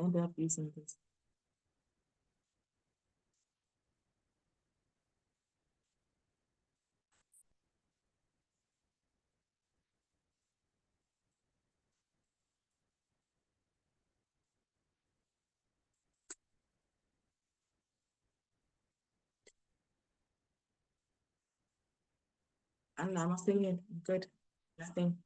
end up using this. I'm nothing. Good. Nothing.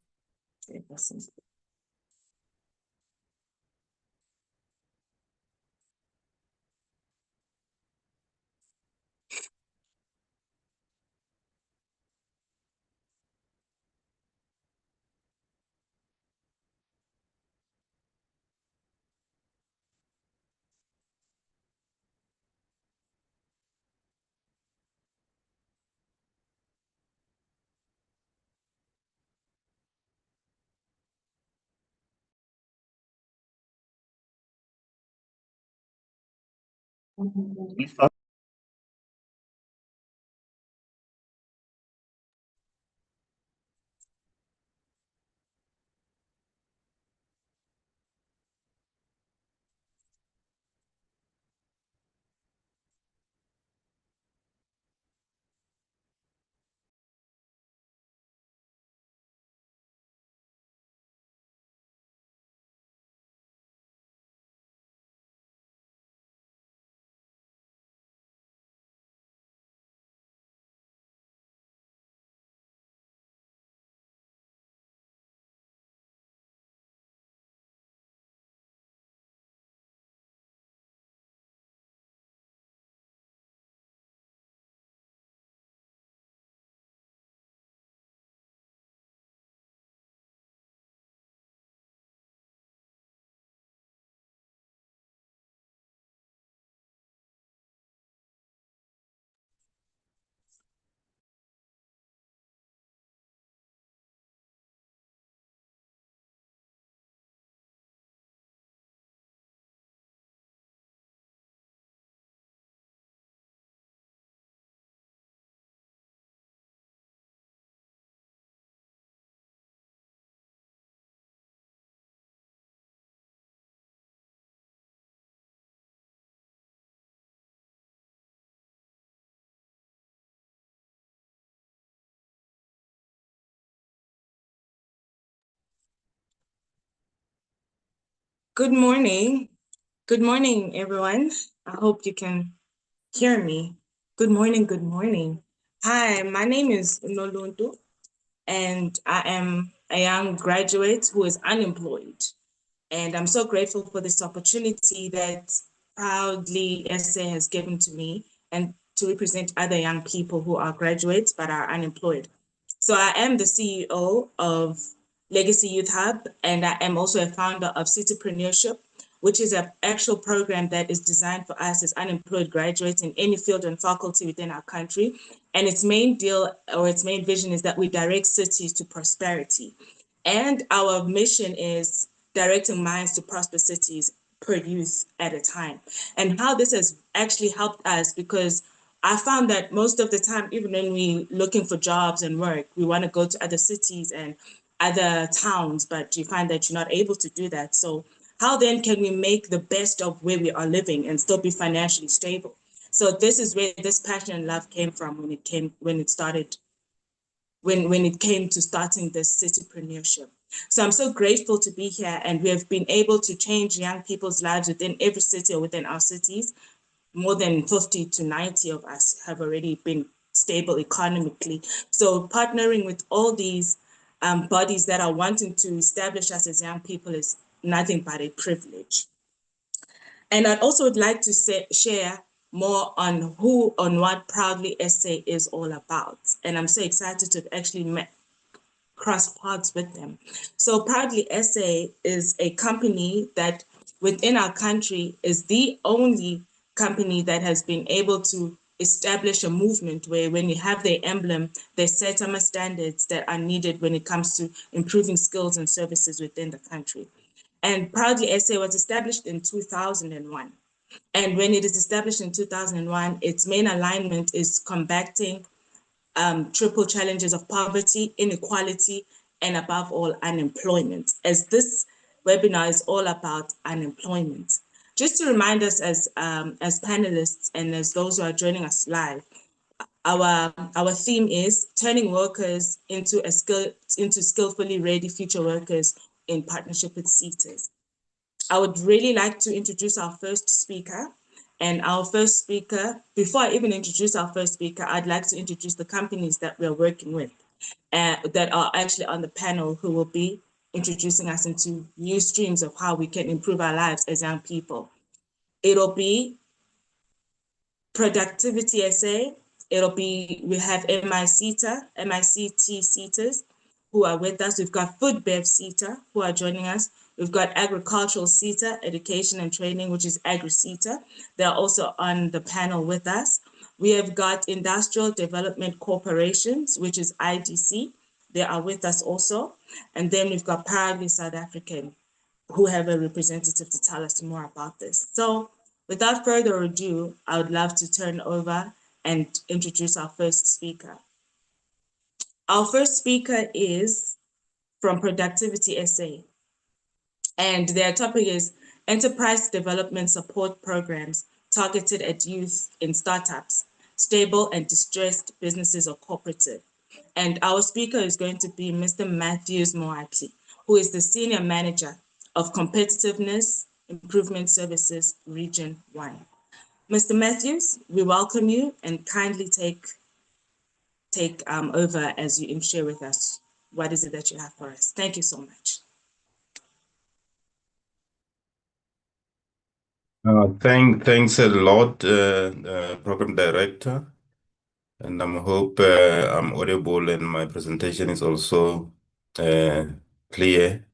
Good morning. Good morning, everyone. I hope you can hear me. Good morning. Good morning. Hi, my name is Nolontu, and I am a young graduate who is unemployed. And I'm so grateful for this opportunity that proudly SA has given to me and to represent other young people who are graduates but are unemployed. So I am the CEO of Legacy Youth Hub, and I am also a founder of SETApreneurship, which is an actual program that is designed for us as unemployed graduates in any field and faculty within our country. And its main deal or its main vision is that we direct cities to prosperity. And our mission is directing minds to prosper cities per youth at a time. And how this has actually helped us, because I found that most of the time, even when we're looking for jobs and work, we want to go to other cities and other towns, but you find that you're not able to do that. So how then can we make the best of where we are living and still be financially stable? So this is where this passion and love came from when it came to starting this SETApreneurship. So I'm so grateful to be here, and we have been able to change young people's lives within every city or within our cities. More than 50 to 90 of us have already been stable economically. So partnering with all these bodies that are wanting to establish us as young people is nothing but a privilege. And I'd also would like to share more on what Proudly SA is all about. And I'm so excited to have actually cross paths with them. So Proudly SA is a company that within our country is the only company that has been able to establish a movement where when you have their emblem, they set some standards that are needed when it comes to improving skills and services within the country. And Proudly SA was established in 2001. And when it is established in 2001, its main alignment is combating triple challenges of poverty, inequality, and above all, unemployment, as this webinar is all about unemployment. Just to remind us as panelists and as those who are joining us live, our theme is turning workers into skillfully ready future workers in partnership with SETAs. I would really like to introduce our first speaker. And our first speaker, before I even introduce our first speaker, I'd like to introduce the companies that we're working with that are actually on the panel who will be introducing us into new streams of how we can improve our lives as young people. It'll be Productivity SA. We have MICT SETAs who are with us. We've got Food Bev SETA who are joining us. We've got Agricultural SETA, Education and Training, which is Agri SETA. They're also on the panel with us. We have got Industrial Development Corporations, which is IDC. They are with us also. And then we've got Paraguay South African, who have a representative to tell us more about this. So without further ado, I would love to turn over and introduce our first speaker. Our first speaker is from Productivity SA, and their topic is Enterprise Development Support Programs Targeted at Youth in Startups, Stable and Distressed Businesses or Cooperative. And our speaker is going to be Mr. Matthews Moati, who is the Senior Manager of Competitiveness Improvement Services, Region 1. Mr. Matthews, we welcome you and kindly take over as you share with us what is it that you have for us. Thank you so much. Thanks a lot, Program Director, and I hope I'm audible and my presentation is also clear.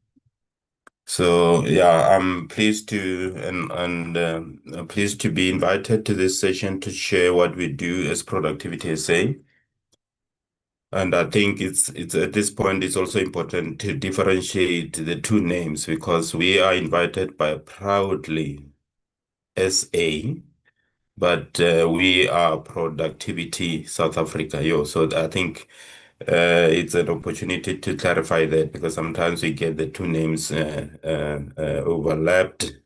So yeah, I'm pleased to pleased to be invited to this session to share what we do as Productivity SA. And I think it's at this point it's also important to differentiate the two names because we are invited by Proudly SA, but we are Productivity South Africa. So I think it's an opportunity to clarify that because sometimes we get the two names overlapped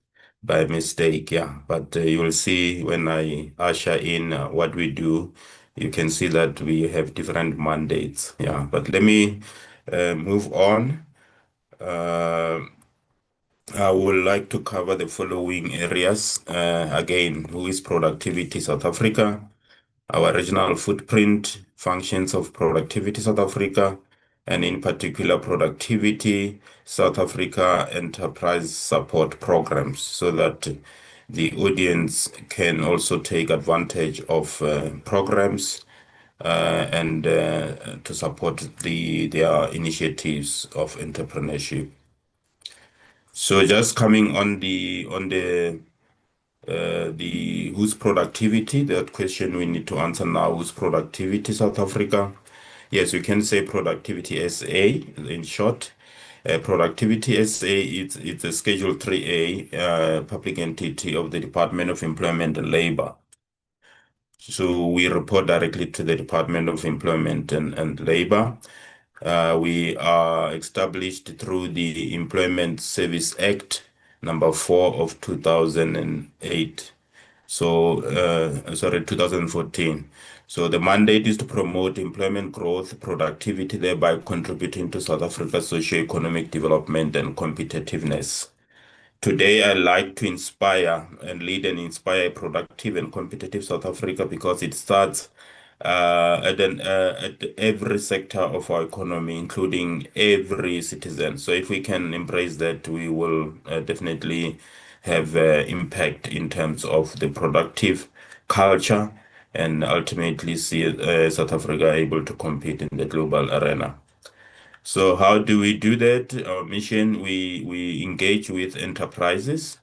by mistake. Yeah, but you will see when I usher in what we do, you can see that we have different mandates. Yeah, but let me move on. I would like to cover the following areas. Again, who is Productivity South Africa? Our regional footprint, functions of Productivity South Africa, and in particular Productivity South Africa enterprise support programs so that the audience can also take advantage of programs and to support their initiatives of entrepreneurship. So just coming on the whose productivity, that question we need to answer now, whose Productivity South Africa? Yes, we can say Productivity SA in short. Productivity SA, it's a Schedule 3A public entity of the Department of Employment and Labor. So we report directly to the Department of Employment and Labor. We are established through the Employment Service Act number 4 of 2008. So, 2014. So the mandate is to promote employment growth, productivity, thereby contributing to South Africa's socio-economic development and competitiveness. Today, I like to inspire and lead and inspire a productive and competitive South Africa because it starts at every sector of our economy, including every citizen. So if we can embrace that, we will definitely have impact in terms of the productive culture and ultimately see South Africa able to compete in the global arena. So how do we do that? Our mission, we engage with enterprises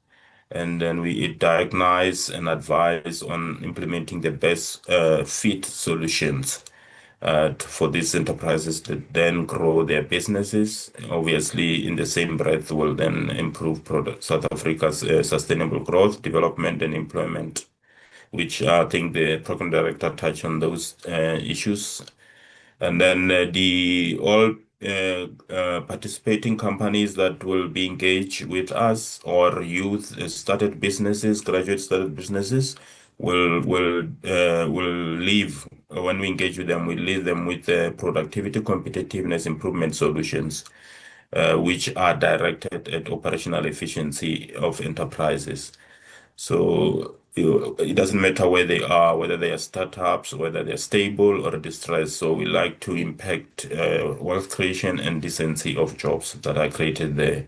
and then we diagnose and advise on implementing the best fit solutions for these enterprises to then grow their businesses. Obviously, in the same breath, will then improve South Africa's sustainable growth, development, and employment, which I think the program director touched on those issues. And then the all participating companies that will be engaged with us, or youth started businesses, graduate started businesses, will leave when we engage with them. We leave them with productivity, competitiveness improvement solutions, which are directed at operational efficiency of enterprises. So it doesn't matter where they are, whether they are startups, whether they're stable or distressed. So we like to impact wealth creation and decency of jobs that are created there.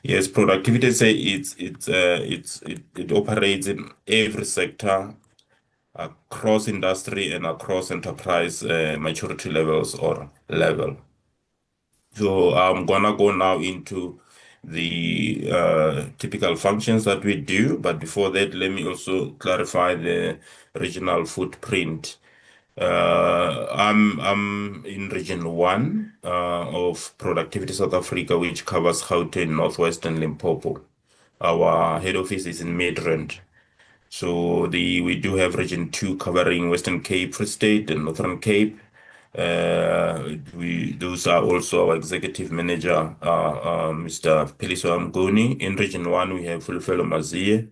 Yes, productivity say it operates in every sector across industry and across enterprise maturity levels or level. So I'm gonna go now into the typical functions that we do, but before that, let me also clarify the regional footprint. I'm in Region 1 of Productivity South Africa, which covers Gauteng, Northwest, and Limpopo. Our head office is in Midrand. So we do have Region 2 covering Western Cape, Free State, and Northern Cape. We Those are also our executive manager, Mr. Peliso Amgoni. In Region 1, we have Fulfelo Mazie.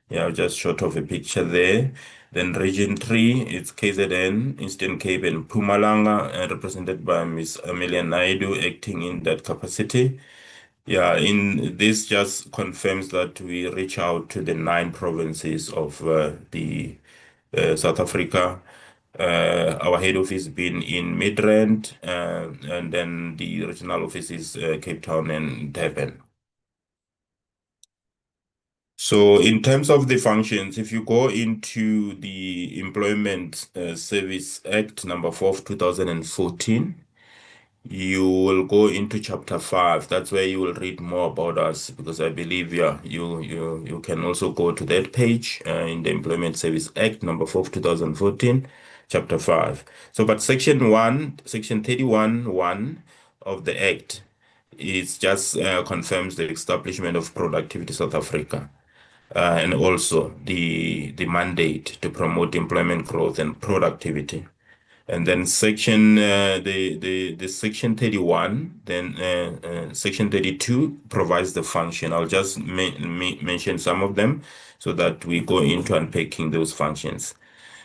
Yeah, just short of a picture there. Then Region 3, it's KZN, Eastern Cape, and Pumalanga, represented by Ms. Amelia Naidu, acting in that capacity. Yeah, in this just confirms that we reach out to the 9 provinces of the South Africa. Our head office being in Midrand, and then the regional office is Cape Town and Durban. So in terms of the functions, if you go into the Employment Service Act number 4 of 2014, you will go into chapter 5. That's where you will read more about us, because I believe, yeah, you can also go to that page in the Employment Service Act number 4 of 2014, chapter 5. So, but section 1, section 31(1) of the Act is just confirms the establishment of Productivity South Africa. And also the mandate to promote employment growth and productivity. And then the section 31, then section 32 provides the function. I'll just mention some of them so that we go into unpacking those functions.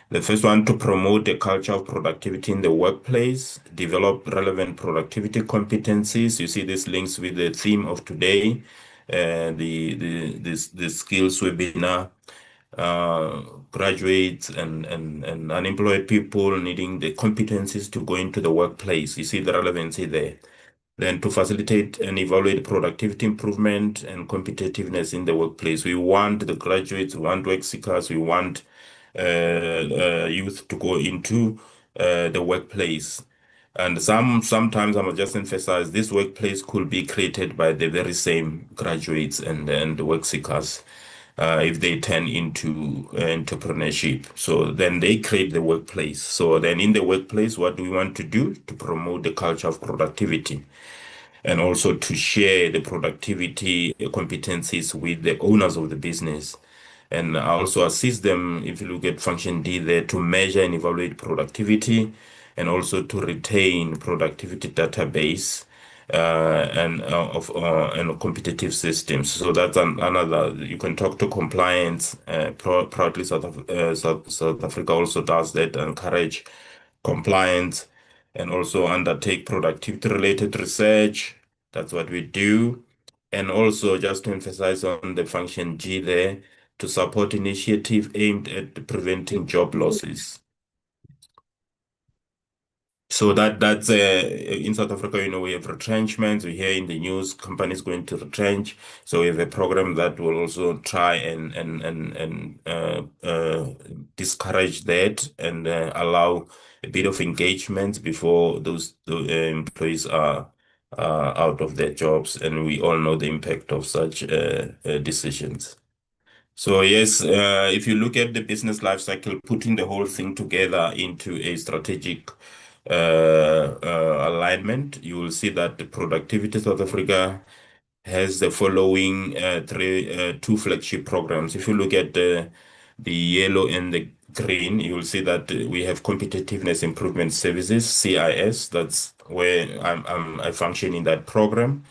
The first one, to promote a culture of productivity in the workplace, develop relevant productivity competencies. You see this links with the theme of today, the skills webinar. Graduates and unemployed people needing the competencies to go into the workplace. You see the relevancy there. Then to facilitate and evaluate productivity improvement and competitiveness in the workplace. We want the graduates, we want work seekers, we want youth to go into the workplace. And sometimes I must just emphasize this workplace could be created by the very same graduates and the work seekers if they turn into entrepreneurship. So then they create the workplace. So then in the workplace, what do we want to do? To promote the culture of productivity, and also to share the productivity competencies with the owners of the business. And I also assist them, if you look at function D there, to measure and evaluate productivity, and also to retain productivity database and competitive systems. So that's another. You can talk to compliance. Proudly, South Africa also does that, encourage compliance, and also undertake productivity related research. That's what we do. And also, just to emphasize on the function G there, to support initiative aimed at preventing job losses. So that's in South Africa, we have retrenchments. We hear in the news companies going to retrench. So we have a program that will also try and discourage that, and allow a bit of engagement before those employees are out of their jobs. And we all know the impact of such decisions. So yes, if you look at the business life cycle, putting the whole thing together into a strategic alignment, you will see that the Productivity South Africa has the following two flagship programs. If you look at the yellow and the green, you will see that we have competitiveness improvement services, CIS. That's where I function in that program.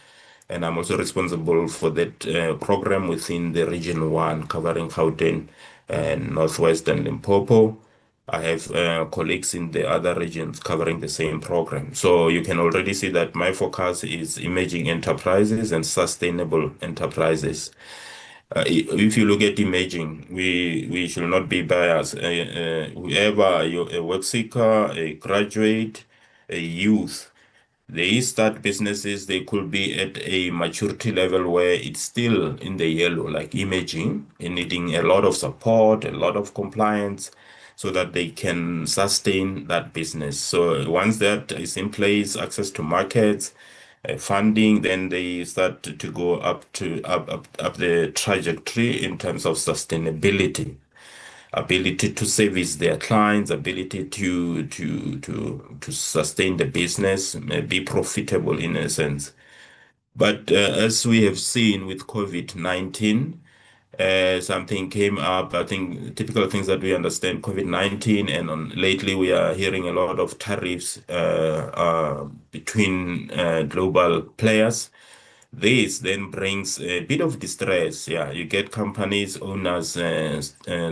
And I'm also responsible for that program within the Region 1, covering Gauteng and Northwest and Limpopo. I have colleagues in the other regions covering the same program. So you can already see that my focus is emerging enterprises and sustainable enterprises. If you look at imaging, we should not be biased. Whoever you're a work seeker, a graduate, a youth, they start businesses, they could be at a maturity level where it's still in the yellow, like imaging, and needing a lot of support, a lot of compliance, so that they can sustain that business. So once that is in place, access to markets, funding, then they start to go up the trajectory in terms of sustainability, ability to service their clients, ability to sustain the business, be profitable in a sense. But as we have seen with COVID-19, something came up. I think typical things that we understand COVID-19, and lately we are hearing a lot of tariffs between global players. This then brings a bit of distress. Yeah, you get companies, owners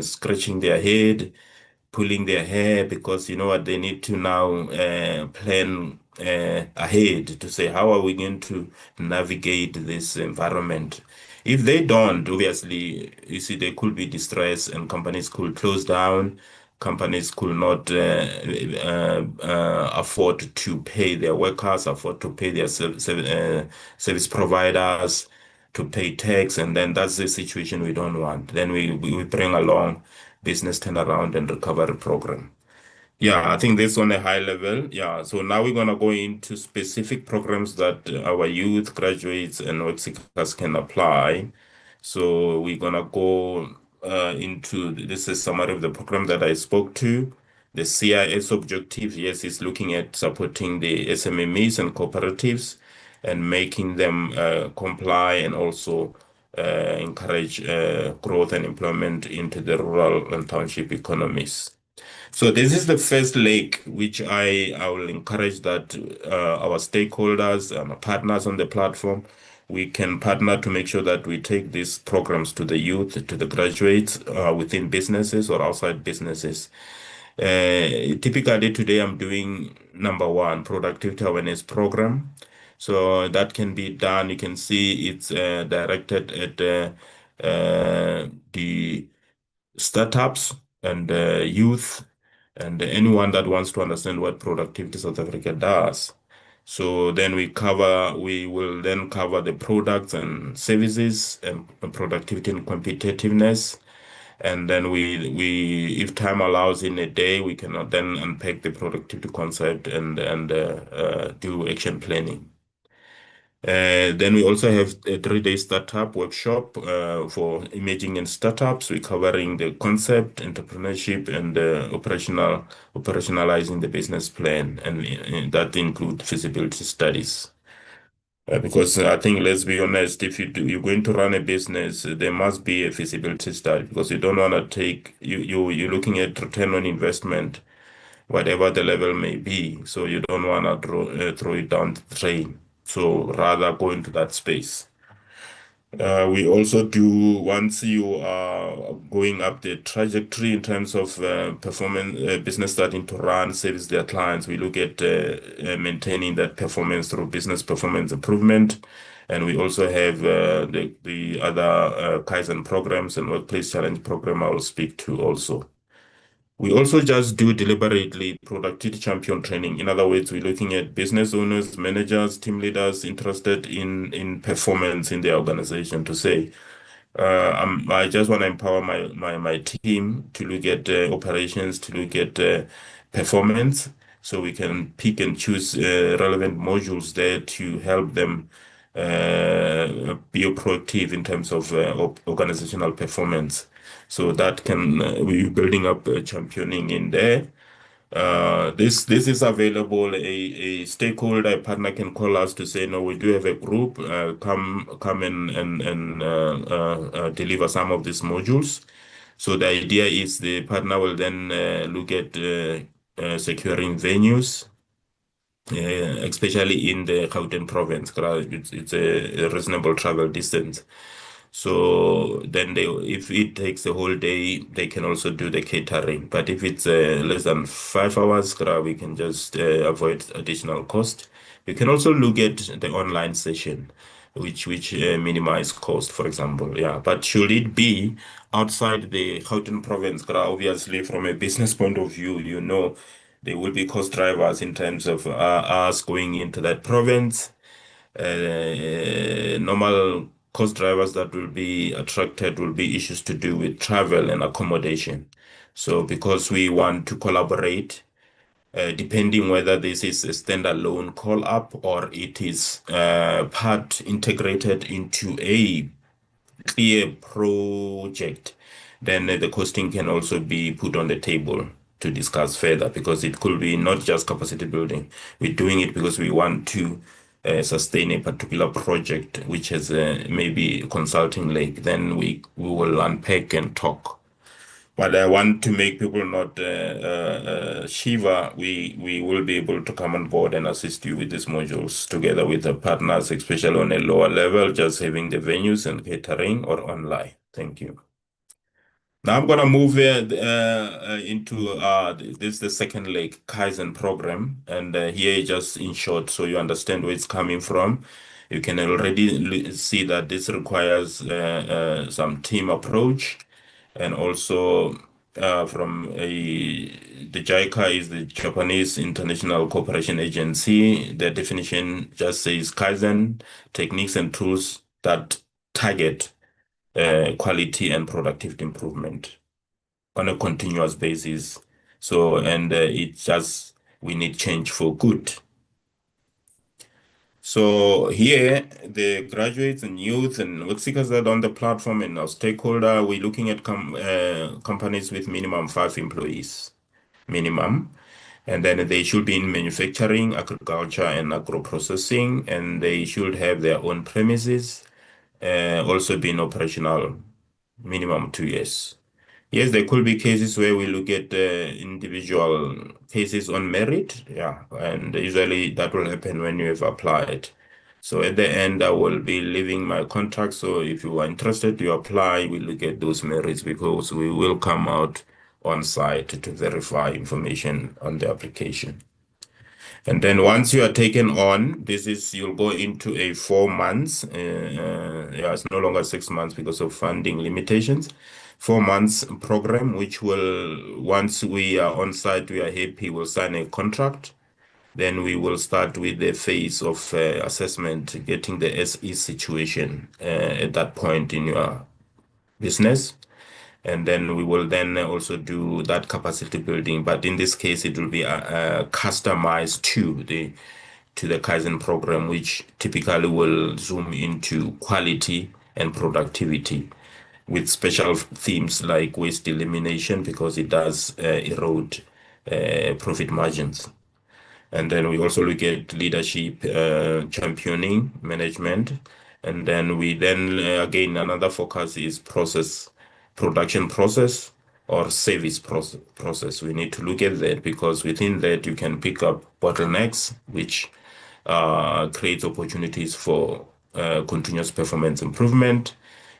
scratching their head, pulling their hair because you know what, they need to now plan ahead to say, how are we going to navigate this environment? If they don't, obviously, you see, there could be distress and companies could close down. Companies could not afford to pay their workers, afford to pay their service providers, to pay tax, and then that's the situation we don't want. Then we bring along business turnaround and recovery program. Yeah, I think this on a high level. Yeah, so now we're gonna go into specific programs that our youth, graduates, and work seekers can apply. So we're gonna go into this is summary of the program that I spoke to. The CIS objective, yes, is looking at supporting the SMMEs and cooperatives and making them comply and also encourage growth and employment into the rural and township economies. So this is the first leg, which I will encourage that our stakeholders and our partners on the platform, we can partner to make sure that we take these programs to the youth, to the graduates within businesses or outside businesses. Typically today I'm doing number one, productivity awareness program. So that can be done. You can see it's directed at the startups and youth and anyone that wants to understand what Productivity South Africa does. So then we will then cover the products and services and productivity and competitiveness. And then if time allows in a day, we can then unpack the productivity concept and do action planning. Then we also have a 3-day startup workshop for emerging and startups. We're covering the concept, entrepreneurship, and operationalizing the business plan, and that include feasibility studies. Because I think, let's be honest, if you're going to run a business, there must be a feasibility study because you don't want to you're looking at return on investment, whatever the level may be. So you don't want to throw it down the drain. So rather go into that space. We also do, once you are going up the trajectory in terms of performance, business starting to run, service their clients, we look at maintaining that performance through business performance improvement. And we also have the other Kaizen programs and workplace challenge program I will speak to also. We also just do deliberately productivity champion training. In other words, we're looking at business owners, managers, team leaders interested in performance in their organization to say, I just want to empower my team to look at operations, to look at performance, so we can pick and choose relevant modules there to help them be proactive in terms of organizational performance. So that can we're building up championing in there. This is available. A stakeholder, a partner can call us to say, no, we do have a group. Come and deliver some of these modules. So the idea is the partner will then look at securing venues, especially in the Gauteng province. It's a reasonable travel distance. So then if it takes the whole day, they can also do the catering. But if it's less than 5 hours, we can just avoid additional cost. You can also look at the online session, which minimize cost, for example. Yeah, but should it be outside the Gauteng province, obviously from a business point of view, there will be cost drivers in terms of us going into that province. Normal cost drivers that will be attracted will be issues to do with travel and accommodation. So because we want to collaborate, depending whether this is a standalone call up or it is part integrated into a clear project, then the costing can also be put on the table to discuss further because it could be not just capacity building. We're doing it because we want to sustain a particular project which has maybe consulting leg. Then we will unpack and talk. But I want to make people not shiver. We will be able to come on board and assist you with these modules together with the partners, especially on a lower level, just having the venues and catering or online. Thank you. Now I'm gonna move into this the second leg Kaizen program, and here just in short, so you understand where it's coming from. You can already see that this requires some team approach, and also from the JICA is the Japanese International Cooperation Agency. The definition just says Kaizen techniques and tools that target quality and productivity improvement on a continuous basis. So, and it's just we need change for good. So here, the graduates and youth and work seekers that are on the platform and our stakeholder, we're looking at companies with minimum 5 employees, minimum. And then they should be in manufacturing, agriculture, and agro processing, and they should have their own premises, also being operational minimum 2 years. Yes, there could be cases where we look at individual cases on merit, yeah, and usually that will happen when you have applied. So at the end, I will be leaving my contract. So if you are interested to apply, we look at those merits because we will come out on site to verify information on the application. And then once you are taken on, you'll go into a 4 months. Yeah, it's no longer 6 months because of funding limitations. 4 months program, which will, once we are on site, we are happy, we'll sign a contract. Then we will start with the phase of assessment, getting the SE situation at that point in your business. And then we will then also do that capacity building. But in this case, it will be customized to the Kaizen program, which typically will zoom into quality and productivity with special themes like waste elimination because it does erode profit margins. And then we also look at leadership, championing, management. And then again, another focus is production process or service process. We need to look at that because within that you can pick up bottlenecks, which creates opportunities for continuous performance improvement.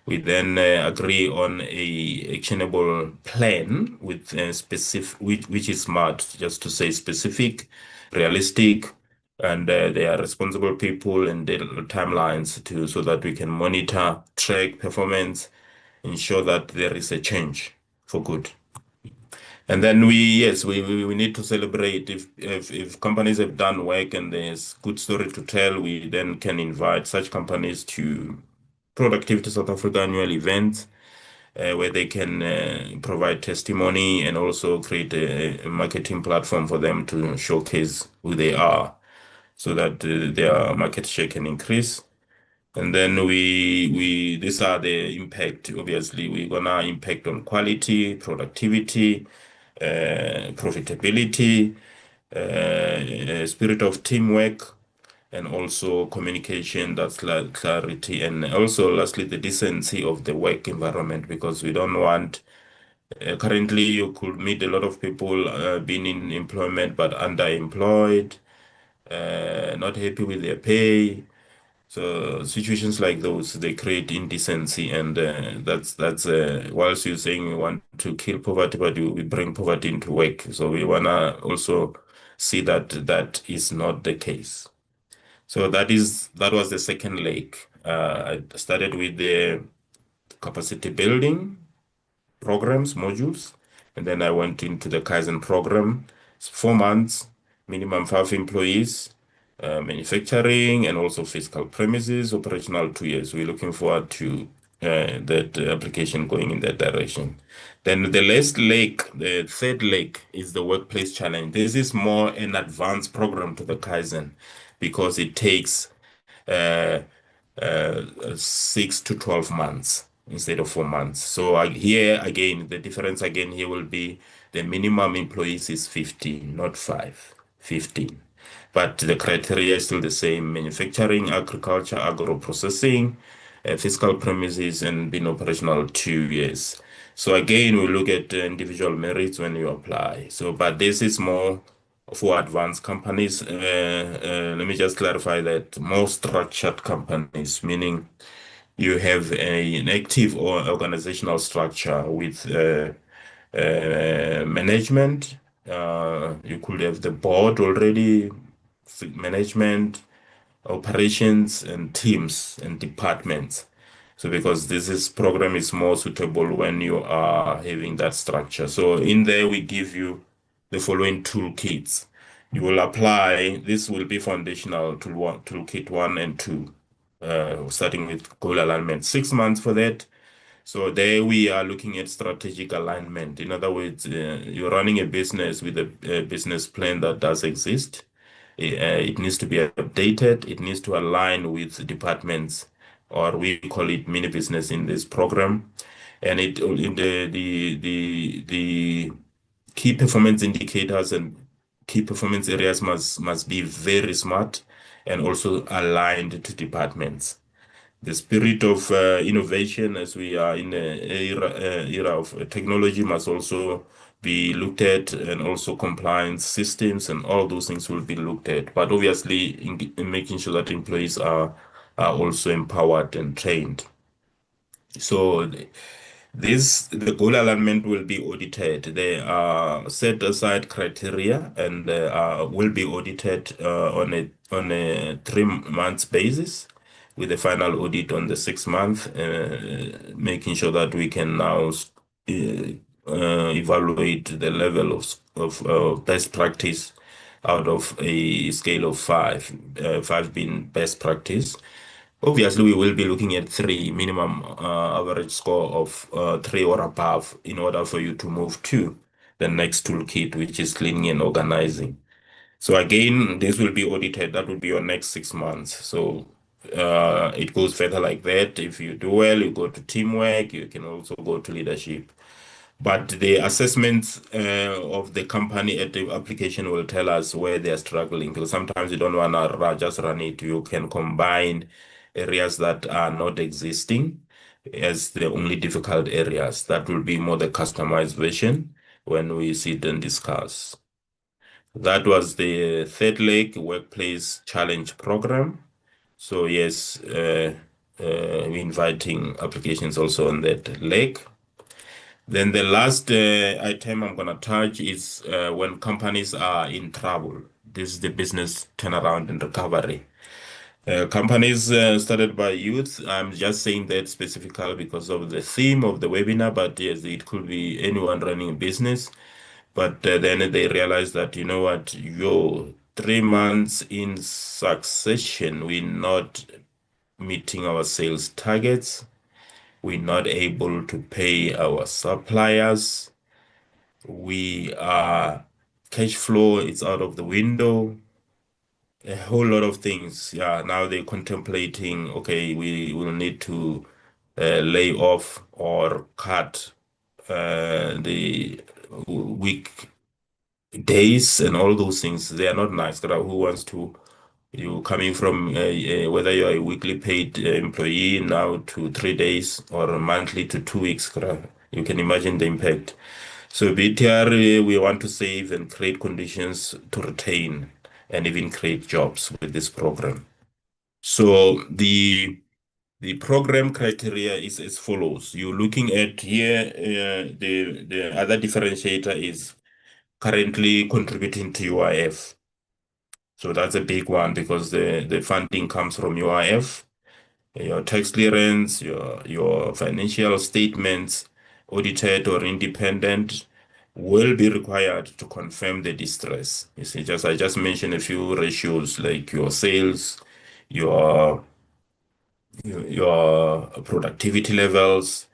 We then agree on a actionable plan with specific, which is smart, just to say specific, realistic, and they are responsible people and timelines too, so that we can monitor, track performance, ensure that there is a change for good. And then we need to celebrate if companies have done work and there's good story to tell, we then can invite such companies to Productivity South Africa annual events where they can provide testimony and also create a marketing platform for them to showcase who they are so that their market share can increase. And then these are the impact. Obviously, we're gonna impact on quality, productivity, profitability, spirit of teamwork, and also communication, that's like clarity, and also lastly, the decency of the work environment, because we don't want Currently, you could meet a lot of people being in employment but underemployed, not happy with their pay. So situations like those, they create indecency, and that's whilst you're saying we want to kill poverty, but we bring poverty into work. So we wanna also see that that is not the case. So that was the second leg. I started with the capacity building programs, modules. And then I went into the Kaizen program. It's 4 months, minimum 5 employees, manufacturing, and also physical premises, operational 2 years. We're looking forward to that application going in that direction. Then the last leg, the third leg, is the workplace challenge. This is more an advanced program to the Kaizen because it takes 6 to 12 months instead of 4 months. So here again, the difference again here will be the minimum employees is 15, not 5, 15. But the criteria is still the same: manufacturing, agriculture, agro processing, physical premises, and being operational 2 years. So again, we look at individual merits when you apply. So, but this is more for advanced companies. Let me just clarify that more structured companies, meaning you have an active or organizational structure with management. You could have the board already, management, operations, and teams and departments. So because this is program is more suitable when you are having that structure. So in there we give you the following toolkits. You will apply, this will be foundational toolkit 1 and 2, starting with goal alignment, 6 months for that. So there we are looking at strategic alignment. In other words, you're running a business with a business plan that does exist. It needs to be updated. It needs to align with departments, or we call it mini business in this program. And it in the key performance indicators and key performance areas must be very smart and also aligned to departments. The spirit of innovation, as we are in an era of technology, must also be looked at, and also compliance systems and all those things will be looked at. But obviously, in making sure that employees are also empowered and trained. So the goal alignment will be audited. There are set aside criteria, and will be audited on a 3 months basis, with a final audit on the 6 month, making sure that we can now evaluate the level of best practice out of a scale of 5, 5 being best practice. Obviously, we will be looking at 3 minimum average score of 3 or above in order for you to move to the next toolkit, which is cleaning and organizing. So again, this will be audited. That will be your next 6 months. So it goes further like that. If you do well, you go to teamwork. You can also go to leadership. But the assessments of the company at the application will tell us where they are struggling. Because sometimes you don't want to just run it. You can combine areas that are not existing as the only difficult areas. That will be more the customized version when we sit and discuss. That was the third leg, workplace challenge program. So yes, we're inviting applications also on that leg. Then the last item I'm going to touch is when companies are in trouble. This is the business turnaround and recovery. Companies started by youth. I'm just saying that specifically because of the theme of the webinar, but yes, it could be anyone running a business. But then they realized that, you know what, 3 months in succession, we're not meeting our sales targets. We're not able to pay our suppliers. We are cash flow is out of the window. A whole lot of things. Yeah, now they're contemplating, okay, we will need to lay off or cut the week days and all those things. They are not nice. Who wants to, you coming from whether you're a weekly paid employee now to 3 days or monthly to 2 weeks. You can imagine the impact. So BTR, we want to save and create conditions to retain and even create jobs with this program. So the program criteria is as follows. You're looking at here, the other differentiator is currently contributing to UIF. So that's a big one because the funding comes from UIF, your tax clearance, your financial statements, audited or independent, will be required to confirm the distress. You see, I just mentioned a few ratios like your sales, your your productivity levels,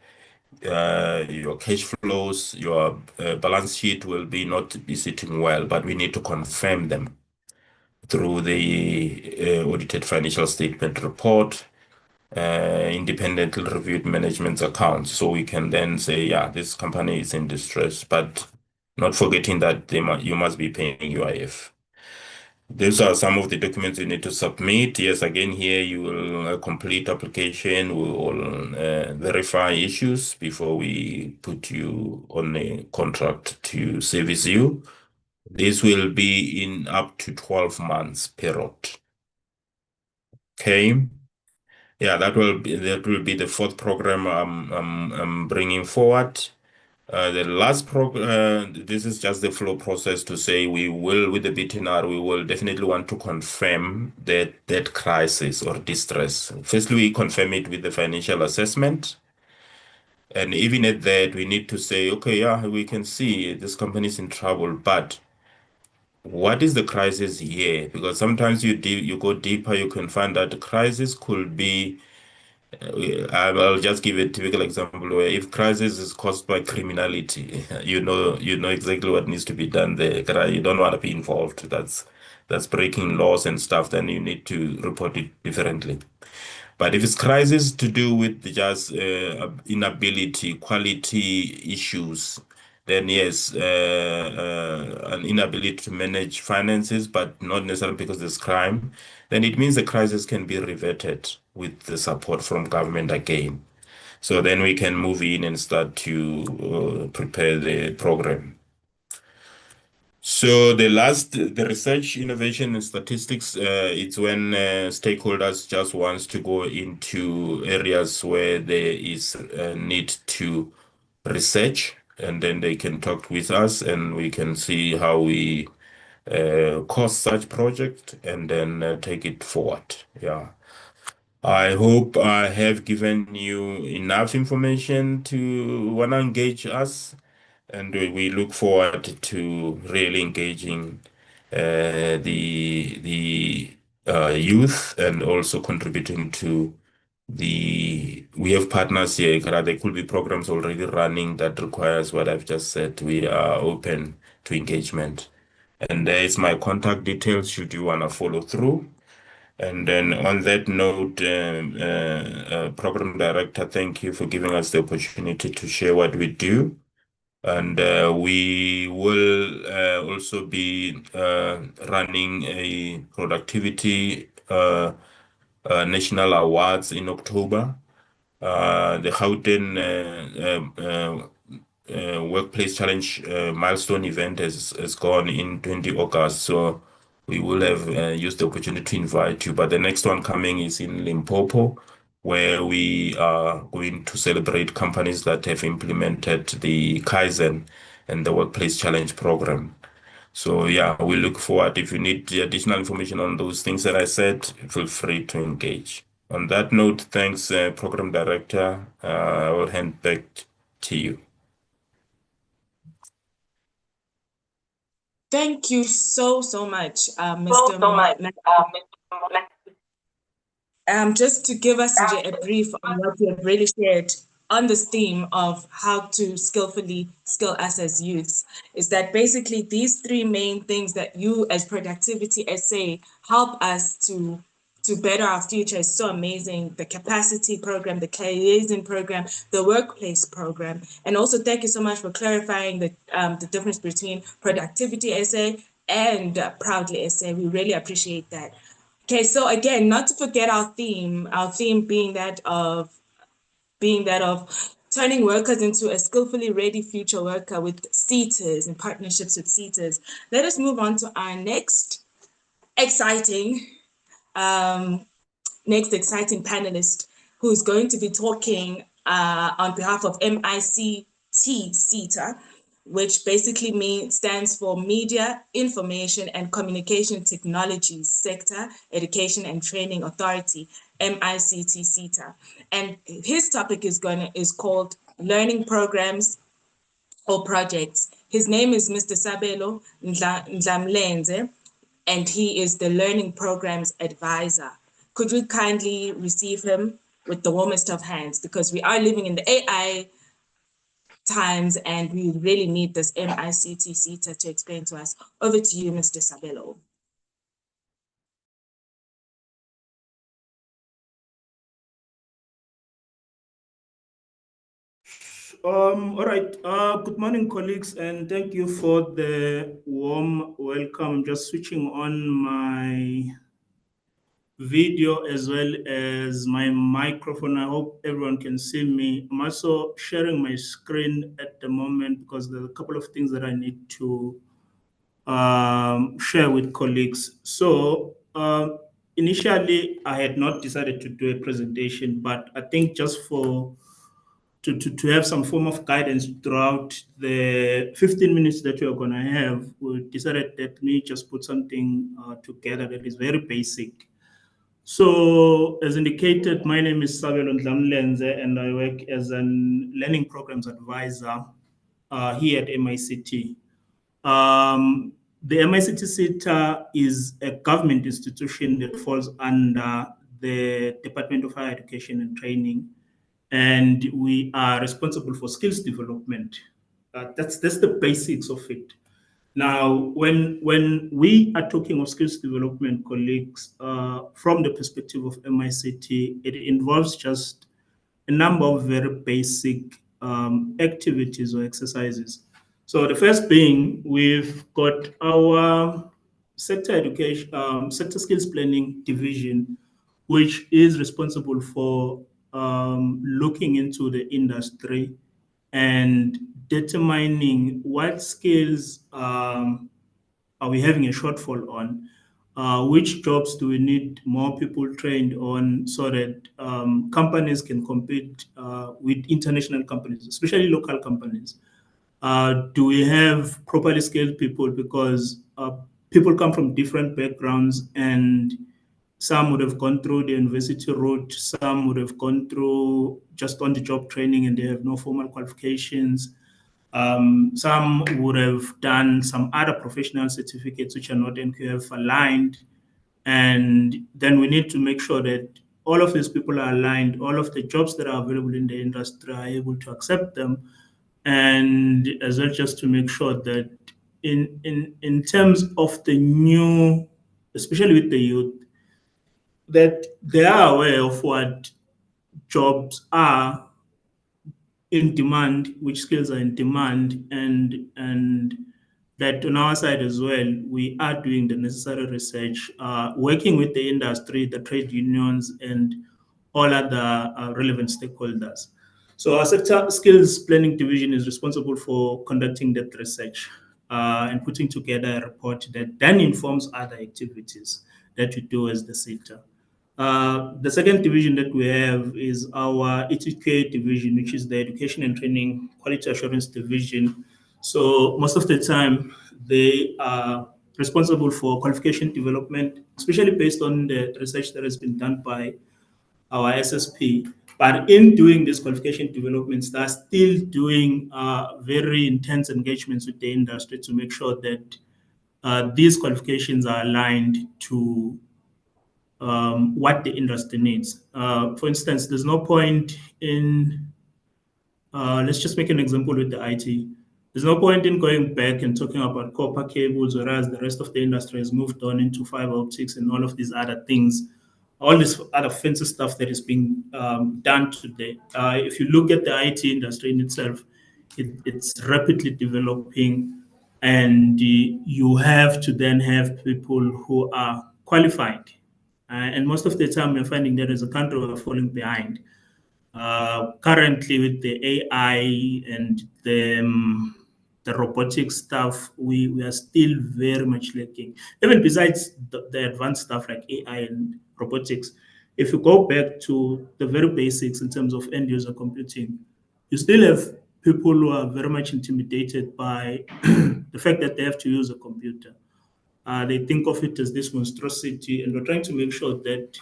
your cash flows, your balance sheet will be not be sitting well, but we need to confirm them through the audited financial statement report, independently reviewed management accounts. So we can then say, yeah, this company is in distress, but not forgetting that you must be paying UIF. These are some of the documents you need to submit. Yes, again, here you will complete application. We will verify issues before we put you on a contract to service you. This will be in up to 12 months period. Okay. Yeah, that will be the fourth program I'm bringing forward. The last this is just the flow process to say we will, with the BTNR, we will definitely want to confirm that crisis or distress. Firstly, we confirm it with the financial assessment. And even at that, we need to say, okay, yeah, we can see this company is in trouble, but what is the crisis here? Because sometimes you go deeper, you can find that the crisis could be I'll just give a typical example where if crisis is caused by criminality, you know exactly what needs to be done there. You don't want to be involved. That's breaking laws and stuff, then you need to report it differently. But if it's crisis to do with just inability, quality issues, then yes, an inability to manage finances, but not necessarily because there's crime, then it means the crisis can be reverted with the support from government again. So then we can move in and start to prepare the program. So the research, innovation, and statistics, it's when stakeholders just wants to go into areas where there is a need to research, and then they can talk with us, and we can see how we cost such project, and then take it forward. Yeah. I hope I have given you enough information to wanna engage us, and we look forward to really engaging the youth and also contributing to we have partners here. There could be programs already running that requires what I've just said. We are open to engagement. And there is my contact details should you want to follow through. And then on that note, Program Director, thank you for giving us the opportunity to share what we do. And we will also be running a productivity national awards in October. The Houghton Workplace Challenge milestone event has gone in 20 August. So we will have used the opportunity to invite you. But the next one coming is in Limpopo, where we are going to celebrate companies that have implemented the Kaizen and the Workplace Challenge program. So yeah, we look forward. If you need additional information on those things that I said, feel free to engage. On that note, thanks, Program Director. I will hand back to you. Thank you so much, So, Mr. so much. Just to give us a brief on what you have really shared on this theme of how to skillfully skill us as youths, is that basically these three main things that you as Productivity SA help us to better our future is so amazing. The capacity program, the liaison program, the workplace program. And also thank you so much for clarifying the difference between Productivity SA and Proudly SA. We really appreciate that. Okay, so again, not to forget our theme being that of turning workers into a skillfully ready future worker with SETAs and partnerships with SETAs. Let us move on to our exciting um, next exciting panelist who's going to be talking on behalf of MICT SETA, which basically stands for Media, Information and Communication Technologies Sector, Education and Training Authority, MICT SETA. And his topic is called Learning Programs or Projects. His name is Mr. Sabelo Ndlamlenze, and he is the Learning Programs Advisor. Could we kindly receive him with the warmest of hands, because we are living in the AI times and we really need this MICT SETA to explain to us. Over to you, Mr. Sabelo. All right. Good morning, colleagues, and thank you for the warm welcome. Just switching on my video as well as my microphone. I hope everyone can see me. I'm also sharing my screen at the moment because there's a couple of things that I need to share with colleagues. So initially, I had not decided to do a presentation, but I think just to have some form of guidance throughout the 15 minutes that we are going to have, we decided that me just put something together that is very basic. So, as indicated, my name is Sabelo Ndlamlenze, and I work as an learning programs advisor here at MICT. The MICT SETA is a government institution that falls under the Department of Higher Education and Training, and we are responsible for skills development. That's the basics of it. Now, when we are talking of skills development, colleagues, from the perspective of MICT, it involves just a number of very basic activities or exercises. So the first being, we've got our sector education, sector skills planning division, which is responsible for looking into the industry and determining what skills are we having a shortfall on, which jobs do we need more people trained on so that companies can compete with international companies, especially local companies. Do we have properly skilled people? Because people come from different backgrounds, and some would have gone through the university route, some would have gone through just on the job training and they have no formal qualifications. Some would have done some other professional certificates which are not NQF aligned. And then we need to make sure that all of these people are aligned, all of the jobs that are available in the industry are able to accept them. And as well, just to make sure that in terms of the new, especially with the youth, that they are aware of what jobs are in demand, which skills are in demand, and that on our side as well, we are doing the necessary research, working with the industry, the trade unions, and all other relevant stakeholders. So our sector skills planning division is responsible for conducting that research and putting together a report that then informs other activities that we do as the sector. The second division that we have is our ETK division, which is the Education and Training Quality Assurance division. So most of the time, they are responsible for qualification development, especially based on the research that has been done by our SSP. But in doing these qualification developments, they're still doing very intense engagements with the industry to make sure that these qualifications are aligned to what the industry needs. For instance, there's no point in, let's just make an example with the IT. There's no point in going back and talking about copper cables, whereas the rest of the industry has moved on into fiber optics and all of these other things, all this other fancy stuff that is being done today. If you look at the IT industry in itself, it's rapidly developing, and you have to then have people who are qualified. And most of the time, we're finding that as a country, we're falling behind. Currently, with the AI and the robotic stuff, we are still very much lacking. Even besides the advanced stuff like AI and robotics, if you go back to the very basics in terms of end user computing, you still have people who are very much intimidated by the fact that they have to use a computer. They think of it as this monstrosity, and we're trying to make sure that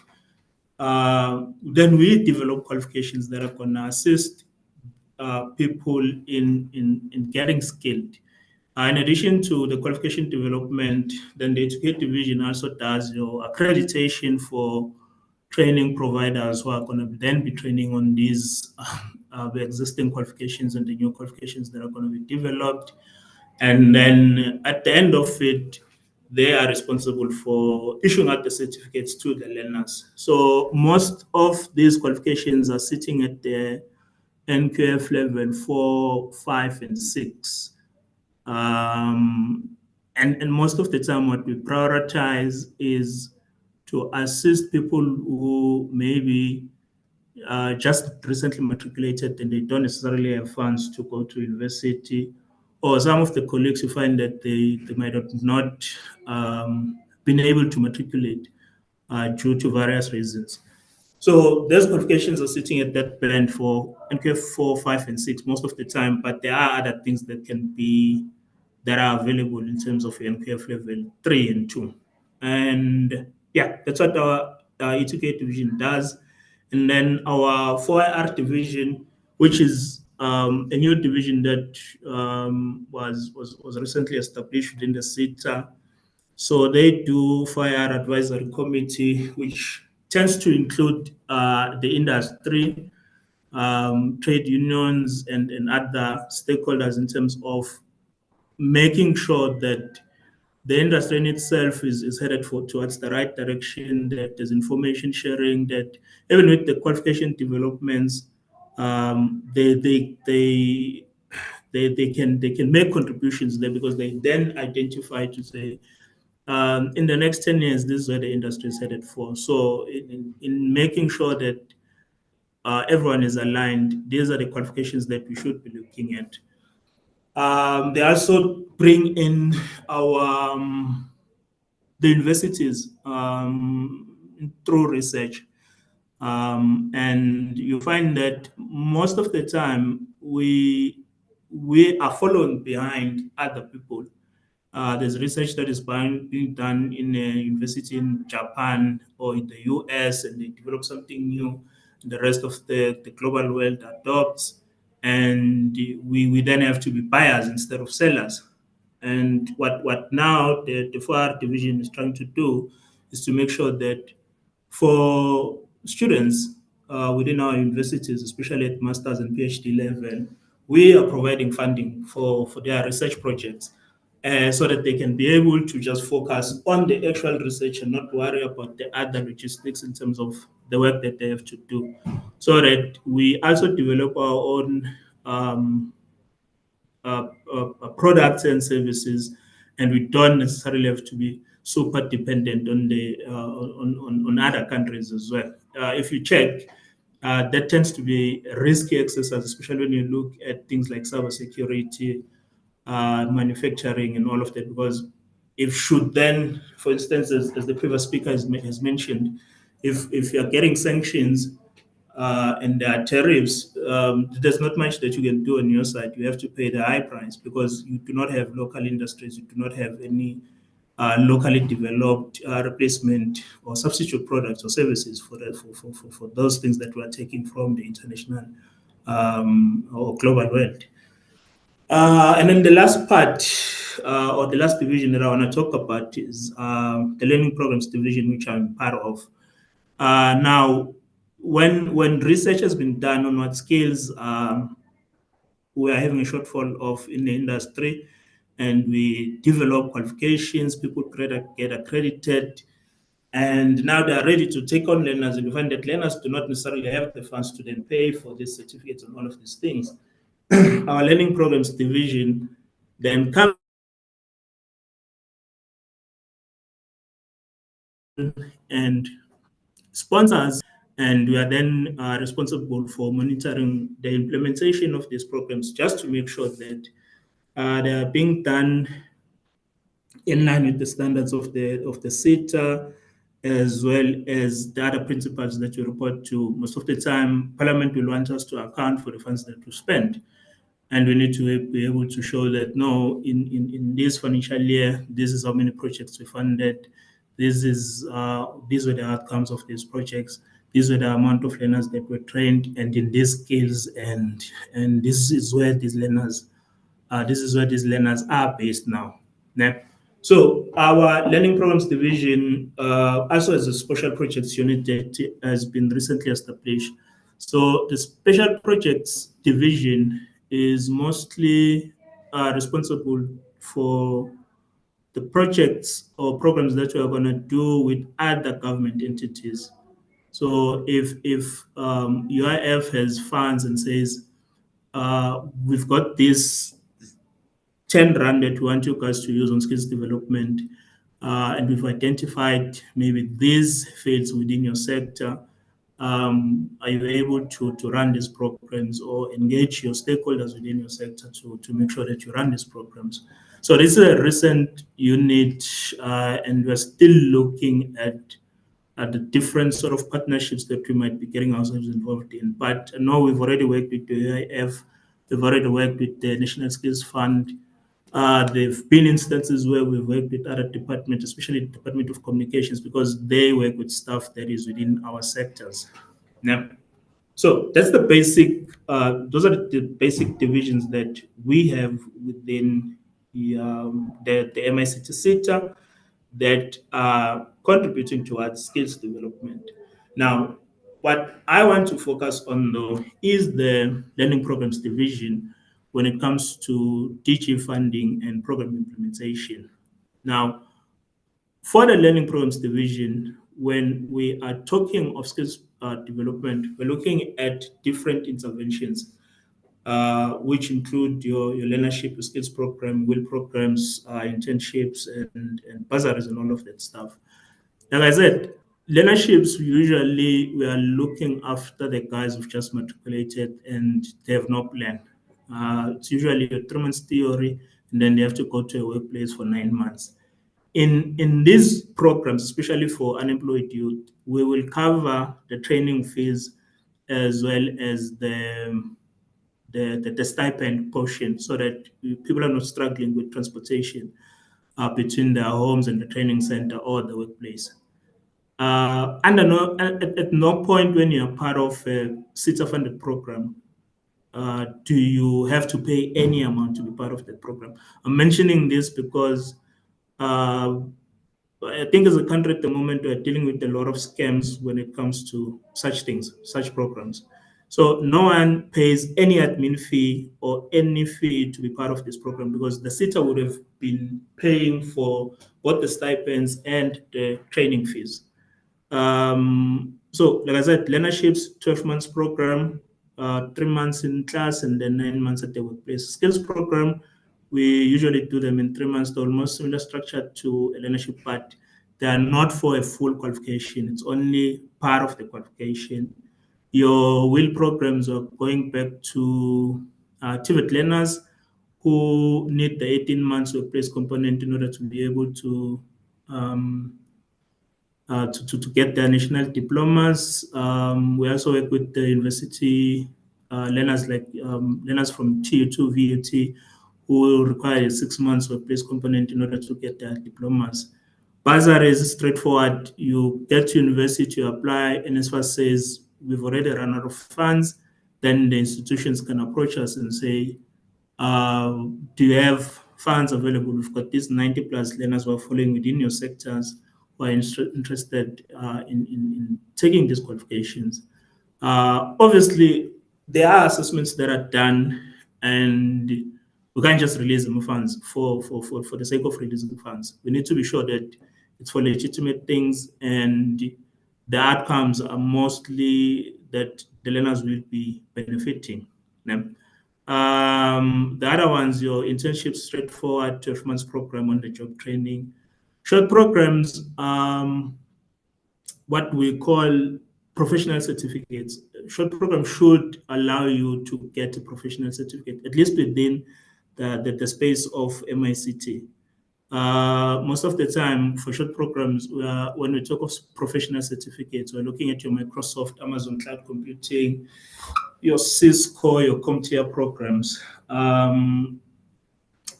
then we develop qualifications that are going to assist people in getting skilled. In addition to the qualification development, then the Educate Division also does your accreditation for training providers who are going to then be training on these the existing qualifications and the new qualifications that are going to be developed. And then at the end of it, they are responsible for issuing out the certificates to the learners. So most of these qualifications are sitting at the NQF level 4, 5, and 6. And most of the time, what we prioritize is to assist people who maybe just recently matriculated and they don't necessarily have funds to go to university, or some of the colleagues you find that they might have not been able to matriculate due to various reasons. So those qualifications are sitting at that band for NQF 4, 5, and 6 most of the time, but there are other things that are available in terms of NQF level 3 and 2. And yeah, that's what our ETK division does. And then our 4IR division, which is a new division that was recently established within the SETA. So they do 4IR advisory committee, which tends to include the industry, trade unions, and other stakeholders in terms of making sure that the industry in itself is headed towards the right direction, that there's information sharing, that even with the qualification developments, they can make contributions there because they then identify to say, in the next 10 years, this is where the industry is headed for. So in making sure that everyone is aligned, these are the qualifications that we should be looking at. They also bring in the universities through research. And you find that most of the time we are following behind other people. There's research that is being done in a university in Japan or in the US, and they develop something new. The rest of the global world adopts, and we then have to be buyers instead of sellers. And what now the 4R division is trying to do is to make sure that for students within our universities, especially at master's and PhD level, we are providing funding for their research projects so that they can be able to just focus on the actual research and not worry about the other logistics in terms of the work that they have to do. So that we also develop our own products and services, and we don't necessarily have to be super dependent on the on other countries as well. If you check, that tends to be a risky exercise, especially when you look at things like cybersecurity, manufacturing, and all of that. Because if should then, for instance, as the previous speaker has mentioned, if you're getting sanctions and there are tariffs, there's not much that you can do on your side. You have to pay the high price because you do not have local industries, you do not have any locally developed replacement or substitute products or services for those things that we are taking from the international or global world. And then the last part or the last division that I want to talk about is the learning programs division, which I'm part of. Now, when research has been done on what skills we are having a shortfall of in the industry, and we develop qualifications, people get accredited, and now they are ready to take on learners, and you find that learners do not necessarily have the funds to then pay for these certificates and all of these things. Our learning programs division then comes and sponsors And we are then responsible for monitoring the implementation of these programs just to make sure that they are being done in line with the standards of the SETA, as well as the other principles that we report to. Most of the time, Parliament will want us to account for the funds that we spend. And we need to be able to show that no, in this financial year, this is how many projects we funded. These were the outcomes of these projects. These were the amount of learners that were trained, and in these skills, and this is where these learners are based now. Yeah. So our learning programs division, also as a special projects unit that has been recently established. So the special projects division is mostly responsible for the projects or programs that we are going to do with other government entities. So if UIF has funds and says we've got this 10 rand that we want you guys to use on skills development. And we've identified maybe these fields within your sector. Are you able to run these programs or engage your stakeholders within your sector to make sure that you run these programs? So this is a recent unit, and we're still looking at the different sort of partnerships that we might be getting ourselves involved in. But no, we've already worked with the UIF, we've already worked with the National Skills Fund. There've been instances where we've worked with other departments, especially the Department of Communications, because they work with stuff that is within our sectors. Yeah. So that's the basic. Those are the basic divisions that we have within the MICT SETA that are contributing towards skills development. Now, what I want to focus on though is the learning programs division when it comes to DG funding and program implementation. Now, for the learning programs division, when we are talking of skills development, we're looking at different interventions, which include your learnership skills program, will programs, internships, and bursaries, and all of that stuff. Like I said, learnerships usually we are looking after the guys who've just matriculated and they have no plan. It's usually a 3 months theory, and then they have to go to a workplace for 9 months. In these programs, especially for unemployed youth, we will cover the training fees as well as the stipend portion, so that people are not struggling with transportation between their homes and the training center or the workplace. At no point when you're part of a SETA funded program do you have to pay any amount to be part of the program. I'm mentioning this because uh, I think as a country at the moment, we're dealing with a lot of scams when it comes to such things, such programs. So no one pays any admin fee or any fee to be part of this program, because the SETA would have been paying for both the stipends and the training fees. So, like I said, learnerships, 12 months program, 3 months in class, and then 9 months at the workplace. Skills program, we usually do them in 3 months, they're almost similar structure to a learnership, but they are not for a full qualification. It's only part of the qualification. Your will programs are going back to TVET learners who need the 18 months workplace component in order to be able um, to get their national diplomas. We also work with the university learners, like learners from TU2 VUT, who will require a 6 months workplace component in order to get their diplomas. Bursary is straightforward. You get to university, you apply, and as far as says we've already run out of funds, then the institutions can approach us and say, do you have funds available? We've got these 90 plus learners who are falling within your sectors who are interested in taking these qualifications. Obviously, there are assessments that are done, and we can't just release them funds for the sake of releasing funds. We need to be sure that it's for legitimate things, and the outcomes are mostly that the learners will be benefiting. Yeah. The other ones, your internship, straightforward 12 months program on the job training. Short programs, what we call professional certificates. Short program should allow you to get a professional certificate, at least within the space of MICT. Most of the time for short programs, when we talk of professional certificates, we're looking at your Microsoft, Amazon Cloud Computing, your Cisco, your CompTIA programs.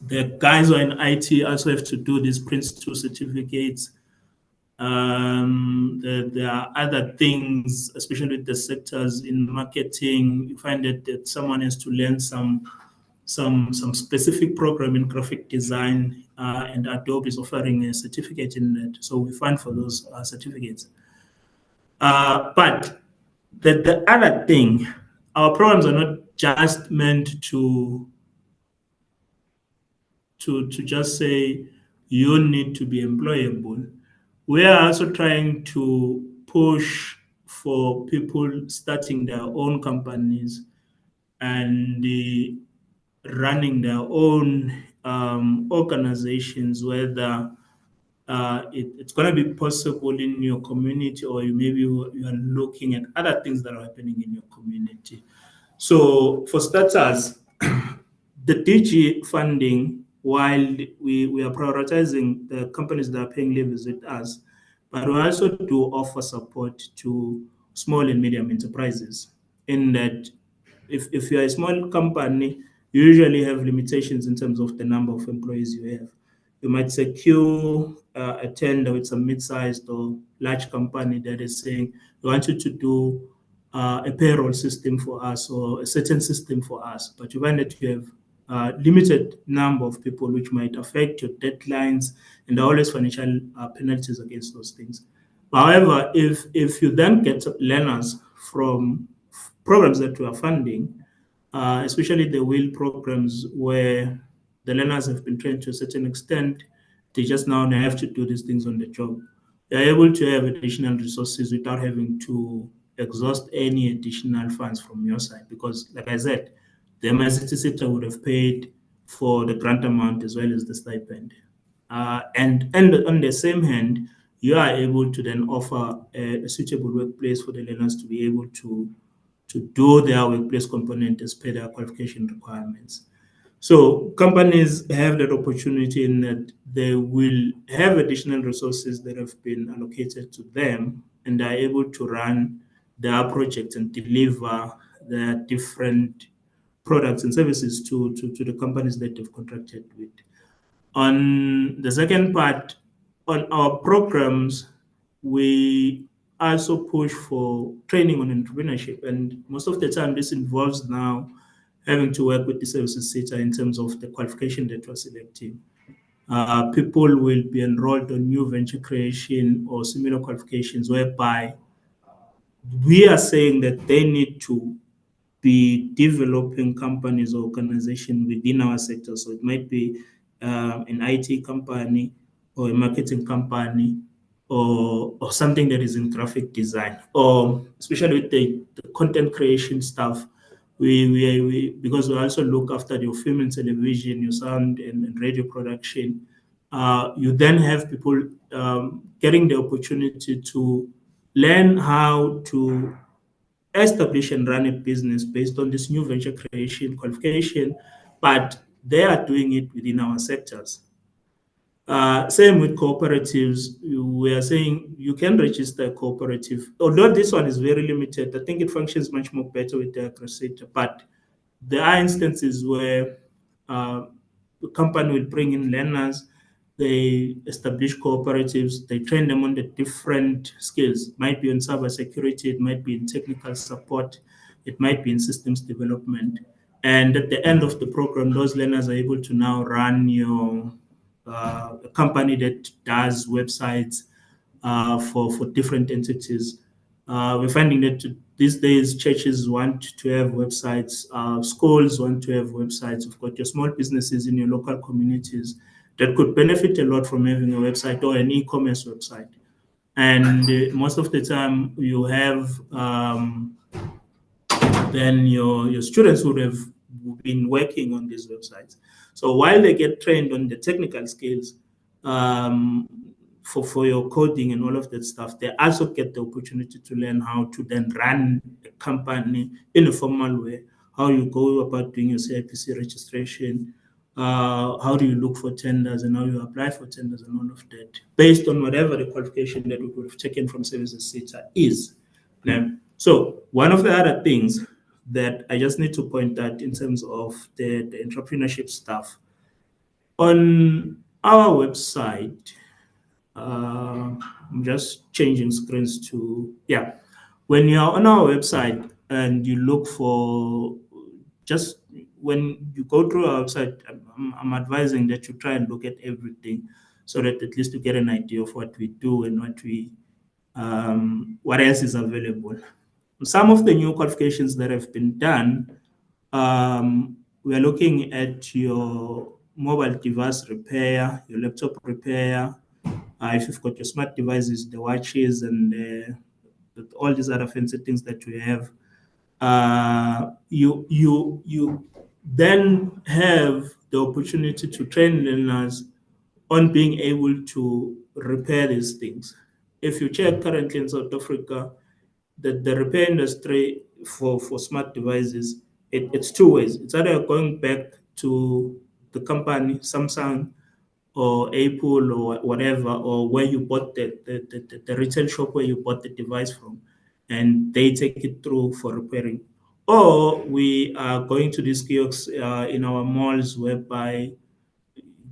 The guys who are in IT also have to do these Prince 2 certificates. There are other things, especially with the sectors in marketing. You find that someone has to learn some specific program in graphic design, and Adobe is offering a certificate in that. So we fund for those certificates. But the other thing, our programs are not just meant to just say you need to be employable. We are also trying to push for people starting their own companies and running their own organizations, whether it's going to be possible in your community, or maybe you are looking at other things that are happening in your community. So for starters, the DG funding, while we are prioritizing the companies that are paying levies with us, but we also do offer support to small and medium enterprises, in that if you're a small company, you usually have limitations in terms of the number of employees you have. You might secure a tender with some mid-sized or large company that is saying, we want you to do a payroll system for us or a certain system for us, but you find that you have limited number of people, which might affect your deadlines, and there are always financial penalties against those things. However, if you then get learners from programs that we are funding, especially the wheel programs where the learners have been trained to a certain extent, they just now have to do these things on the job. They are able to have additional resources without having to exhaust any additional funds from your side, because, like I said, the MICT sector would have paid for the grant amount as well as the stipend. And on the same hand, you are able to then offer a suitable workplace for the learners to be able to do their workplace component as per their qualification requirements. So companies have that opportunity in that they will have additional resources that have been allocated to them, and are able to run their projects and deliver their different products and services to the companies that they've contracted with. On the second part, on our programs, we also push for training on entrepreneurship. And most of the time, this involves now having to work with the services SETA in terms of the qualification that we're selecting. People will be enrolled on new venture creation or similar qualifications, whereby we are saying that they need to be developing companies or organizations within our sector. So it might be an IT company or a marketing company, or something that is in graphic design, or especially with the content creation stuff. We because we also look after your film and television, your sound and radio production. You then have people getting the opportunity to learn how to establish and run a business based on this new venture creation qualification, but they are doing it within our sectors. Same with cooperatives. We are saying you can register a cooperative, although this one is very limited. I think it functions much more better with the agri-sector, but there are instances where the company will bring in learners, they establish cooperatives, they train them on the different skills. It might be on cybersecurity, it might be in technical support, it might be in systems development. And at the end of the program, those learners are able to now run your a company that does websites for different entities. We're finding that these days churches want to have websites, schools want to have websites. You've got your small businesses in your local communities that could benefit a lot from having a website or an e-commerce website. And most of the time, you have then your students would have been working on these websites. So while they get trained on the technical skills, for your coding and all of that stuff, they also get the opportunity to learn how to then run a company in a formal way, how you go about doing your CIPC registration, how do you look for tenders and how you apply for tenders and all of that, based on whatever the qualification that we would have taken from services SETA is. So one of the other things that I just need to point out in terms of the entrepreneurship stuff, on our website, I'm just changing screens to, yeah. When you're on our website and you look for, just when you go through our website, I'm advising that you try and look at everything so that at least you get an idea of what we do and what else is available. Some of the new qualifications that have been done, we are looking at your mobile device repair, your laptop repair, if you've got your smart devices, the watches, and all these other fancy things that we have, you then have the opportunity to train learners on being able to repair these things. If you check currently in South Africa, the repair industry for smart devices, it's two ways. It's either going back to the company, Samsung, or Apple or whatever, or where you bought the retail shop where you bought the device from, and they take it through for repairing. Or we are going to these kiosks in our malls whereby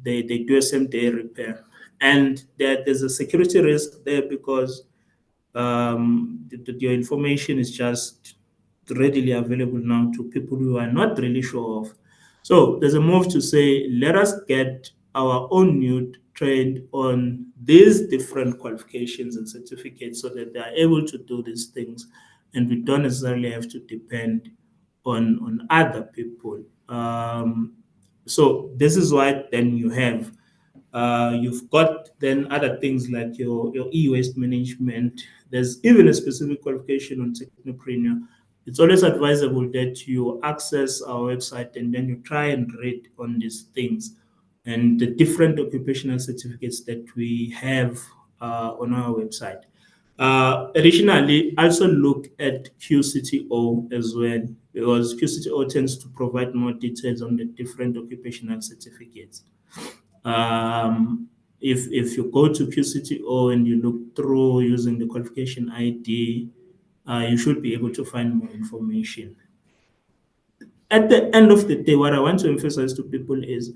they do a same day repair. And there's a security risk there because your information is just readily available now to people who are not really sure of. So there's a move to say, let us get our own youth trained on these different qualifications and certificates so that they are able to do these things and we don't necessarily have to depend on other people. So this is why then you've got then other things like your e-waste management. There's even a specific qualification on technopreneur. It's always advisable that you access our website and then you try and read on these things and the different occupational certificates that we have on our website. Additionally, also look at QCTO as well, because QCTO tends to provide more details on the different occupational certificates. If you go to QCTO and you look through using the qualification ID, you should be able to find more information. At the end of the day, what I want to emphasize to people is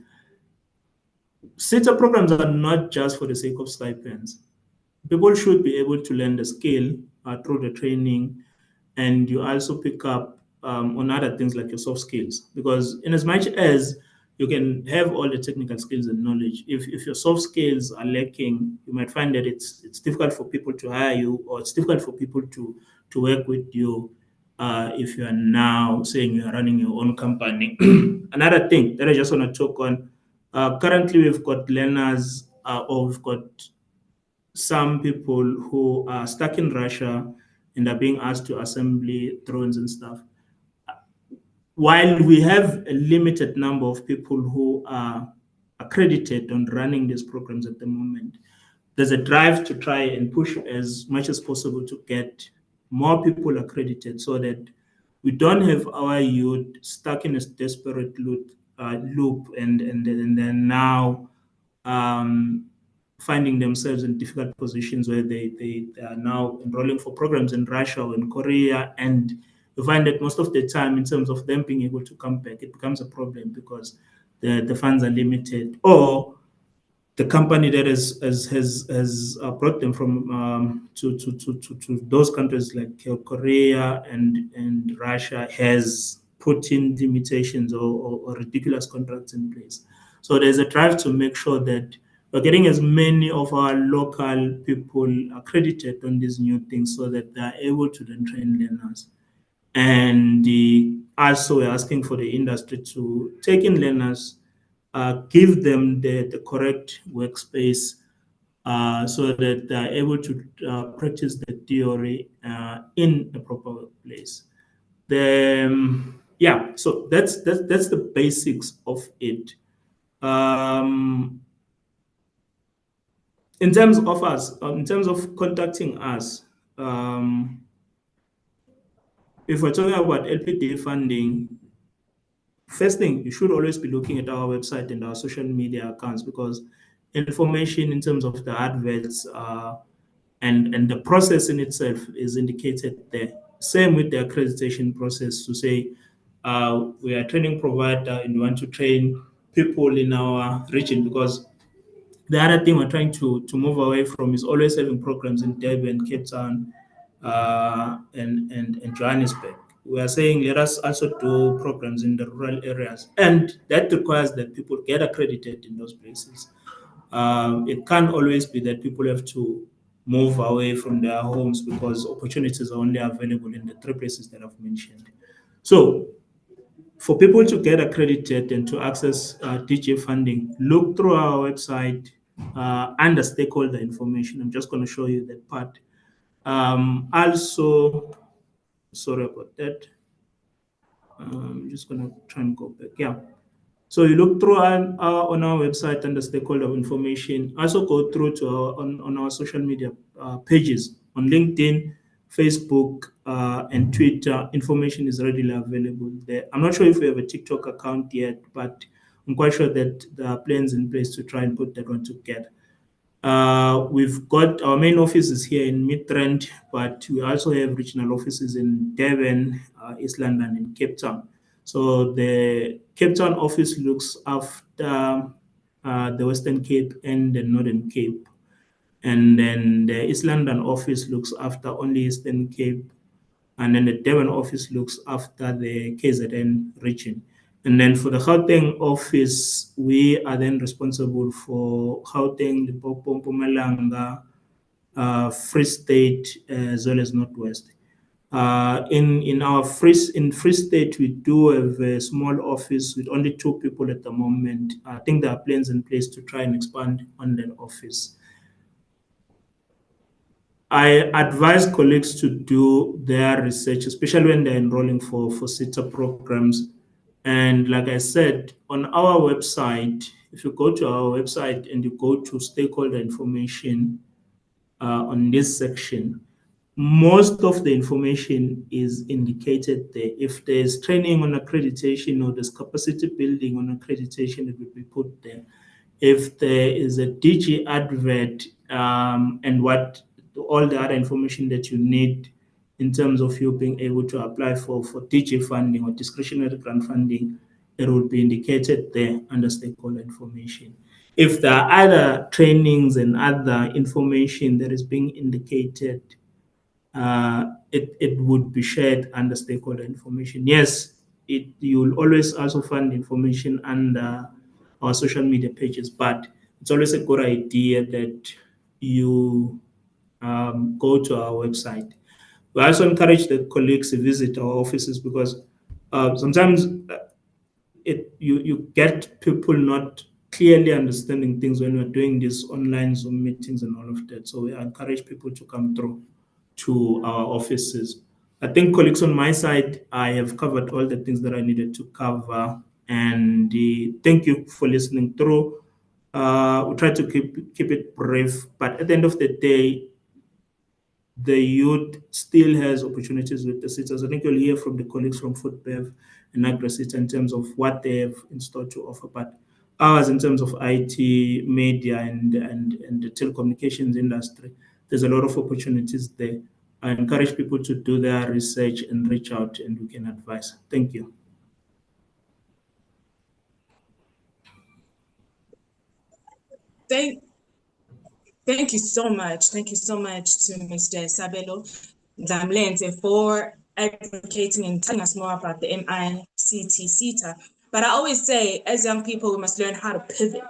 SETA programs are not just for the sake of stipends. People should be able to learn the skill through the training, and you also pick up on other things like your soft skills. Because in as much as you can have all the technical skills and knowledge, if your soft skills are lacking, you might find that it's difficult for people to hire you, or it's difficult for people to work with you if you are now saying you are running your own company. Another thing that I just want to talk on, currently we've got learners or we've got some people who are stuck in Russia and are being asked to assemble drones and stuff. While we have a limited number of people who are accredited on running these programs at the moment, there's a drive to try and push as much as possible to get more people accredited so that we don't have our youth stuck in a desperate loop and then now finding themselves in difficult positions where they are now enrolling for programs in Russia or in Korea. And you find that most of the time, in terms of them being able to come back, it becomes a problem because the funds are limited, or the company that has brought them from to those countries like Korea and Russia has put in limitations or ridiculous contracts in place. So there's a drive to make sure that we're getting as many of our local people accredited on these new things so that they're able to then train learners. And also we're asking for the industry to take in learners, give them the correct workspace so that they're able to practice the theory in a proper place. Yeah, so that's the basics of it. In terms of us, in terms of contacting us, if we're talking about LPD funding, first thing, you should always be looking at our website and our social media accounts, because information in terms of the adverts and the process in itself is indicated there. Same with the accreditation process, to say we are a training provider and we want to train people in our region, because the other thing we're trying to move away from is always having programs in Durban, Cape Town, and Johannesburg. We are saying let us also do programs in the rural areas, and that requires that people get accredited in those places. It can't always be that people have to move away from their homes, because opportunities are only available in the three places that I've mentioned. So for people to get accredited and to access DJ funding, look through our website under stakeholder information. I'm just going to show you that part. Also, sorry about that. I'm just going to try and go back. Yeah. So you look through on our website under stakeholder information. Also go through to on our social media pages on LinkedIn, Facebook, and Twitter. Information is readily available there. I'm not sure if we have a TikTok account yet, but I'm quite sure that there are plans in place to try and put that one together. We've got our main offices here in Midrand, but we also have regional offices in Durban, East London, and Cape Town. So the Cape Town office looks after the Western Cape and the Northern Cape. And then the East London office looks after only Eastern Cape. And then the Durban office looks after the KZN region. And then for the Gauteng office, we are then responsible for Gauteng, Limpopo, Mpumalanga, Free State, as well as Northwest. In Free State, we do have a small office with only 2 people at the moment. I think there are plans in place to try and expand on that office. I advise colleagues to do their research, especially when they're enrolling for SETA programs. And like I said, on our website, if you go to our website and you go to stakeholder information on this section, most of the information is indicated there. If there's training on accreditation or there's capacity building on accreditation, it will be put there. If there is a DG advert and what all the other information that you need in terms of you being able to apply for DG funding or discretionary grant funding, it will be indicated there under stakeholder information. If there are other trainings and other information that is being indicated, it would be shared under stakeholder information. Yes, you will always also find information under our social media pages, but it's always a good idea that you go to our website. We also encourage the colleagues to visit our offices, because sometimes you get people not clearly understanding things when we're doing these online Zoom meetings and all of that. So we encourage people to come through to our offices. I think, colleagues, on my side, I have covered all the things that I needed to cover. And thank you for listening through. We try to keep it brief, but at the end of the day, the youth still has opportunities with the SETAs. I think you'll hear from the colleagues from FoodBev and AgriSETA in terms of what they have in store to offer. But ours, in terms of IT, media, and the telecommunications industry, there's a lot of opportunities there. I encourage people to do their research and reach out, and we can advise. Thank you. Thank, thank you so much. Thank you so much to Mr. Sabelo Zamlente for advocating and telling us more about the MICT SETA. But I always say, as young people, we must learn how to pivot.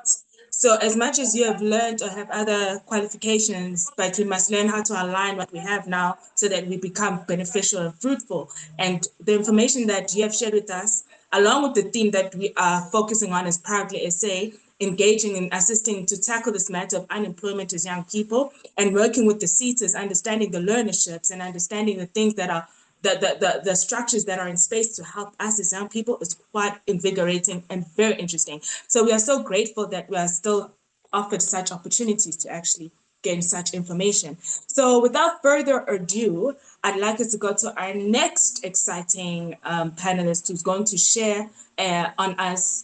So as much as you have learned or have other qualifications, but we must learn how to align what we have now so that we become beneficial and fruitful. And the information that you have shared with us, along with the theme that we are focusing on as Proudly SA, engaging and assisting to tackle this matter of unemployment as young people, and working with the SETAs, understanding the learnerships and understanding the things that are the structures that are in space to help us as young people is quite invigorating and very interesting. So we are so grateful that we are still offered such opportunities to actually gain such information. So without further ado, I'd like us to go to our next exciting panelist who's going to share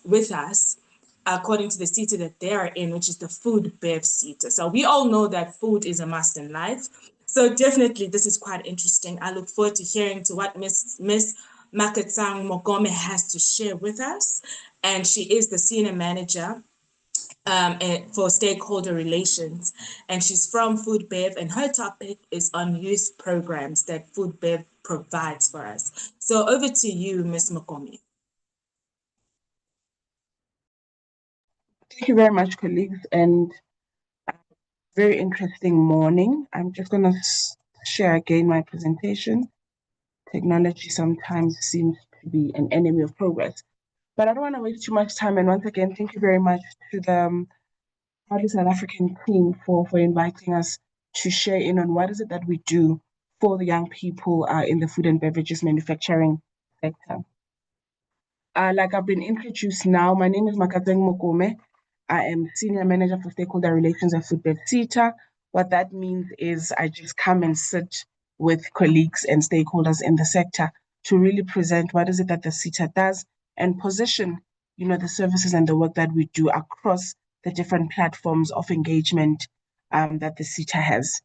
with us according to the SETA that they are in, which is the food bev SETA. So we all know that food is a must in life. So definitely this is quite interesting. I look forward to hearing to what Miss Maketsang Mogome has to share with us. And she is the senior manager for stakeholder relations. And she's from Food Bev, and her topic is on youth programs that Food Bev provides for us. So over to you, Ms. Mogome. Thank you very much, colleagues, and very interesting morning. I'm just going to share again my presentation. Technology sometimes seems to be an enemy of progress, but I don't want to waste too much time. And once again, thank you very much to the Proudly South African team for inviting us to share in on what is it that we do for the young people in the food and beverages manufacturing sector. Like I've been introduced now, my name is Maketsang Mogome. I am Senior Manager for Stakeholder Relations at Food Bev SETA. What that means is I just come and sit with colleagues and stakeholders in the sector to really present what is it that the SETA does and position, the services and the work that we do across the different platforms of engagement that the SETA has.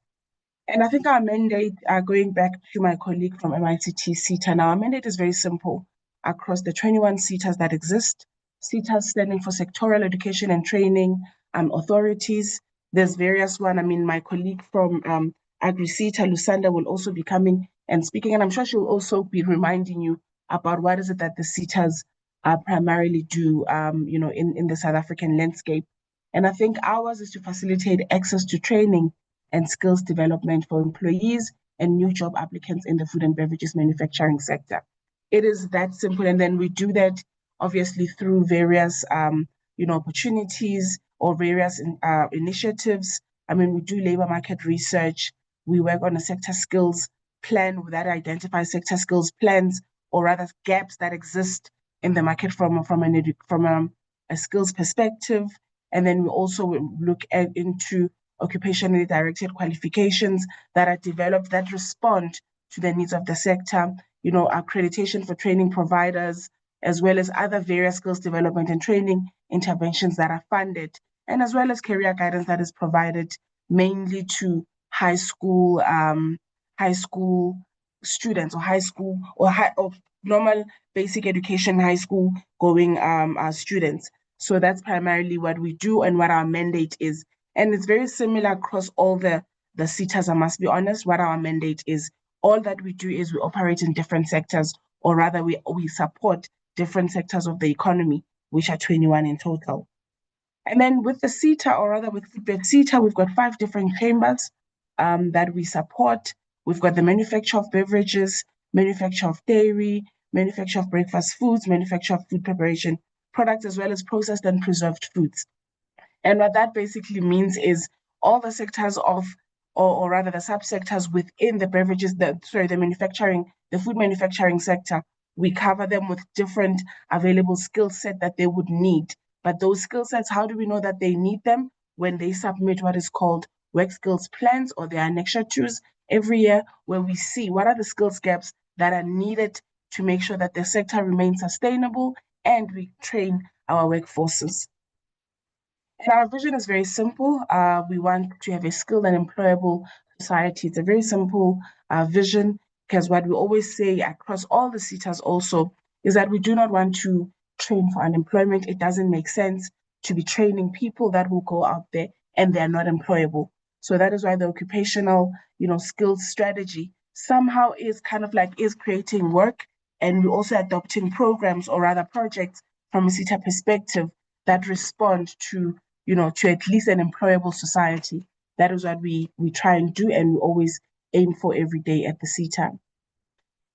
And I think our mandate, going back to my colleague from MICT SETA, now our mandate is very simple across the 21 SETAs that exist. SETAs standing for Sectoral Education and Training Authorities. There's various one. I mean, my colleague from Agri-SETA, Lusanda, will also be coming and speaking, and I'm sure she'll also be reminding you about what is it that the SETAs primarily do, in the South African landscape. And I think ours is to facilitate access to training and skills development for employees and new job applicants in the food and beverages manufacturing sector. It is that simple. And then we do that obviously through various opportunities or various initiatives. I mean, we do labor market research. We work on a sector skills plan that identifies sector skills plans, or rather gaps that exist in the market from a skills perspective. And then we also look into occupationally directed qualifications that are developed that respond to the needs of the sector, accreditation for training providers, as well as other various skills development and training interventions that are funded, and as well as career guidance that is provided mainly to high school students, or normal basic education high school going students. So that's primarily what we do and what our mandate is. And it's very similar across all the SETAs, I must be honest. What our mandate is, all that we do is we operate in different sectors, or rather we support different sectors of the economy, which are 21 in total. And then with the SETA, or rather with Food Bev SETA, we've got 5 different chambers that we support. We've got the manufacture of beverages, manufacture of dairy, manufacture of breakfast foods, manufacture of food preparation products, as well as processed and preserved foods. And what that basically means is all the sectors of, or rather the subsectors within the beverages, the food manufacturing sector, we cover them with different available skill set that they would need. But those skill sets, how do we know that they need them? When they submit what is called work skills plans, or their annexure 2s every year, where we see what are the skills gaps that are needed to make sure that the sector remains sustainable and we train our workforces. And our vision is very simple. We want to have a skilled and employable society. It's a very simple vision, because what we always say across all the SETAs also is that we do not want to train for unemployment. It doesn't make sense to be training people that will go out there and they're not employable. So that is why the occupational, skills strategy somehow is creating work, and we're also adopting programs, or rather projects, from a SETA perspective that respond to at least an employable society. That is what we try and do, and we always aim for every day at the SETA.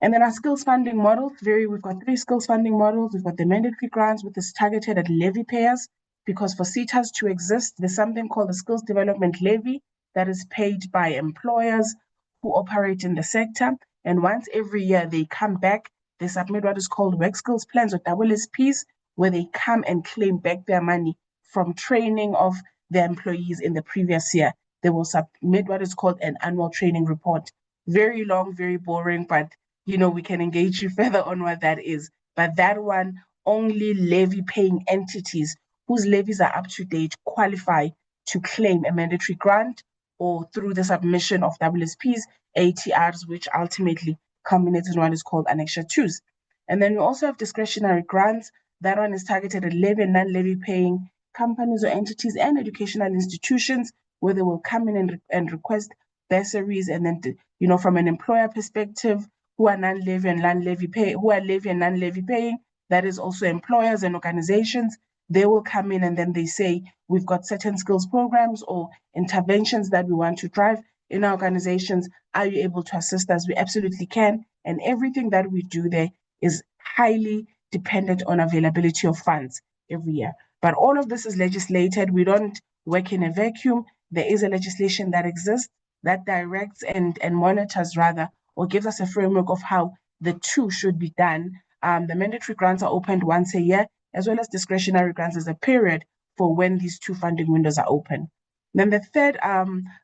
And then our skills funding models we've got 3 skills funding models. We've got the mandatory grants, which is targeted at levy payers, because for SETAs to exist, there's something called the skills development levy that is paid by employers who operate in the sector. And once every year they come back, they submit what is called work skills plans, or WSPs, where they come and claim back their money from training of their employees in the previous year. they will submit what is called an annual training report. Very long, very boring, but we can engage you further on what that is. But that one, only levy paying entities whose levies are up to date qualify to claim a mandatory grant or through the submission of WSPs, ATRs, which ultimately culminates in what is called Annexure 2s. And then we also have discretionary grants. That one is targeted at levy and non-levy paying companies or entities and educational institutions where they will come in and request bursaries. And then, from an employer perspective, who are non-levy and non-levy pay, who are levy and non-levy paying, that is also employers and organizations. They will come in and then they say, we've got certain skills programs or interventions that we want to drive in our organizations. Are you able to assist us? We absolutely can. And everything that we do there is highly dependent on availability of funds every year. But all of this is legislated. We don't work in a vacuum. There is a legislation that exists that directs and monitors rather, or gives us a framework of how the two should be done. The mandatory grants are opened once a year, as well as discretionary grants as a period for when these two funding windows are open. Then the third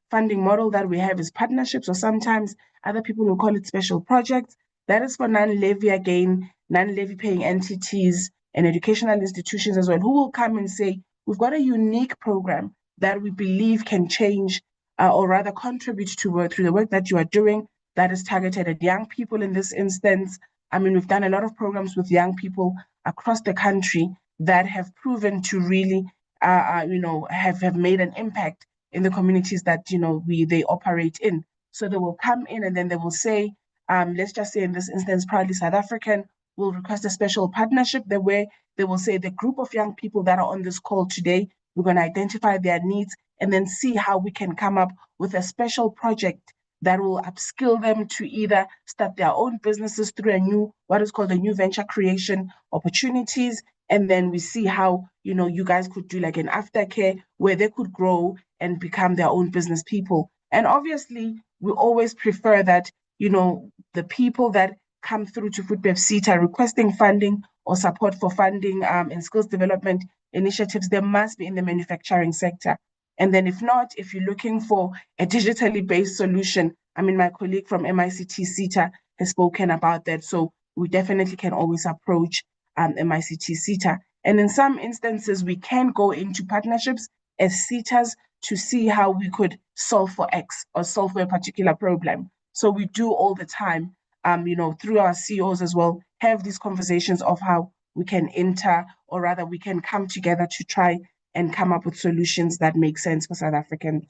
funding model that we have is partnerships, or sometimes other people will call it special projects. That is for non-levy, again, non-levy paying entities and educational institutions as well, who will come and say, we've got a unique program that we believe can change or rather contribute to through the work that you are doing that is targeted at young people in this instance. I mean, we've done a lot of programs with young people across the country that have proven to really, have made an impact in the communities that, they operate in. So they will come in and then they will say, let's just say in this instance, Proudly South African will request a special partnership where they will say the group of young people that are on this call today, we're going to identify their needs and then see how we can come up with a special project that will upskill them to either start their own businesses through what is called a new venture creation opportunities. And then we see how, you guys could do like an aftercare where they could grow and become their own business people. And obviously, we always prefer that, the people that come through to Foodbeb SETA requesting funding or support for funding and skills development initiatives, they must be in the manufacturing sector. And then if not, if you're looking for a digitally based solution, I mean, my colleague from MICT SETA has spoken about that. So we definitely can always approach MICT SETA. And in some instances, we can go into partnerships as SETAs to see how we could solve for X or solve for a particular problem. So we do all the time, through our CEOs as well, have these conversations of how we can enter, or rather we can come together to try and come up with solutions that make sense for South Africans.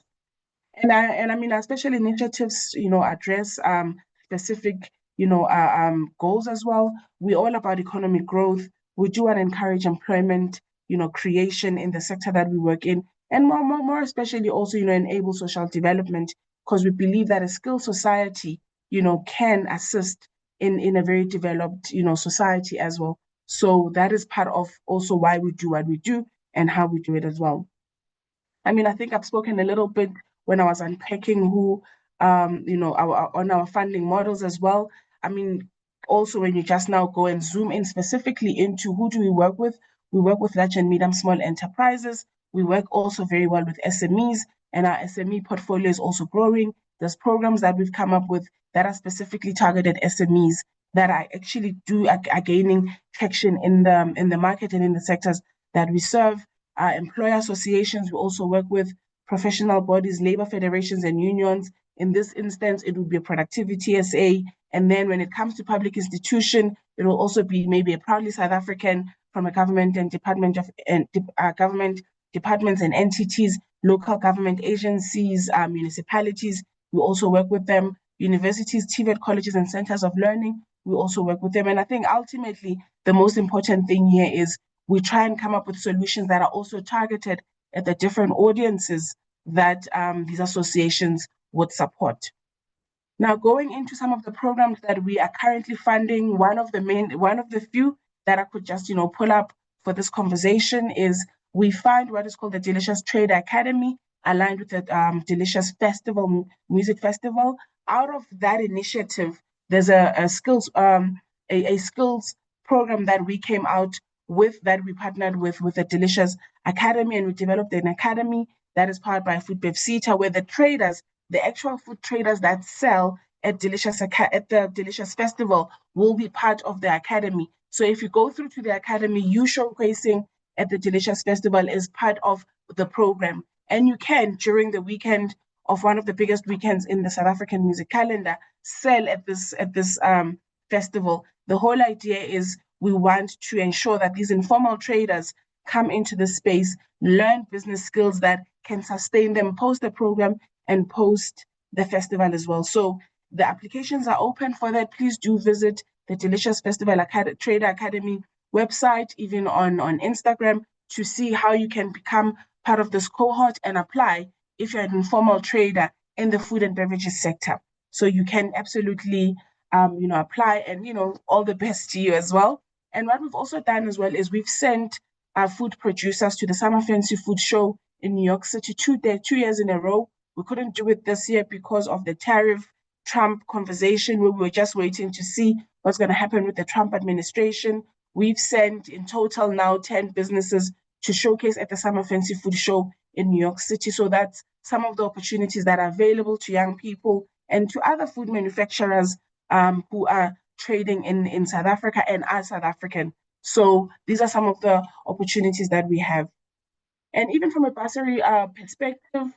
And I mean, our special initiatives, address specific, goals as well. We're all about economic growth. We do want to encourage employment, creation in the sector that we work in, and more especially also, enable social development, because we believe that a skilled society, can assist in a very developed, society as well. So that is part of also why we do what we do and how we do it as well. I mean, I think I've spoken a little bit when I was unpacking who, on our funding models as well. I mean, also when you just now go and zoom in specifically into who do we work with large and medium small enterprises. We work also very well with SMEs, and our SME portfolio is also growing. There's programs that we've come up with that are specifically targeted SMEs that are actually are gaining traction in the market and in the sectors that we serve. Employer associations, we also work with professional bodies, labor federations and unions. In this instance, it would be a productivity SA. And then when it comes to public institution, it will also be maybe a Proudly South African from a government and government departments and entities, local government agencies, municipalities. We also work with them. Universities, TVET colleges and centers of learning, we also work with them. And I think ultimately the most important thing here is we try and come up with solutions that are also targeted at the different audiences that these associations would support. Now, going into some of the programs that we are currently funding, one of the few that I could just, pull up for this conversation is we find what is called the Delicious Trade Academy, aligned with the Delicious Festival, Music Festival. Out of that initiative, there's a skills skills program that we came out with, that we partnered with the Delicious Academy, and we developed an academy that is powered by Food Bev SETA, where the traders, the actual food traders that sell at the Delicious Festival will be part of the academy. So if you go through to the academy, you showcasing at the Delicious Festival is part of the program. And you can, during the weekend of one of the biggest weekends in the South African music calendar, sell at this festival. The whole idea is we want to ensure that these informal traders come into the space, learn business skills that can sustain them post the program and post the festival as well. So the applications are open for that. Please do visit the Delicious Festival Trader Academy website, even on Instagram, to see how you can become part of this cohort and apply if you're an informal trader in the food and beverages sector. So you can absolutely, apply, and, all the best to you as well. And what we've also done as well is we've sent our food producers to the Summer Fancy Food Show in New York City 2 years in a row. We couldn't do it this year because of the tariff Trump conversation, where we were just waiting to see what's going to happen with the Trump administration. We've sent in total now 10 businesses to showcase at the Summer Fancy Food Show in New York City. So that's some of the opportunities that are available to young people and to other food manufacturers who are trading in South Africa and are South African. So these are some of the opportunities that we have. And even from a bursary perspective,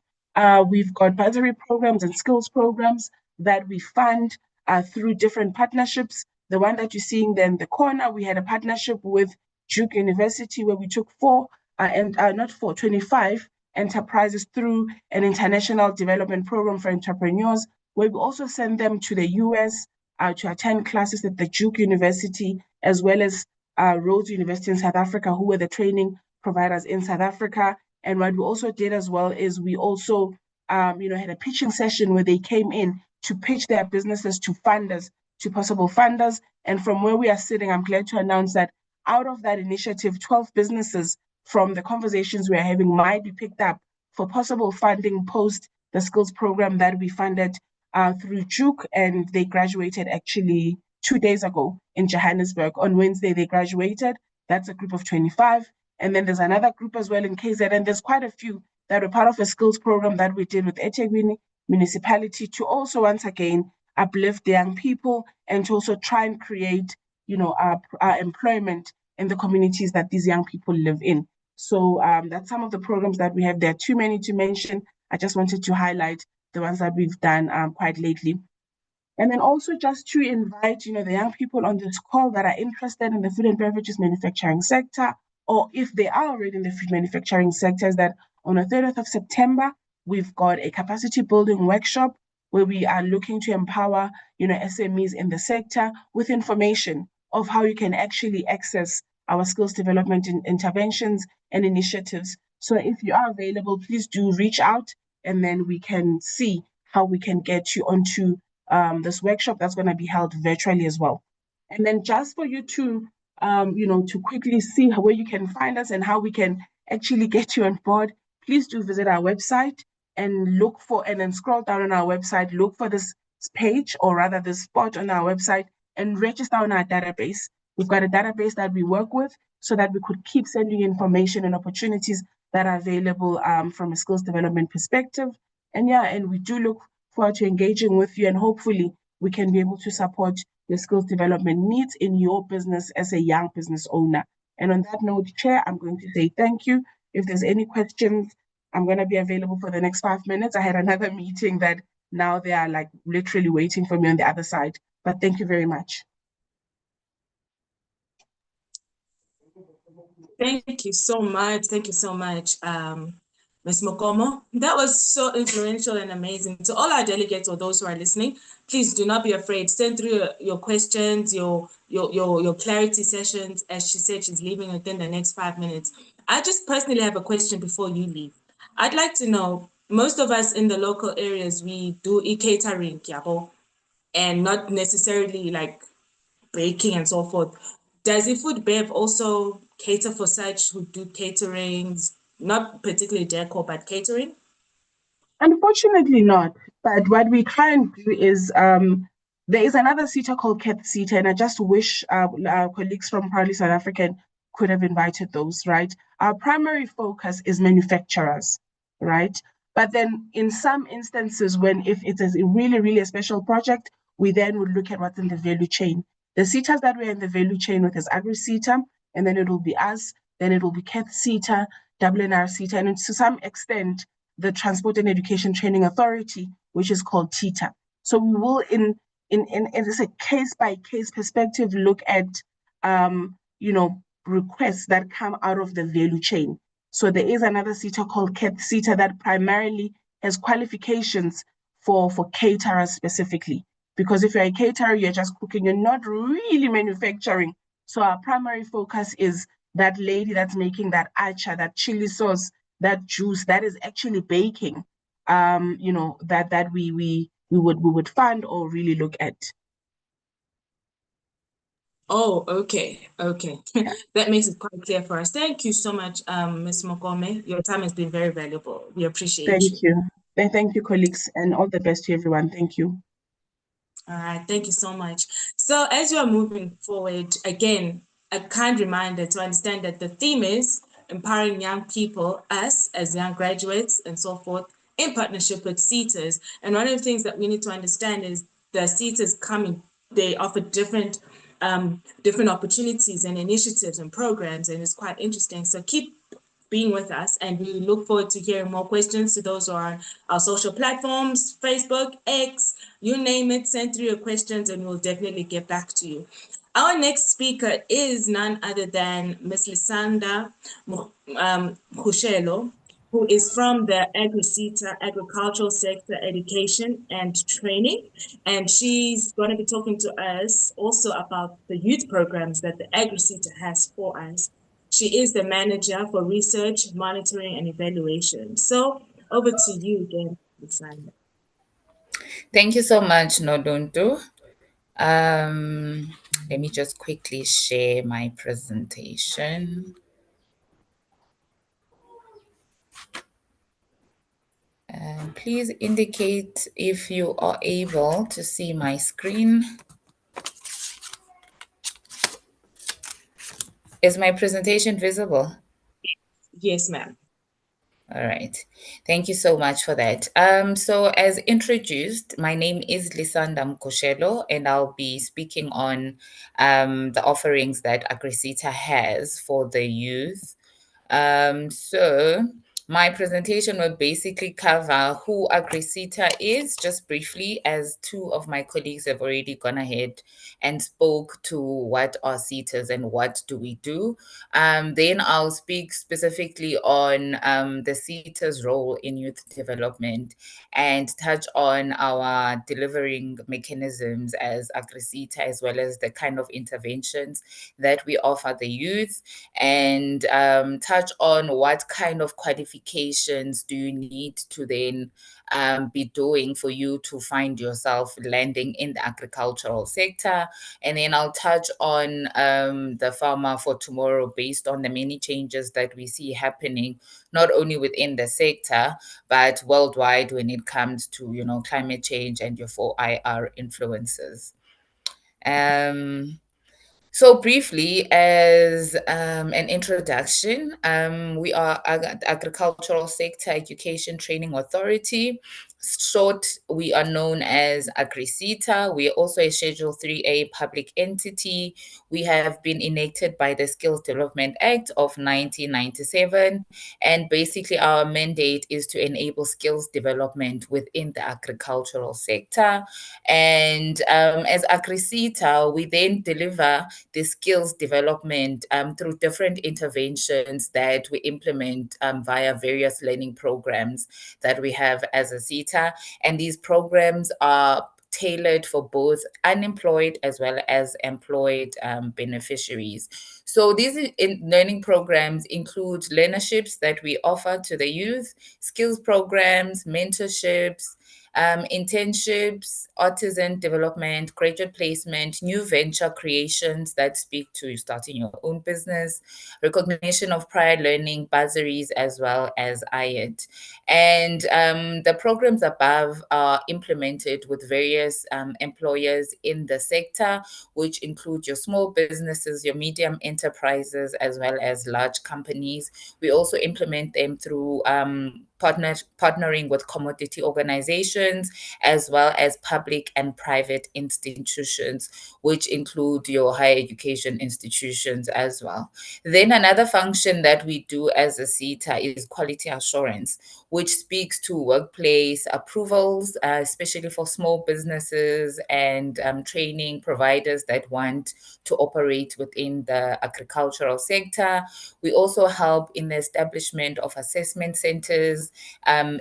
we've got bursary programs and skills programs that we fund through different partnerships. The one that you're seeing there in the corner, we had a partnership with Duke University where we took 25 enterprises through an international development program for entrepreneurs, where we also send them to the US to attend classes at the Duke University, as well as Rhodes University in South Africa, who were the training providers in South Africa. And what we also did as well is we also had a pitching session where they came in to pitch their businesses to funders, to possible funders. And from where we are sitting, I'm glad to announce that out of that initiative, 12 businesses from the conversations we are having might be picked up for possible funding post the skills program that we funded through Duke, and they graduated actually 2 days ago in Johannesburg. On Wednesday, they graduated. That's a group of 25. And then there's another group as well in KZ, and there's quite a few that were part of a skills program that we did with eThekwini municipality to also, once again, uplift the young people and to also try and create, our employment in the communities that these young people live in. So that's some of the programs that we have. There are too many to mention. I just wanted to highlight the ones that we've done quite lately. And then also just to invite, the young people on this call that are interested in the food and beverages manufacturing sector, or if they are already in the food manufacturing sector, is that on the 30th of September, we've got a capacity building workshop where we are looking to empower, SMEs in the sector with information of how you can actually access our skills development interventions and initiatives. So if you are available, please do reach out, and then we can see how we can get you onto this workshop that's going to be held virtually as well. And then just for you to, to quickly see where you can find us and how we can actually get you on board, please do visit our website and look for, and then scroll down on our website, look for this page, or rather this spot on our website, and register on our database. We've got a database that we work with so that we could keep sending you information and opportunities that are available from a skills development perspective. And we do look forward to engaging with you, and hopefully we can be able to support your skills development needs in your business as a young business owner. And on that note, Chair, I'm going to say thank you. If there's any questions, I'm going to be available for the next 5 minutes. I had another meeting that now they are like literally waiting for me on the other side. But thank you very much. Thank you so much. Thank you so much, Ms. Mokomo. That was so influential and amazing. To all our delegates or those who are listening, please do not be afraid. Send through your questions, your clarity sessions. As she said, she's leaving within the next 5 minutes. I just personally have a question before you leave. I'd like to know, most of us in the local areas, we do e-catering, and not necessarily like baking and so forth. Does the Food Bev also cater for such who do caterings, not particularly decor, but catering? Unfortunately not. But what we try and do is there is another SETA called Cat SETA, and I just wish our colleagues from Proudly South African could have invited those, right? Our primary focus is manufacturers, right? But then in some instances, if it is really, really a special project, we then would look at what's in the value chain. The SETAs that we're in the value chain with is Agri-SETA, and then it will be us, then it will be SETA, SETA, and to some extent, the Transport and Education Training Authority, which is called TETA. So we will, in it's a case-by-case perspective, look at, requests that come out of the value chain. So there is another SETA called SETA that primarily has qualifications for caterers specifically. Because if you're a caterer, you're just cooking, you're not really manufacturing. So our primary focus is that lady that's making that acha, that chili sauce, that juice, that is actually baking. That we would fund or really look at. Oh, okay. Yeah. That makes it quite clear for us. Thank you so much, Ms. Mokome. Your time has been very valuable. We appreciate you. Thank you. Thank you, colleagues, and all the best to everyone. Thank you. All right, thank you so much. So as you are moving forward, again, a kind reminder to understand that the theme is empowering young people, us as young graduates and so forth, in partnership with SETAs. And one of the things that we need to understand is the SETAs they offer different opportunities and initiatives and programs, and it's quite interesting. So keep being with us, and we look forward to hearing more questions to those who are on our social platforms, Facebook, X, you name it. Send through your questions and we'll definitely get back to you. Our next speaker is none other than Ms. Lisanda Kushelo, who is from the SETA Agricultural Sector Education and Training. And she's going to be talking to us also about the youth programs that the SETA has for us. She is the manager for research, monitoring, and evaluation. So over to you again, Lisanda. Thank you so much, Noduntu. Let me just quickly share my presentation. Please indicate if you are able to see my screen. Is my presentation visible? Yes, ma'am. All right. Thank you so much for that. So as introduced, my name is Lisanda Mkoshelo, and I'll be speaking on the offerings that AgriSETA has for the youth. So my presentation will basically cover who AgriSETA is, just briefly, as two of my colleagues have already gone ahead and spoke to what are SETAs and what do we do. Then I'll speak specifically on the SETA's role in youth development and touch on our delivering mechanisms as AgriSETA, as well as the kind of interventions that we offer the youth, and touch on what kind of qualifications do you need to then be doing for you to find yourself landing in the agricultural sector. And then I'll touch on the farmer for tomorrow, based on the many changes that we see happening, not only within the sector, but worldwide when it comes to, climate change and your 4IR influences. So briefly, as an introduction, we are Agricultural Sector Education Training Authority. Short, we are known as AgriSETA. We are also a Schedule 3A public entity. We have been enacted by the Skills Development Act of 1997. And basically our mandate is to enable skills development within the agricultural sector. And as AgriSETA, we then deliver the skills development through different interventions that we implement via various learning programs that we have as a SETA. And these programs are tailored for both unemployed as well as employed beneficiaries. So these learning programs include learnerships that we offer to the youth, skills programs, mentorships, internships, artisan development, graduate placement, new venture creations that speak to starting your own business, recognition of prior learning, bursaries, as well as IET. And the programs above are implemented with various employers in the sector, which include your small businesses, your medium enterprises, as well as large companies. We also implement them through partnering with commodity organizations, as well as public and private institutions, which include your higher education institutions as well. Then another function that we do as a SETA is quality assurance, which speaks to workplace approvals, especially for small businesses and training providers that want to operate within the agricultural sector. We also help in the establishment of assessment centers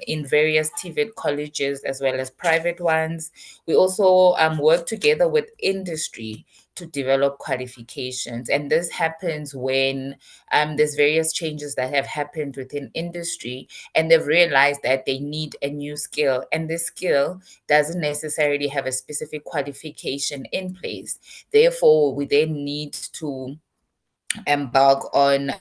in various TVET colleges as well as private ones. We also work together with industry to develop qualifications. And this happens when there's various changes that have happened within industry, and they've realized that they need a new skill. And this skill doesn't necessarily have a specific qualification in place. Therefore, we then need to embark on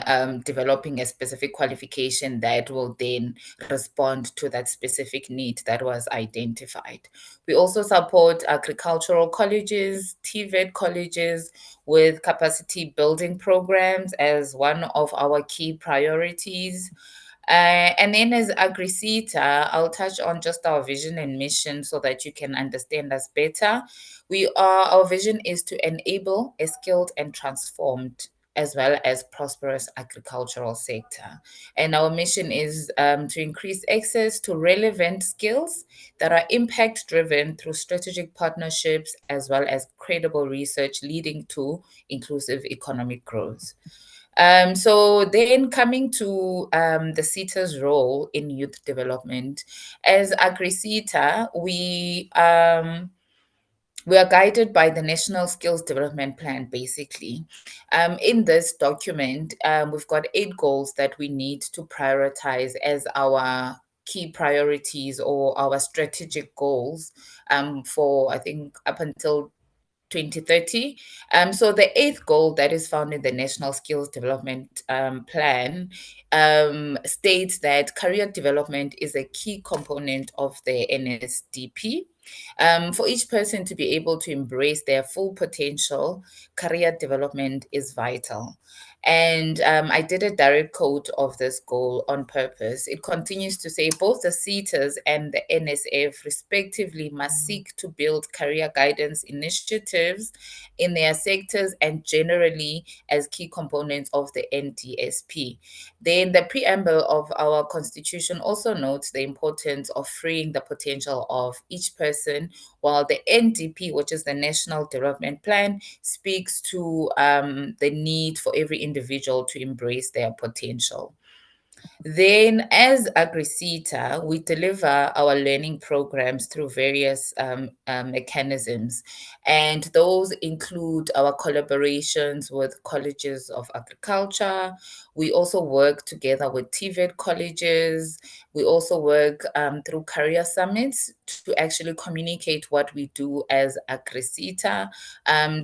developing a specific qualification that will then respond to that specific need that was identified. We also support agricultural colleges, TVET colleges with capacity building programs as one of our key priorities. And then as AgriSETA, I'll touch on just our vision and mission so that you can understand us better. Our vision is to enable a skilled and transformed as well as prosperous agricultural sector. And our mission is to increase access to relevant skills that are impact driven through strategic partnerships as well as credible research leading to inclusive economic growth. So then coming to the SETA's role in youth development, as AgriSETA, we are guided by the National Skills Development Plan, basically. In this document, we've got 8 goals that we need to prioritize as our key priorities or our strategic goals for, I think, up until 2030. So the 8th goal that is found in the National Skills Development Plan states that career development is a key component of the NSDP. For each person to be able to embrace their full potential, career development is vital. And I did a direct quote of this goal on purpose. It continues to say both the SETAs and the NSF respectively must seek to build career guidance initiatives in their sectors and generally as key components of the NDSP. Then the preamble of our constitution also notes the importance of freeing the potential of each person, while the NDP, which is the National Development Plan, speaks to the need for every individual to embrace their potential. Then, as AgriSETA, we deliver our learning programs through various mechanisms, and those include our collaborations with colleges of agriculture. We also work together with TVET colleges. We also work through career summits to actually communicate what we do as AgriSETA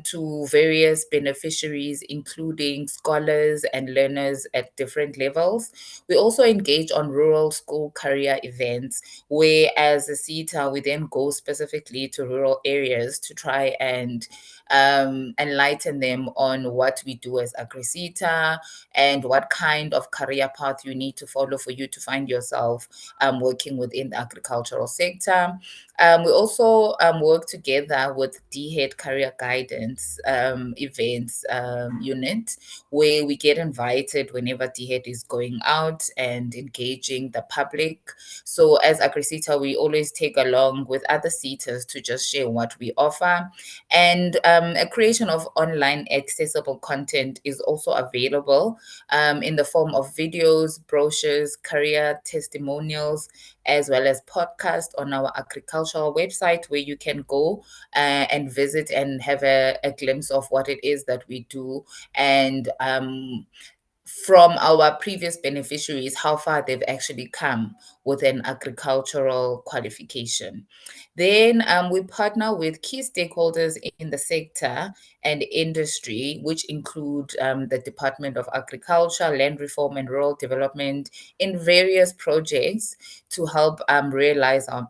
to various beneficiaries, including scholars and learners at different levels. We also engage on rural school career events, where as a SETA, we then go specifically to rural areas to try and enlighten them on what we do as AgriSETA and what kind of career path you need to follow for you to find yourself working within the agricultural sector. We also work together with DHEAD Career Guidance Events Unit, where we get invited whenever DHEAD is going out and engaging the public. So as AgriSETA, we always take along with other SETAs to just share what we offer. And a creation of online accessible content is also available in the form of videos, brochures, career testimonials, as well as podcasts on our agricultural website, where you can go and visit and have a glimpse of what it is that we do, and from our previous beneficiaries, how far they've actually come with an agricultural qualification. Then we partner with key stakeholders in the sector and industry, which include the Department of Agriculture, Land Reform and Rural Development in various projects to help realize our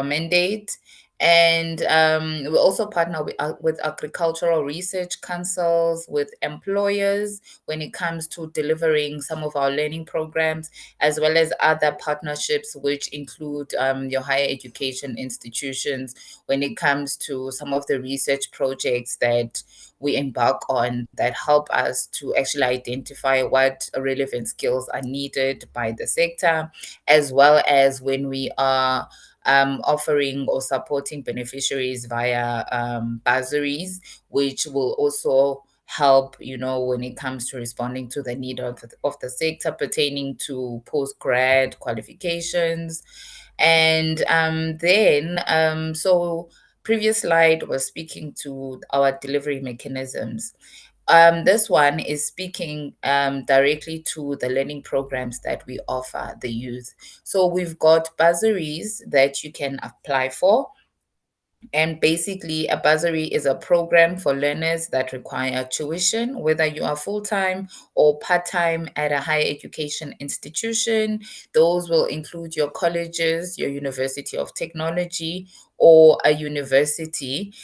mandate. And we also partner with agricultural research councils, with employers when it comes to delivering some of our learning programs, as well as other partnerships, which include your higher education institutions when it comes to some of the research projects that we embark on that help us to actually identify what relevant skills are needed by the sector, as well as when we are offering or supporting beneficiaries via bursaries, which will also help, when it comes to responding to the need of the sector pertaining to post-grad qualifications. And so previous slide was speaking to our delivery mechanisms. This one is speaking directly to the learning programs that we offer the youth. So we've got bursaries that you can apply for. And basically, a bursary is a program for learners that require tuition, whether you are full time or part time at a higher education institution. Those will include your colleges, your University of Technology, or a university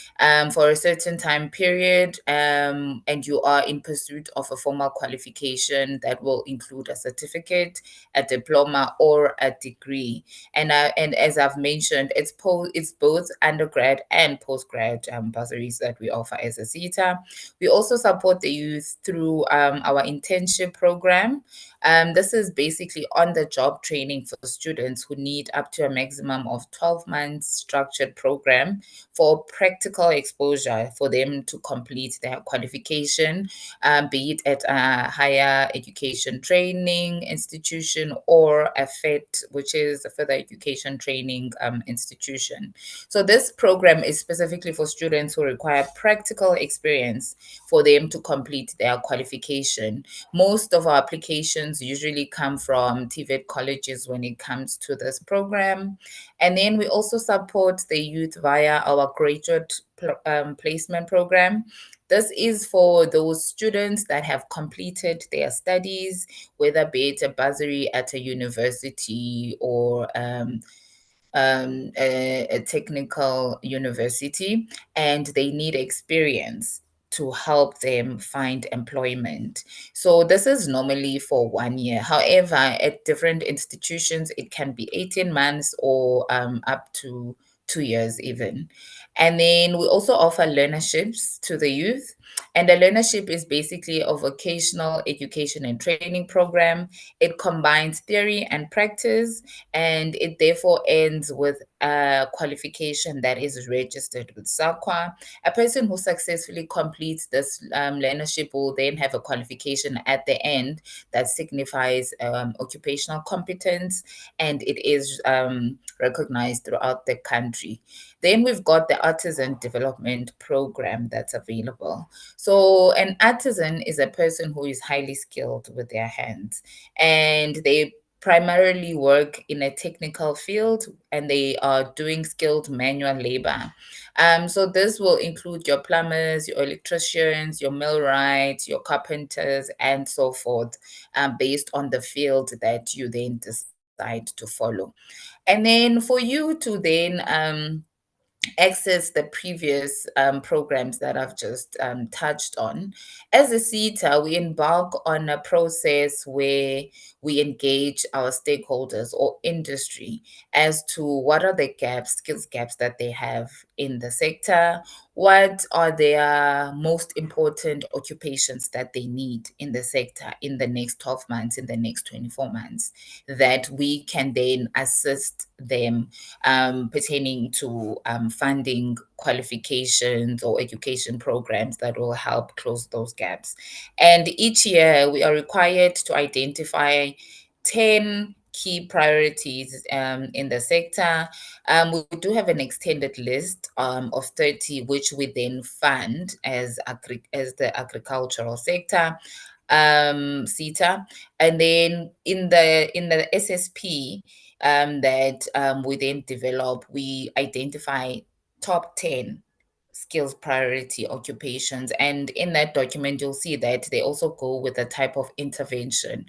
for a certain time period, and you are in pursuit of a formal qualification that will include a certificate, a diploma, or a degree. And as I've mentioned, it's both undergrad and postgrad bursaries that we offer as a SETA. We also support the youth through our internship program. This is basically on-the-job training for students who need up to a maximum of 12 months structured program for practical exposure for them to complete their qualification, be it at a higher education training institution or a FET, which is a further education training institution. So this program is specifically for students who require practical experience for them to complete their qualification. Most of our applications usually come from TVET colleges when it comes to this program. And then we also support the youth via our graduate placement program. This is for those students that have completed their studies, whether be it a bursary at a university or a technical university, and they need experience to help them find employment. So this is normally for 1 year. However, at different institutions, it can be 18 months or up to 2 years even. And then we also offer learnerships to the youth. And a learnership is basically a vocational education and training program. It combines theory and practice, and it therefore ends with a qualification that is registered with SAQA. A person who successfully completes this learnership will then have a qualification at the end that signifies occupational competence, and it is recognized throughout the country. Then we've got the artisan development program that's available. So an artisan is a person who is highly skilled with their hands, and they primarily work in a technical field, and they are doing skilled manual labor. So this will include your plumbers, your electricians, your millwrights, your carpenters, and so forth, based on the field that you then decide to follow. And then for you to then access the previous programs that I've just touched on. As a SETA, we embark on a process where we engage our stakeholders or industry as to what are the gaps, skills gaps that they have in the sector, what are their most important occupations that they need in the sector in the next 12 months, in the next 24 months, that we can then assist them pertaining to funding qualifications or education programs that will help close those gaps. And each year we are required to identify 10 key priorities in the sector. We do have an extended list of 30, which we then fund as the agricultural sector, SETA. And then in the SSP that we then develop, we identify top 10 skills priority occupations. And in that document, you'll see that they also go with a type of intervention,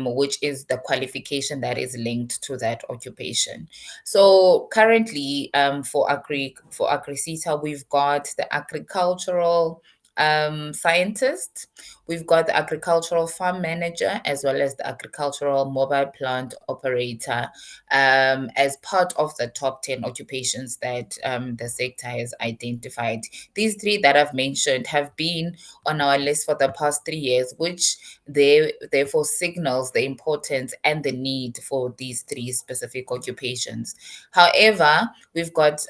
which is the qualification that is linked to that occupation. So currently, for AgriSETA, we've got the agricultural scientist, we've got the agricultural farm manager, as well as the agricultural mobile plant operator, as part of the top 10 occupations that the sector has identified. These three that I've mentioned have been on our list for the past 3 years, which therefore signals the importance and the need for these three specific occupations. However, we've got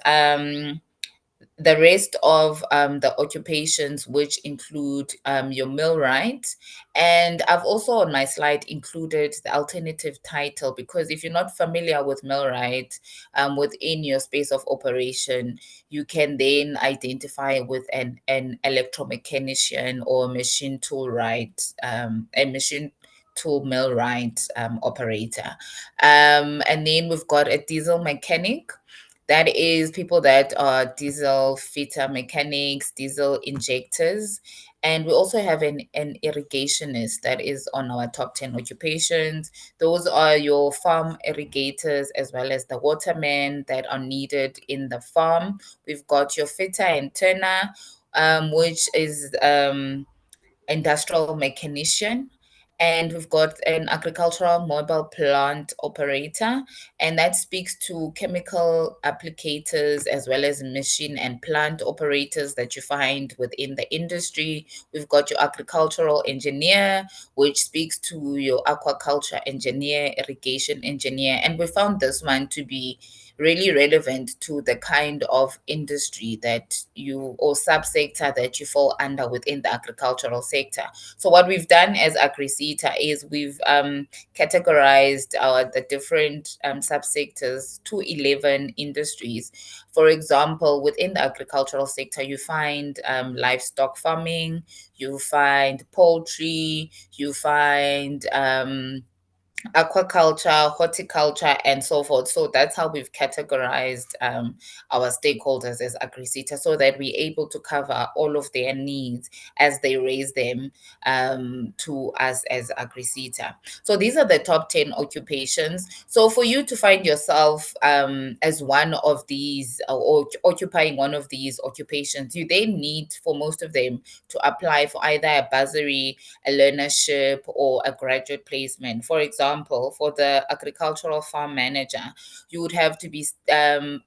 the rest of the occupations, which include your millwright. And I've also on my slide included the alternative title, because if you're not familiar with millwright within your space of operation, you can then identify with an electromechanician or machine tool right, a machine tool millwright operator. And then we've got a diesel mechanic. That is people that are diesel fitter mechanics, diesel injectors. And we also have an irrigationist that is on our top 10 occupations. Those are your farm irrigators as well as the watermen that are needed in the farm. We've got your fitter and turner, which is industrial mechanician. And we've got an agricultural mobile plant operator, and that speaks to chemical applicators as well as machine and plant operators that you find within the industry. We've got your agricultural engineer, which speaks to your aquaculture engineer, irrigation engineer. And we found this one to be really relevant to the kind of industry that you or subsector that you fall under within the agricultural sector. So what we've done as AgriSETA is we've categorized the different subsectors to 11 industries. For example, within the agricultural sector, you find livestock farming, you find poultry, you find aquaculture, horticulture, and so forth. So that's how we've categorized our stakeholders as AgriSETA, so that we're able to cover all of their needs as they raise them to us as AgriSETA. So these are the top 10 occupations. So for you to find yourself as one of these or occupying one of these occupations, you then need for most of them to apply for either a bursary, a learnership, or a graduate placement. For example, for the agricultural farm manager, you would have to be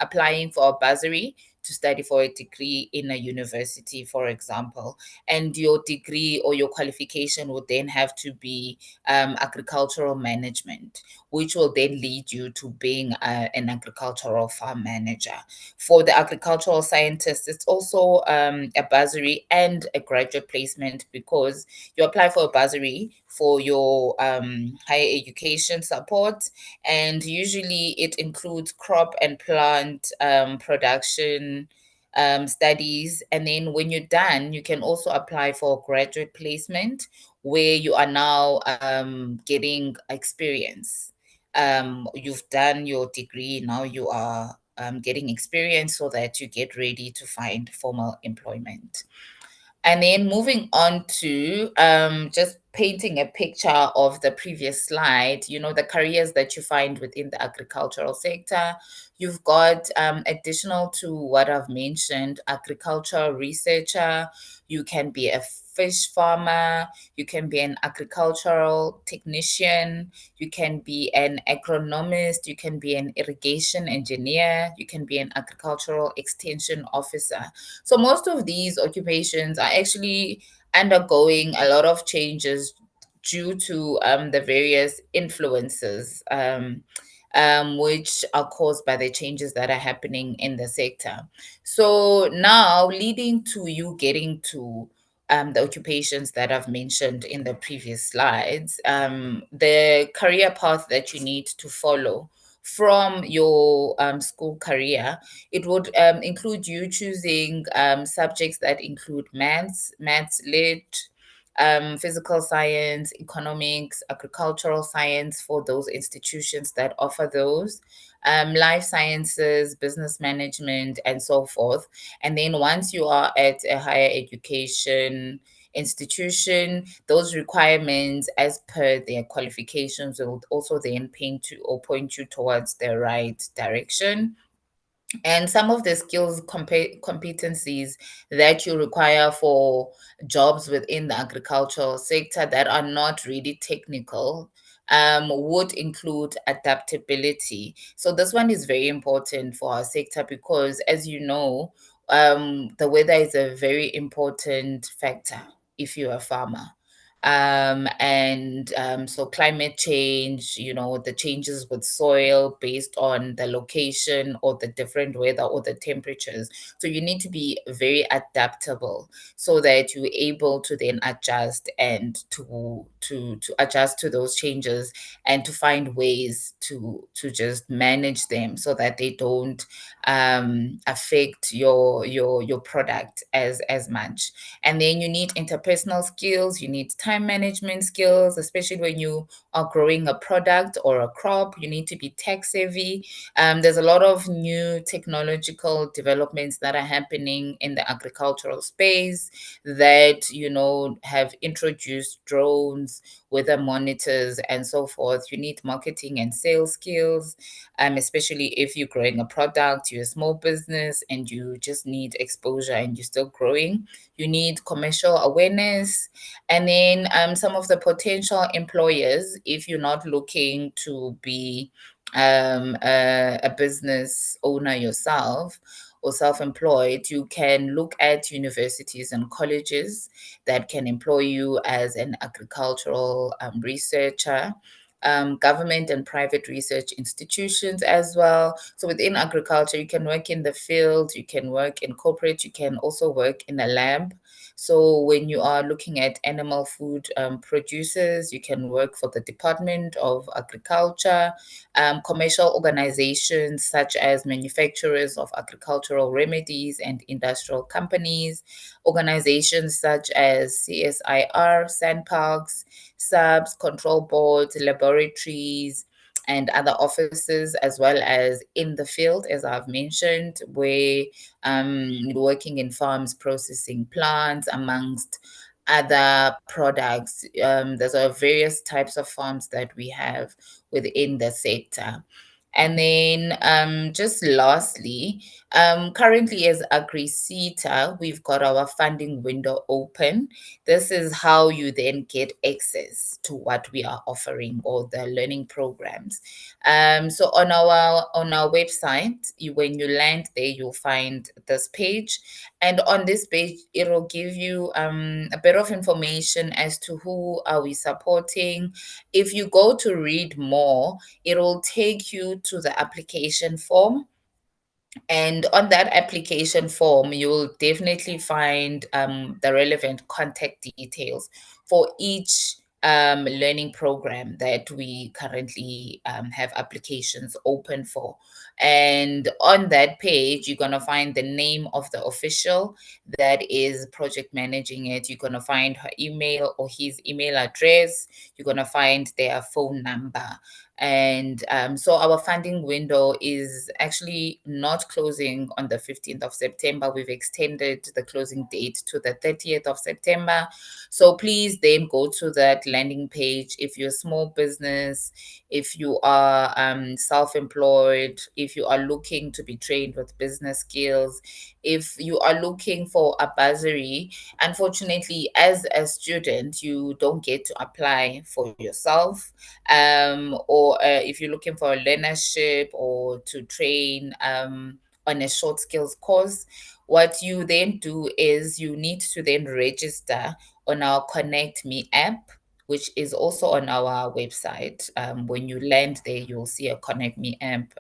applying for a bursary to study for a degree in a university, for example. And your degree or your qualification would then have to be agricultural management, which will then lead you to being an agricultural farm manager. For the agricultural scientist, it's also a bursary and a graduate placement, because you apply for a bursary for your higher education support, and usually it includes crop and plant production studies. And then when you're done, you can also apply for graduate placement, where you are now getting experience. You've done your degree, now you are getting experience so that you get ready to find formal employment. And then moving on to just painting a picture of the previous slide, the careers that you find within the agricultural sector. You've got additional to what I've mentioned, agricultural researcher. You can be a fish farmer, you can be an agricultural technician, you can be an agronomist, you can be an irrigation engineer, you can be an agricultural extension officer. So most of these occupations are actually undergoing a lot of changes due to the various influences which are caused by the changes that are happening in the sector. So now, leading to you getting to the occupations that I've mentioned in the previous slides, the career path that you need to follow from your school career, it would include you choosing subjects that include maths lit, physical science, economics, agricultural science for those institutions that offer those, life sciences, business management, and so forth. And then once you are at a higher education institution, those requirements as per their qualifications will also then paint you or point you towards the right direction. And some of the skills competencies that you require for jobs within the agricultural sector that are not really technical would include adaptability. So this one is very important for our sector because, as you know, the weather is a very important factor if you're a farmer. So climate change, the changes with soil based on the location or the different weather or the temperatures. So you need to be very adaptable so that you're able to then adjust and to adjust to those changes and to find ways to just manage them so that they don't affect your product as much. And then you need interpersonal skills, you need time management skills, especially when you are growing a product or a crop. You need to be tech savvy. There's a lot of new technological developments that are happening in the agricultural space that, have introduced drones, weather monitors, and so forth. You need marketing and sales skills, especially if you're growing a product, you're a small business, and you just need exposure and you're still growing. You need commercial awareness. And then some of the potential employers, if you're not looking to be a business owner yourself or self-employed, you can look at universities and colleges that can employ you as an agricultural researcher, government and private research institutions as well. So within agriculture, you can work in the field, you can work in corporate, you can also work in a lab. So when you are looking at animal food producers, you can work for the Department of Agriculture, commercial organizations such as manufacturers of agricultural remedies and industrial companies, organizations such as CSIR, sandparks, subs, control boards, laboratories, and other offices, as well as in the field, as I've mentioned, where working in farms, processing plants, amongst other products. There's various types of farms that we have within the sector. And then just lastly, currently as SETA, we've got our funding window open. This is how you then get access to what we are offering or the learning programs. So on our website, when you land there, you'll find this page. And on this page, it will give you a bit of information as to who are we supporting. If you go to read more, it will take you to the application form. And on that application form, you'll definitely find the relevant contact details for each learning program that we currently have applications open for. And on that page, you're going to find the name of the official that is project managing it. You're going to find her email or his email address. You're going to find their phone number. And so our funding window is actually not closing on the 15th of September. We've extended the closing date to the 30th of September. So please then go to that landing page if you're a small business, if you are self-employed, if you are looking to be trained with business skills, if you are looking for a bursary. Unfortunately, as a student, you don't get to apply for yourself, or if you're looking for a learnership or to train on a short skills course, what you then do is you need to then register on our Connect Me app, which is also on our website. When you land there, you'll see a Connect Me app.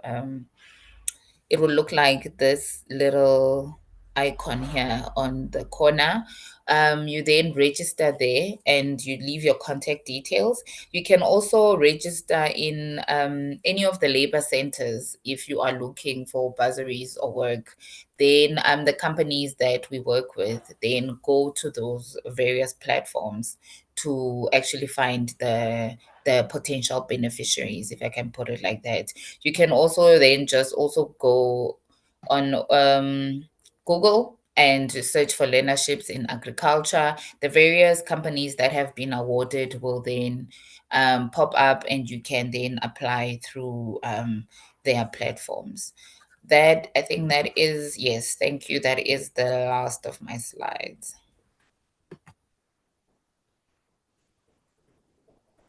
It will look like this little icon here on the corner. You then register there and you leave your contact details. You can also register in any of the labor centers if you are looking for bursaries or work. Then the companies that we work with then go to those various platforms to actually find the potential beneficiaries, if I can put it like that. You can also then just also go on Google and search for learnerships in agriculture. The various companies that have been awarded will then pop up, and you can then apply through their platforms. That, I think that is, yes, thank you. That is the last of my slides.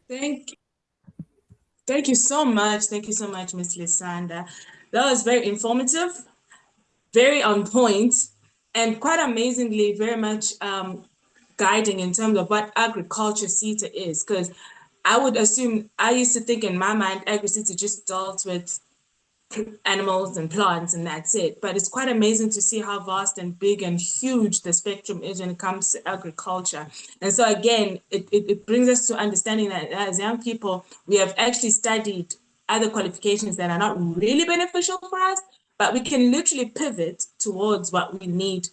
Thank you so much. Thank you so much, Miss Lisanda. That was very informative, very on point, and quite amazingly, very much guiding in terms of what agriculture SETA is. Because I would assume, I used to think in my mind, agri-SETA just dealt with animals and plants and that's it. But it's quite amazing to see how vast and big and huge the spectrum is when it comes to agriculture. And so again, it brings us to understanding that as young people, we have actually studied other qualifications that are not really beneficial for us, but we can literally pivot towards what we need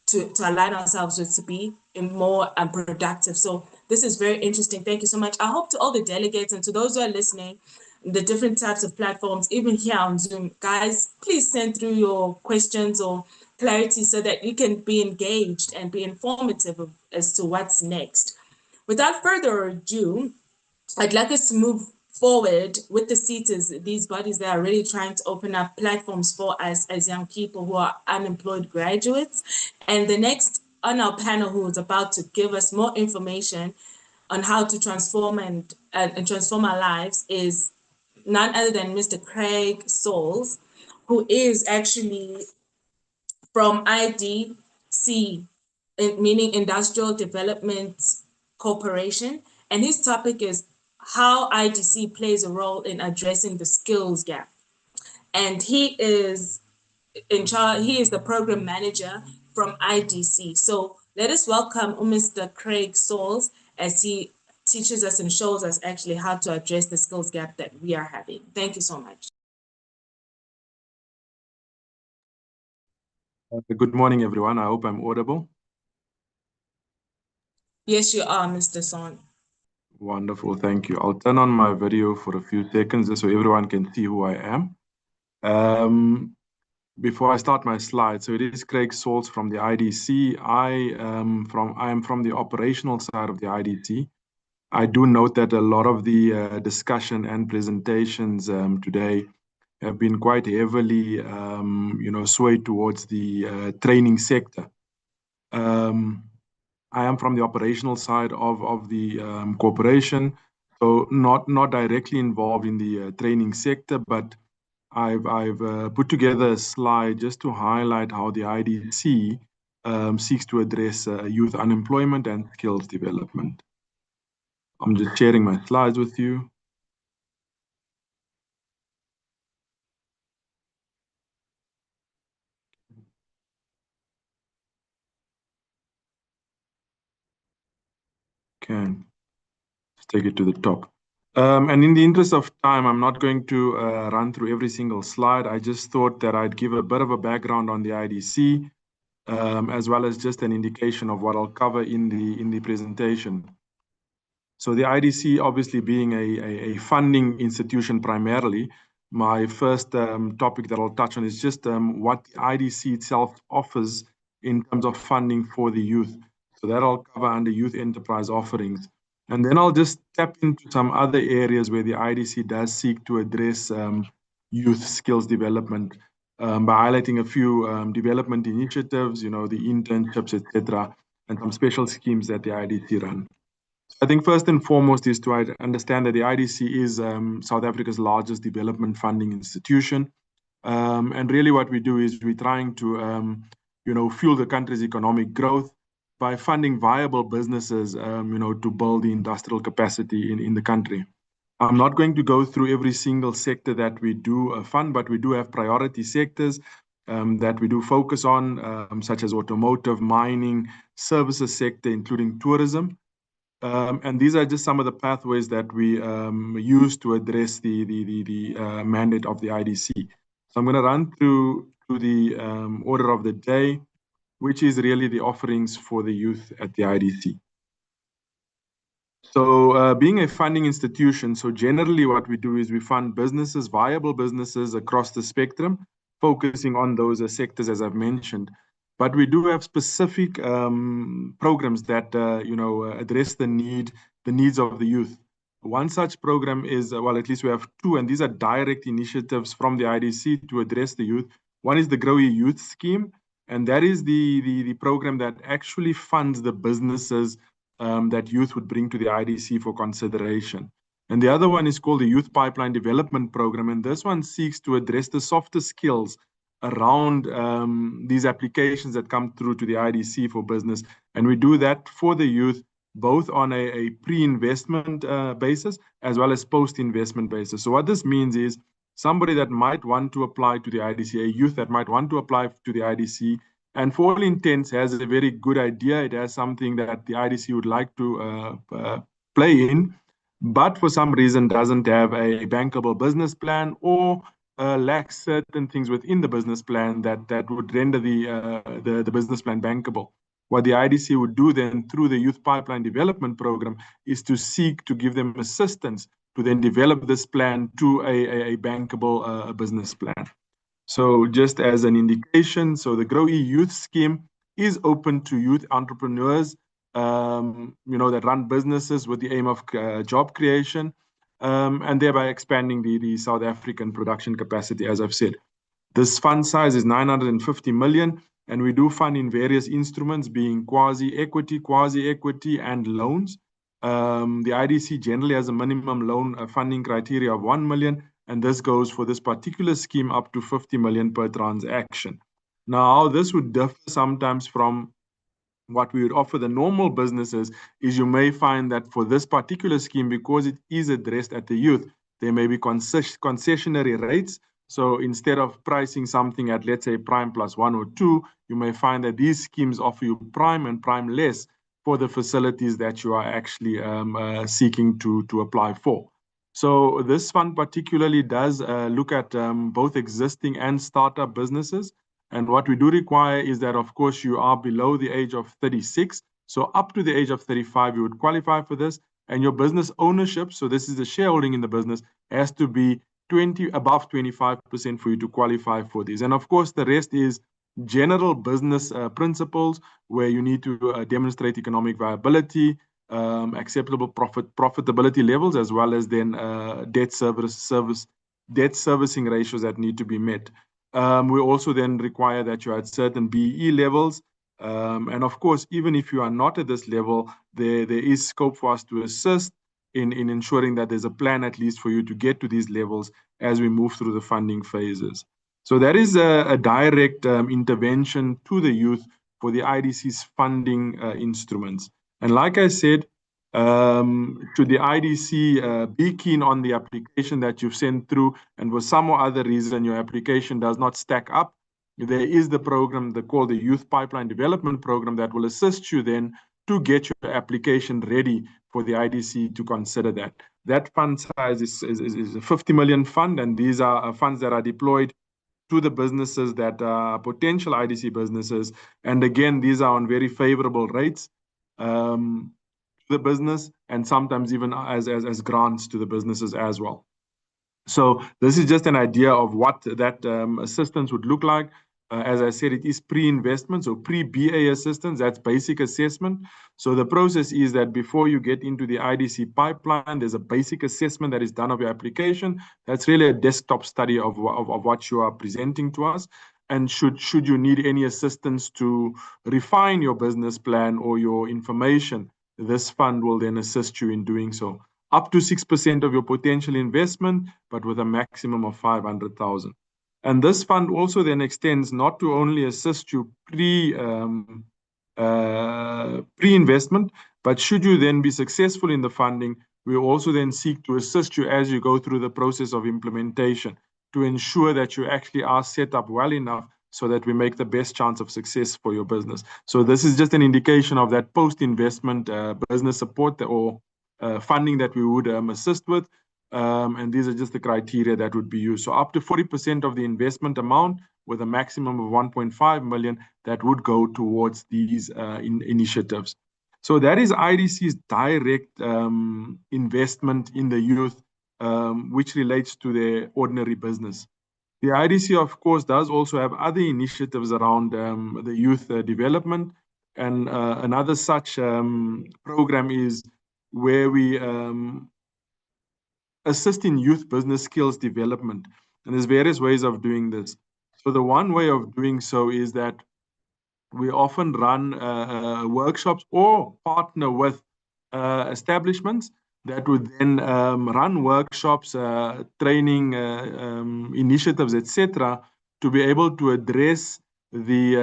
to align ourselves with to be more productive. So this is very interesting. Thank you so much. I hope to all the delegates and to those who are listening, the different types of platforms, even here on Zoom, guys, please send through your questions or clarity so that you can be engaged and be informative as to what's next. Without further ado, I'd like us to move forward with the SETAs, these bodies that are really trying to open up platforms for us as young people who are unemployed graduates. And the next on our panel who is about to give us more information on how to transform and transform our lives is none other than Mr. Craig Sauls, who is actually from IDC, meaning Industrial Development Corporation. And his topic is how IDC plays a role in addressing the skills gap. And he is in charge, he is the program manager from IDC. So let us welcome Mr. Craig Sauls as he teaches us and shows us actually how to address the skills gap that we are having. Thank you so much. Good morning, everyone. I hope I'm audible. Yes, you are, Mr. Son. Wonderful, thank you. I'll turn on my video for a few seconds just so everyone can see who I am. Before I start my slide, so it is Craig Sauls from the IDC. I am from the operational side of the IDC. I do note that a lot of the discussion and presentations today have been quite heavily, swayed towards the training sector. I am from the operational side of the corporation, so not directly involved in the training sector, but I've put together a slide just to highlight how the IDC seeks to address youth unemployment and skills development. I'm just sharing my slides with you. Okay, let's take it to the top. And in the interest of time, I'm not going to run through every single slide. I just thought that I'd give a bit of a background on the IDC, as well as just an indication of what I'll cover in the presentation. So the IDC, obviously being a funding institution primarily, my first topic that I'll touch on is just what the IDC itself offers in terms of funding for the youth. So that I'll cover under youth enterprise offerings. And then I'll just tap into some other areas where the IDC does seek to address youth skills development by highlighting a few development initiatives, the internships, etc., and some special schemes that the IDC run. I think first and foremost is to understand that the IDC is South Africa's largest development funding institution. And really what we do is we're trying to, fuel the country's economic growth by funding viable businesses, to build the industrial capacity in the country. I'm not going to go through every single sector that we do fund, but we do have priority sectors that we do focus on, such as automotive, mining, services sector, including tourism. And these are just some of the pathways that we use to address the mandate of the IDC. So I'm going to run through to the order of the day, which is really the offerings for the youth at the IDC. So being a funding institution, so generally what we do is we fund businesses, viable businesses across the spectrum, focusing on those sectors as I've mentioned. But we do have specific programs that address the needs of the youth. One such program is, well, at least we have two, and these are direct initiatives from the IDC to address the youth. One is the Grow Your Youth Scheme, and that is the program that actually funds the businesses that youth would bring to the IDC for consideration. And the other one is called the Youth Pipeline Development Program, and this one seeks to address the softer skills around these applications that come through to the IDC for business. And we do that for the youth, both on a pre-investment basis as well as post-investment basis. So what this means is somebody that might want to apply to the IDC, a youth that might want to apply to the IDC, and for all intents has a very good idea. It has something that the IDC would like to play in, but for some reason doesn't have a bankable business plan or lacks certain things within the business plan that would render the business plan bankable. What the IDC would do then through the Youth Pipeline Development Program is to seek to give them assistance to then develop this plan to a bankable business plan. So just as an indication, so the Grow Your Youth Scheme is open to youth entrepreneurs, that run businesses with the aim of job creation, and thereby expanding the South African production capacity, as I've said. This fund size is 950 million, and we do fund in various instruments, being quasi-equity, and loans. The IDC generally has a minimum loan funding criteria of 1 million, and this goes for this particular scheme up to 50 million per transaction. Now, this would differ sometimes from what we would offer the normal businesses is you may find that for this particular scheme, because it is addressed at the youth, there may be concessionary rates. So instead of pricing something at, let's say, prime plus 1 or 2, you may find that these schemes offer you prime and prime less for the facilities that you are actually seeking to apply for. So this fund particularly does look at both existing and startup businesses. And what we do require is that, of course, you are below the age of 36. So up to the age of 35, you would qualify for this. And your business ownership, so this is the shareholding in the business, has to be above 25% for you to qualify for these. And of course, the rest is general business principles where you need to demonstrate economic viability, acceptable profitability levels, as well as then debt servicing ratios that need to be met. We also then require that you're at certain BE levels. And of course, even if you are not at this level, there is scope for us to assist in ensuring that there's a plan at least for you to get to these levels as we move through the funding phases. So that is a direct intervention to the youth for the IDC's funding instruments. And like I said, should the IDC be keen on the application that you've sent through, and for some or other reason your application does not stack up, there is the program called the Youth Pipeline Development Program that will assist you then to get your application ready for the IDC to consider that. That fund size is a 50 million fund, and these are funds that are deployed to the businesses that are potential IDC businesses. And again, these are on very favorable rates to the business, and sometimes even as grants to the businesses as well. So this is just an idea of what that assistance would look like. As I said, it is pre-investment, so pre-BA assistance, that's basic assessment. So the process is that before you get into the IDC pipeline, there's a basic assessment that is done of your application. That's really a desktop study of what you are presenting to us. And should you need any assistance to refine your business plan or your information, this fund will then assist you in doing so. Up to 6% of your potential investment, but with a maximum of 500,000. And this fund also then extends not to only assist you pre-investment, but should you then be successful in the funding, we also then seek to assist you as you go through the process of implementation to ensure that you actually are set up well enough so that we make the best chance of success for your business. So this is just an indication of that post-investment business support or funding that we would assist with. And these are just the criteria that would be used. So up to 40% of the investment amount with a maximum of 1.5 million that would go towards these initiatives. So that is IDC's direct investment in the youth, which relates to their ordinary business. The IDC, of course, does also have other initiatives around the youth development. And another such program is where we assist in youth business skills development. And there's various ways of doing this. So the one way of doing so is that we often run workshops or partner with establishments that would then run workshops, training initiatives, etc., to be able to address the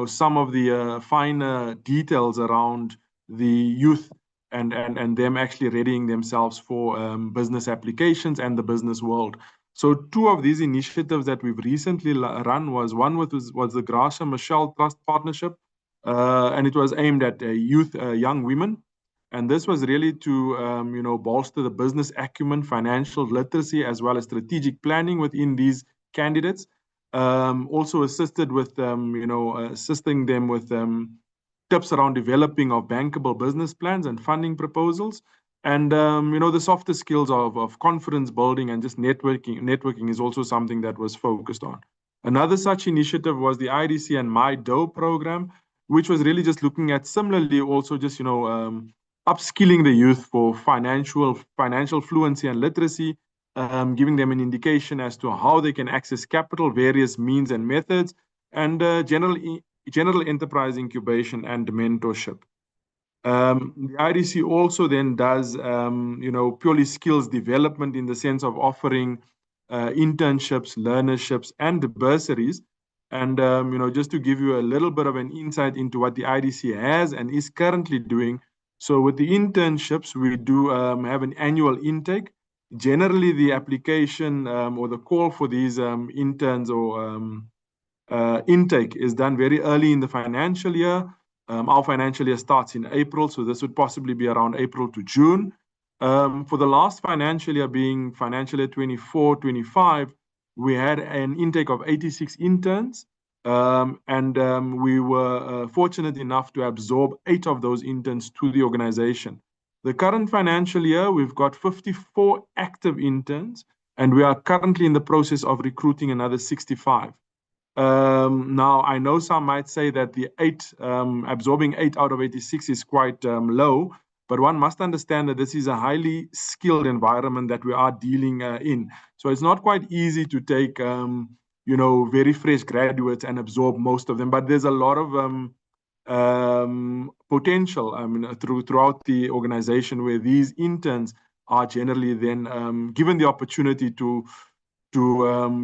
some of the finer details around the youth and them actually readying themselves for business applications and the business world. So two of these initiatives that we've recently run was one was the Gracia Michelle Trust Partnership, and it was aimed at youth, young women. And this was really to bolster the business acumen, financial literacy, as well as strategic planning within these candidates. Also assisted with assisting them with tips around developing of bankable business plans and funding proposals. And the softer skills of confidence building and just networking is also something that was focused on. Another such initiative was the IDC and My Dough program, which was really just looking at similarly also just upskilling the youth for financial fluency and literacy, giving them an indication as to how they can access capital, various means and methods, and general enterprise incubation and mentorship. The IDC also then does, purely skills development in the sense of offering internships, learnerships, and bursaries. And, just to give you a little bit of an insight into what the IDC has and is currently doing. So with the internships, we do have an annual intake. Generally, the application or the call for these interns or intake is done very early in the financial year. Our financial year starts in April, so this would possibly be around April to June. For the last financial year, being financial year 24-25, we had an intake of 86 interns, and we were fortunate enough to absorb 8 of those interns to the organization. The current financial year, we've got 54 active interns, and we are currently in the process of recruiting another 65. Now, I know some might say that the absorbing 8 out of 86 is quite low, but one must understand that this is a highly skilled environment that we are dealing in. So it's not quite easy to take, very fresh graduates and absorb most of them, but there's a lot of potential, throughout the organization where these interns are generally then given the opportunity to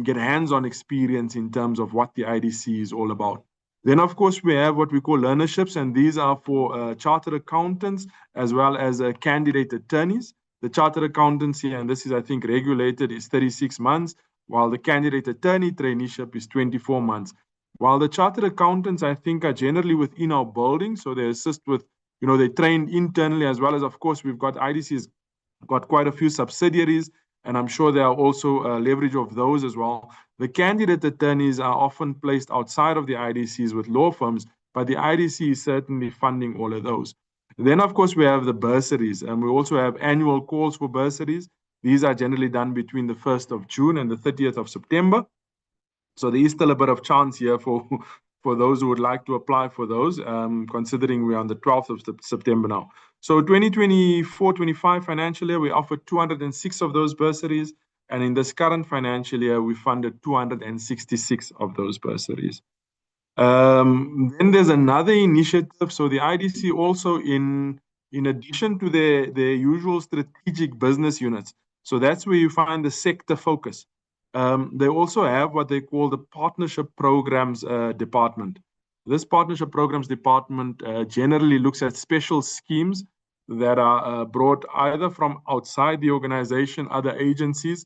get hands-on experience in terms of what the IDC is all about. Then, of course, we have what we call learnerships, and these are for chartered accountants as well as candidate attorneys. The chartered accountancy, and this is, I think, regulated, is 36 months, while the candidate attorney traineeship is 24 months. While the chartered accountants, I think, are generally within our building, so they assist with, they train internally as well as, of course, we've got IDC's got quite a few subsidiaries, and I'm sure there are also leverage of those as well. The candidate attorneys are often placed outside of the IDCs with law firms, but the IDC is certainly funding all of those. Then, of course, we have the bursaries, and we also have annual calls for bursaries. These are generally done between the 1st of June and the 30th of September. So there is still a bit of chance here for those who would like to apply for those, considering we're on the 12th of September now. So 2024-25 financial year, we offered 206 of those bursaries. And in this current financial year, we funded 266 of those bursaries. Then there's another initiative. So the IDC also, in addition to their usual strategic business units, so that's where you find the sector focus. They also have what they call the Partnership Programs Department. This Partnership Programs Department generally looks at special schemes that are brought either from outside the organization, other agencies,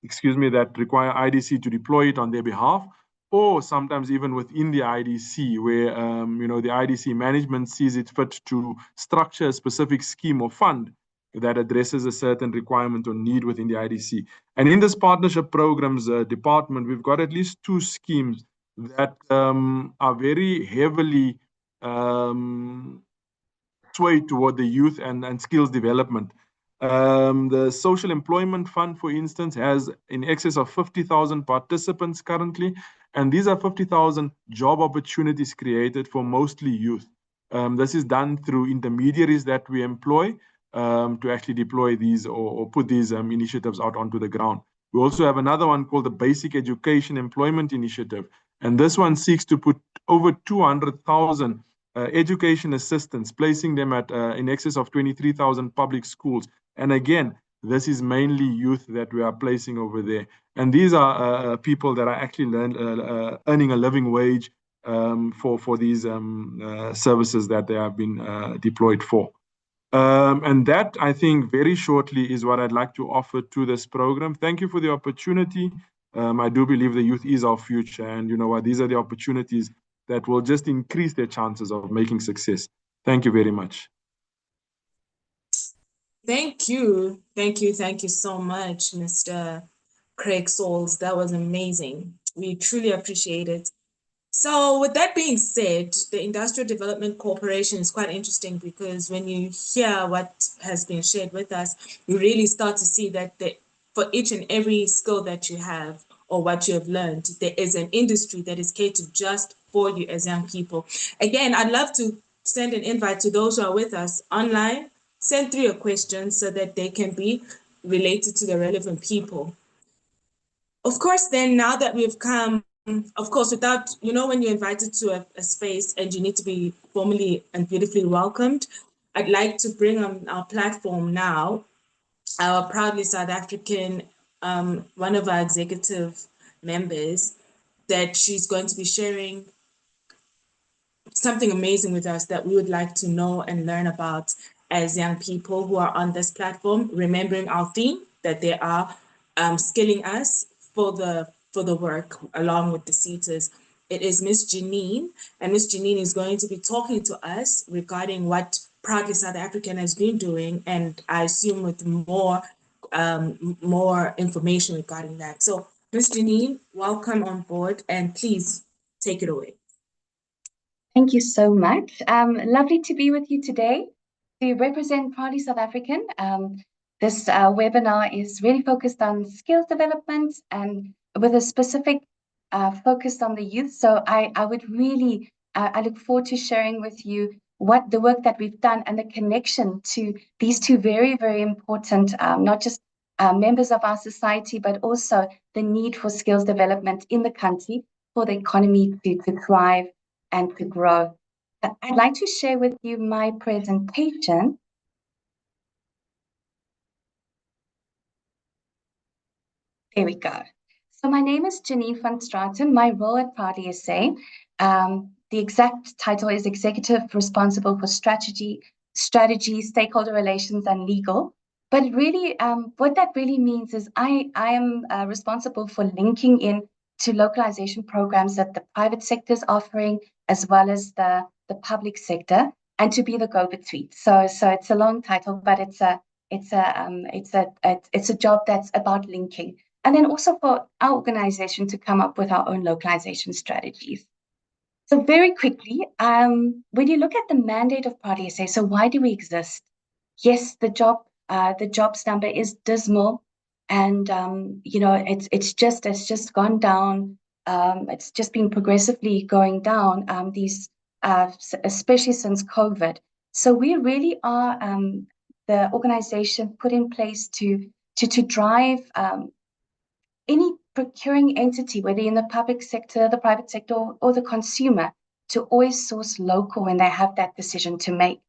that require IDC to deploy it on their behalf, or sometimes even within the IDC, where the IDC management sees it fit to structure a specific scheme or fund that addresses a certain requirement or need within the IDC. And in this partnership programs department, we've got at least 2 schemes that are very heavily swayed toward the youth and skills development. The Social Employment Fund, for instance, has in excess of 50,000 participants currently, and these are 50,000 job opportunities created for mostly youth. This is done through intermediaries that we employ to actually deploy these or put these initiatives out onto the ground. We also have another one called the Basic Education Employment Initiative, and this one seeks to put over 200,000 education assistants, placing them at in excess of 23,000 public schools. And again, this is mainly youth that we are placing over there. And these are people that are actually earning a living wage for these services that they have been deployed for. And that, I think, very shortly is what I'd like to offer to this program. Thank you for the opportunity. I do believe the youth is our future. And you know what? These are the opportunities that will just increase their chances of making success. Thank you very much. Thank you. Thank you. Thank you so much, Mr. Craig Souls. That was amazing. We truly appreciate it. So with that being said, the Industrial Development Corporation is quite interesting because when you hear what has been shared with us, you really start to see that for each and every skill that you have or what you have learned, there is an industry that is catered just for you as young people. Again, I'd love to send an invite to those who are with us online. Send through your questions so that they can be related to the relevant people. Of course, then now that we've come, of course, without, when you're invited to a space and you need to be formally and beautifully welcomed, I'd like to bring on our platform now our proudly South African, one of our executive members, that she's going to be sharing something amazing with us that we would like to know and learn about as young people who are on this platform, remembering our theme that they are skilling us for the work along with the SETAs. It is Miss Janine, and Miss Janine is going to be talking to us regarding what Proudly South African has been doing, and I assume with more information regarding that. So, Miss Janine, welcome on board, and please take it away. Thank you so much. Lovely to be with you today to represent Proudly South African. This webinar is really focused on skills development and with a specific focus on the youth. So I would really, I look forward to sharing with you what the work that we've done and the connection to these two very, very important, not just members of our society, but also the need for skills development in the country for the economy to thrive and to grow. I'd like to share with you my presentation. There we go. So my name is Janine van Straten. My role at Proudly SA, the exact title is Executive Responsible for Strategy, Stakeholder Relations, and Legal. But really, what that really means is I am responsible for linking in to localization programs that the private sector is offering, as well as the public sector, and to be the go-between. So it's a long title, but it's a job that's about linking, and then also for our organization to come up with our own localization strategies. So very quickly, when you look at the mandate of Proudly SA, so why do we exist? Yes, the jobs number is dismal. And it's just gone down. It's just been progressively going down. Especially since COVID. So we really are the organization put in place to drive any procuring entity, whether in the public sector, the private sector, or the consumer, to always source local when they have that decision to make.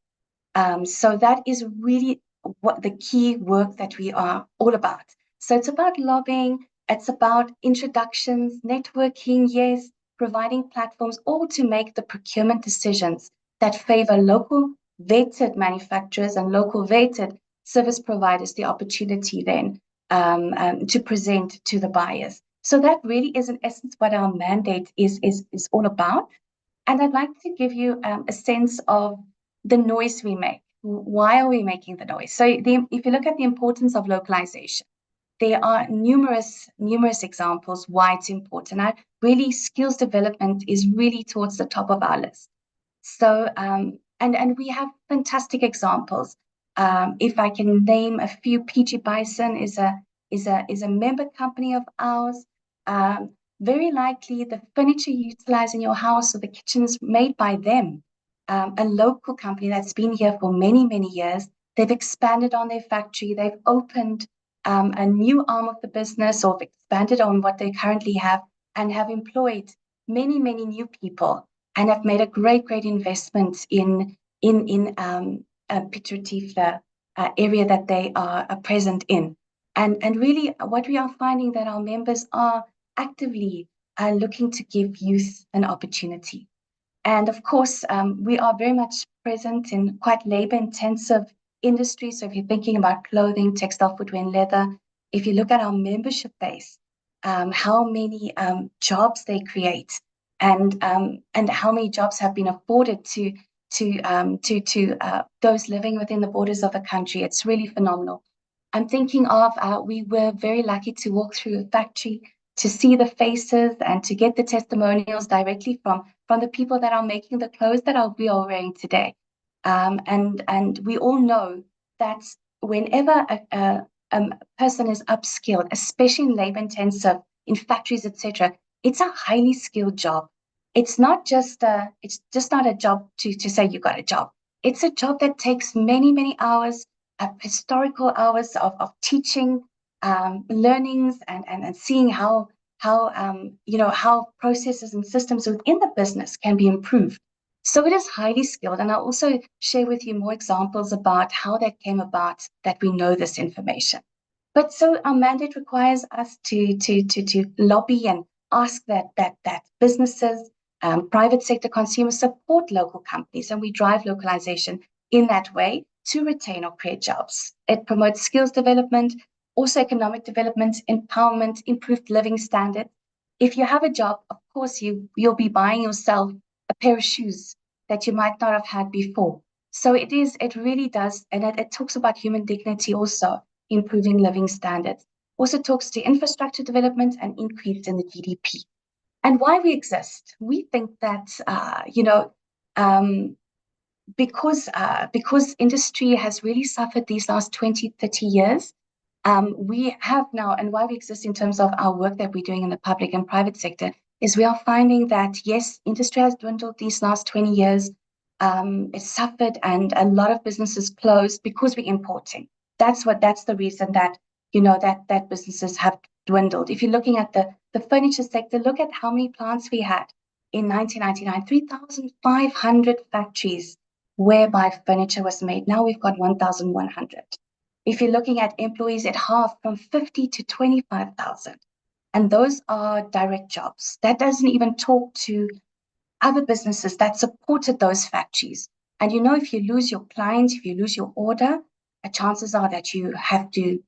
So that is really what the key work that we are all about. So it's about lobbying, it's about introductions, networking, yes, providing platforms, all to make the procurement decisions that favor local vetted manufacturers and local vetted service providers the opportunity then to present to the buyers. So that really is, in essence, what our mandate is all about. And I'd like to give you a sense of the noise we make. Why are we making the noise? So if you look at the importance of localization, there are numerous examples why it's important. Really, skills development is really towards the top of our list. So, and we have fantastic examples. If I can name a few, PG Bison is a member company of ours. Very likely the furniture you utilize in your house or the kitchens made by them, a local company that's been here for many, many years. They've expanded on their factory. They've opened a new arm of the business, or expanded on what they currently have, and have employed many, many new people, and have made a great investment in Piet Retief area that they are present in. And really what we are finding that our members are actively looking to give youth an opportunity. And of course, we are very much present in quite labor-intensive industries. So if you're thinking about clothing, textile, footwear, and leather, if you look at our membership base, how many jobs they create, and how many jobs have been afforded to those living within the borders of the country, it's really phenomenal. I'm thinking of, we were very lucky to walk through a factory, to see the faces and to get the testimonials directly from the people that are making the clothes that we are wearing today. And we all know that whenever a person is upskilled, especially in labor intensive, in factories, etc., it's a highly skilled job. It's just not a job to say you got a job. It's a job that takes many, many hours, historical hours of teaching, learnings, and seeing how processes and systems within the business can be improved. So it is highly skilled. And I'll also share with you more examples about how that came about, that we know this information. But so our mandate requires us to lobby and ask that businesses, private sector consumers support local companies, and we drive localization in that way to retain or create jobs. It promotes skills development, also economic development, empowerment, improved living standards. If you have a job, of course, you'll be buying yourself a pair of shoes that you might not have had before. So it really does, and it talks about human dignity also, improving living standards. Also talks to infrastructure development and increase in the GDP. And why we exist. We think that, because industry has really suffered these last 20, 30 years, we have now, and why we exist in terms of our work that we're doing in the public and private sector, is we are finding that, yes, industry has dwindled these last 20 years. It's suffered, and a lot of businesses closed because we're importing. That's the reason that, that businesses have dwindled. If you're looking at the furniture sector, look at how many plants we had in 1999, 3,500 factories whereby furniture was made. Now we've got 1,100. If you're looking at employees, it halved from 50 to 25,000. And those are direct jobs. That doesn't even talk to other businesses that supported those factories. And if you lose your clients, if you lose your order, the chances are that you have to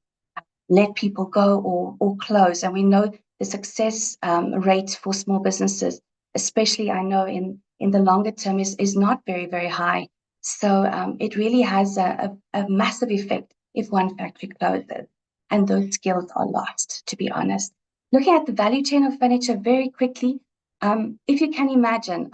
let people go or close. And we know the success rate for small businesses, especially I know in the longer term, is not very, very high. So it really has a massive effect if one factory closes, and those skills are lost, to be honest. Looking at the value chain of furniture very quickly, if you can imagine,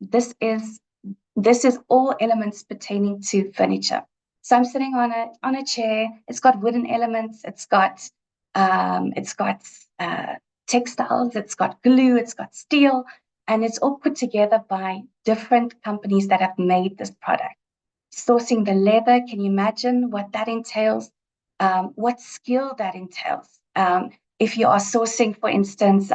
this is all elements pertaining to furniture. So I'm sitting on a chair. It's got wooden elements. It's got textiles. It's got glue. It's got steel, and it's all put together by different companies that have made this product. Sourcing the leather, can you imagine what that entails? What skill that entails? If you are sourcing, for instance,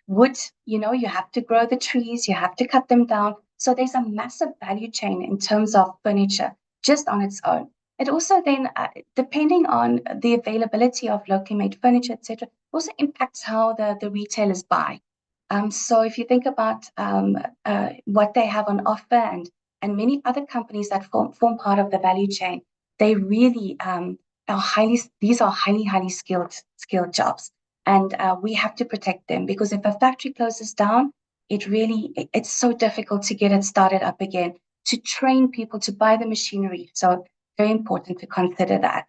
wood, you have to grow the trees, you have to cut them down. So there's a massive value chain in terms of furniture just on its own. It also then, depending on the availability of locally made furniture, etc., also impacts how the retailers buy. So if you think about what they have on offer, and many other companies that form part of the value chain, they really these are highly skilled jobs. And we have to protect them, because if a factory closes down, it's so difficult to get it started up again, to train people to buy the machinery. So very important to consider that.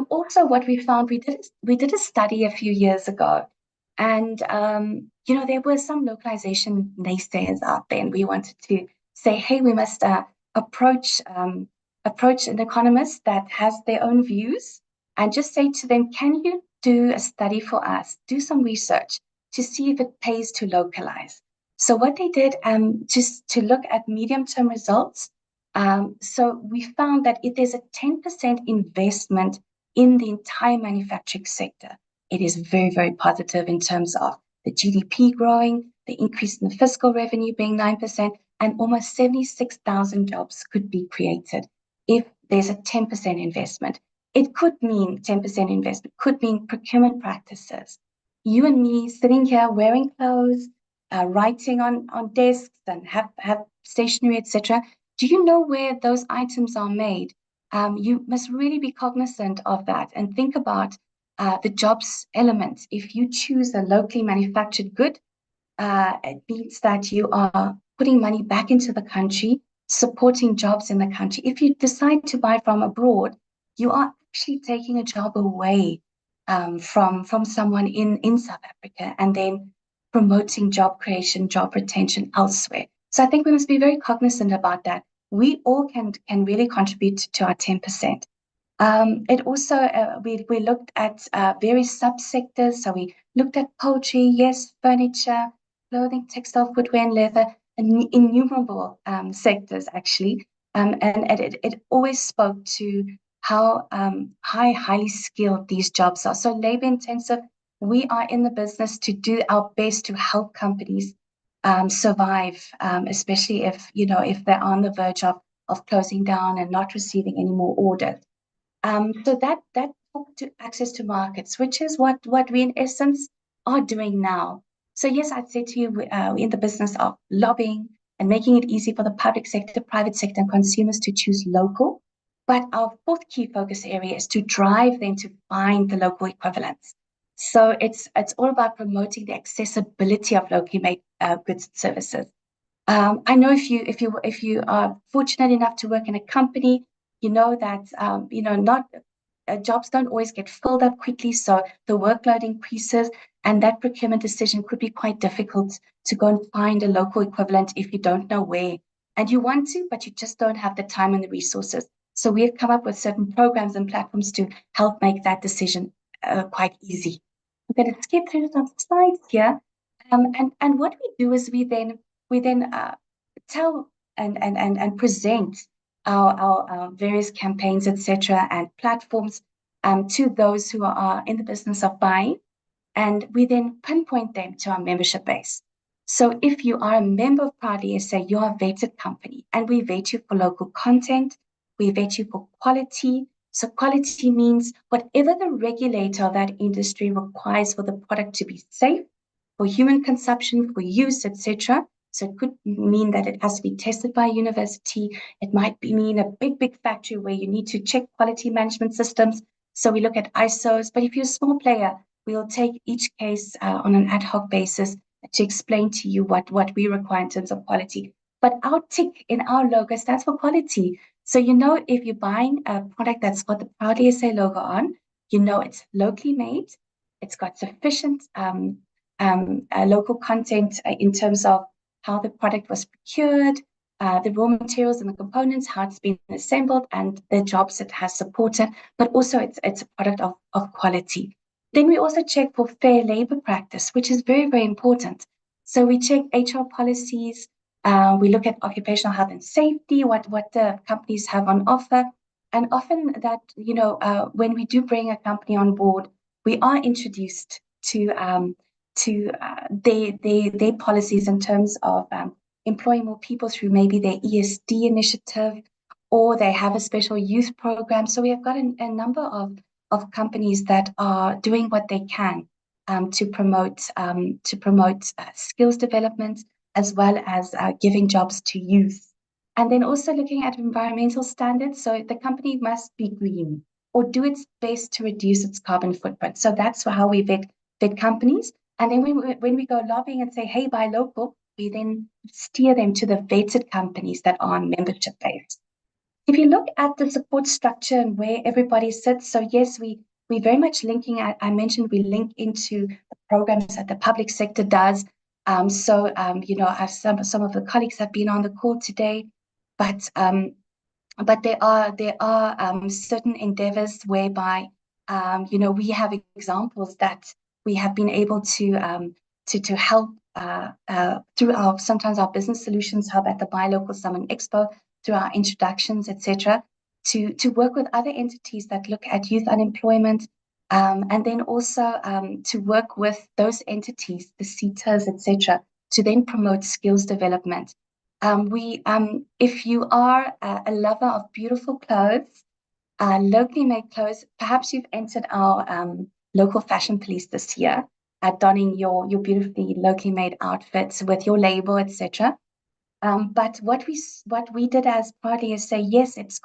Also, what we found, we did a study a few years ago, and there were some localization naysayers out there, and we wanted to say, hey, we must approach an economist that has their own views, and just say to them, can you do a study for us, do some research to see if it pays to localize. So what they did, just to look at medium-term results. So we found that if there's a 10% investment in the entire manufacturing sector, it is very, very positive in terms of the GDP growing, the increase in the fiscal revenue being 9%, and almost 76,000 jobs could be created if there's a 10% investment. It could mean 10% investment, could mean procurement practices. You and me sitting here wearing clothes, writing on desks and have stationery, etc. Do you know where those items are made? You must really be cognizant of that and think about the jobs element. If you choose a locally manufactured good, it means that you are putting money back into the country, supporting jobs in the country. If you decide to buy from abroad, you are actually taking a job away from someone in South Africa, and then promoting job creation, job retention elsewhere. So I think we must be very cognizant about that. We all can really contribute to our 10%. It also, we looked at various subsectors. So we looked at poultry, yes, furniture, clothing, textile, footwear, and leather, and innumerable sectors actually. And it always spoke to how highly skilled these jobs are. So labor intensive. We are in the business to do our best to help companies survive, especially if they're on the verge of closing down and not receiving any more orders. So that talk to access to markets, which is what we in essence are doing now. So yes, I'd say to you, we're in the business of lobbying and making it easy for the public sector, private sector, and consumers to choose local. But our fourth key focus area is to drive them to find the local equivalents. So it's all about promoting the accessibility of locally made goods and services. I know if you are fortunate enough to work in a company, you know that not jobs don't always get filled up quickly, so the workload increases, and that procurement decision could be quite difficult to go and find a local equivalent if you don't know where, and you want to, but you just don't have the time and the resources. So we've come up with certain programs and platforms to help make that decision quite easy. I'm going to skip through some slides here, and what we do is we then tell and present our various campaigns, etc., and platforms to those who are in the business of buying, and we then pinpoint them to our membership base. So if you are a member of Proudly SA, you are a vetted company, and we vet you for local content, we vet you for quality. So quality means whatever the regulator of that industry requires for the product to be safe, for human consumption, for use, etc. So it could mean that it has to be tested by a university. It might mean a big factory where you need to check quality management systems. So we look at ISOs. But if you're a small player, we'll take each case on an ad hoc basis to explain to you what we require in terms of quality. But our tick in our logo stands for quality. So if you're buying a product that's got the Proudly SA logo on, it's locally made. It's got sufficient local content in terms of how the product was procured, the raw materials and the components, how it's been assembled, and the jobs it has supported, but also it's a product of quality. Then we also check for fair labor practice, which is very, very important. So we check HR policies, we look at occupational health and safety, what the companies have on offer. And often that, when we do bring a company on board, we are introduced to their policies in terms of employing more people through maybe their ESD initiative, or they have a special youth program. So we have got a number of companies that are doing what they can to promote skills development, as well as giving jobs to youth. And then also looking at environmental standards. So the company must be green or do its best to reduce its carbon footprint. So that's how we vet fed companies. And then when we go lobbying and say, hey, buy local, we then steer them to the vetted companies that are membership based. If you look at the support structure and where everybody sits, so yes, we very much linking. I mentioned we link into the programs that the public sector does. You know, some of the colleagues have been on the call today, but there are certain endeavors whereby you know, we have examples that we have been able to help through sometimes our business solutions hub at the Buy Local Summit Expo, through our introductions, etc., to work with other entities that look at youth unemployment, and then also to work with those entities, the SETAs, etc., to then promote skills development. If you are a lover of beautiful clothes, locally made clothes, perhaps you've entered our local fashion police this year, donning your beautifully locally made outfits with your label, etc. But what we did as Proudly is say, yes, it's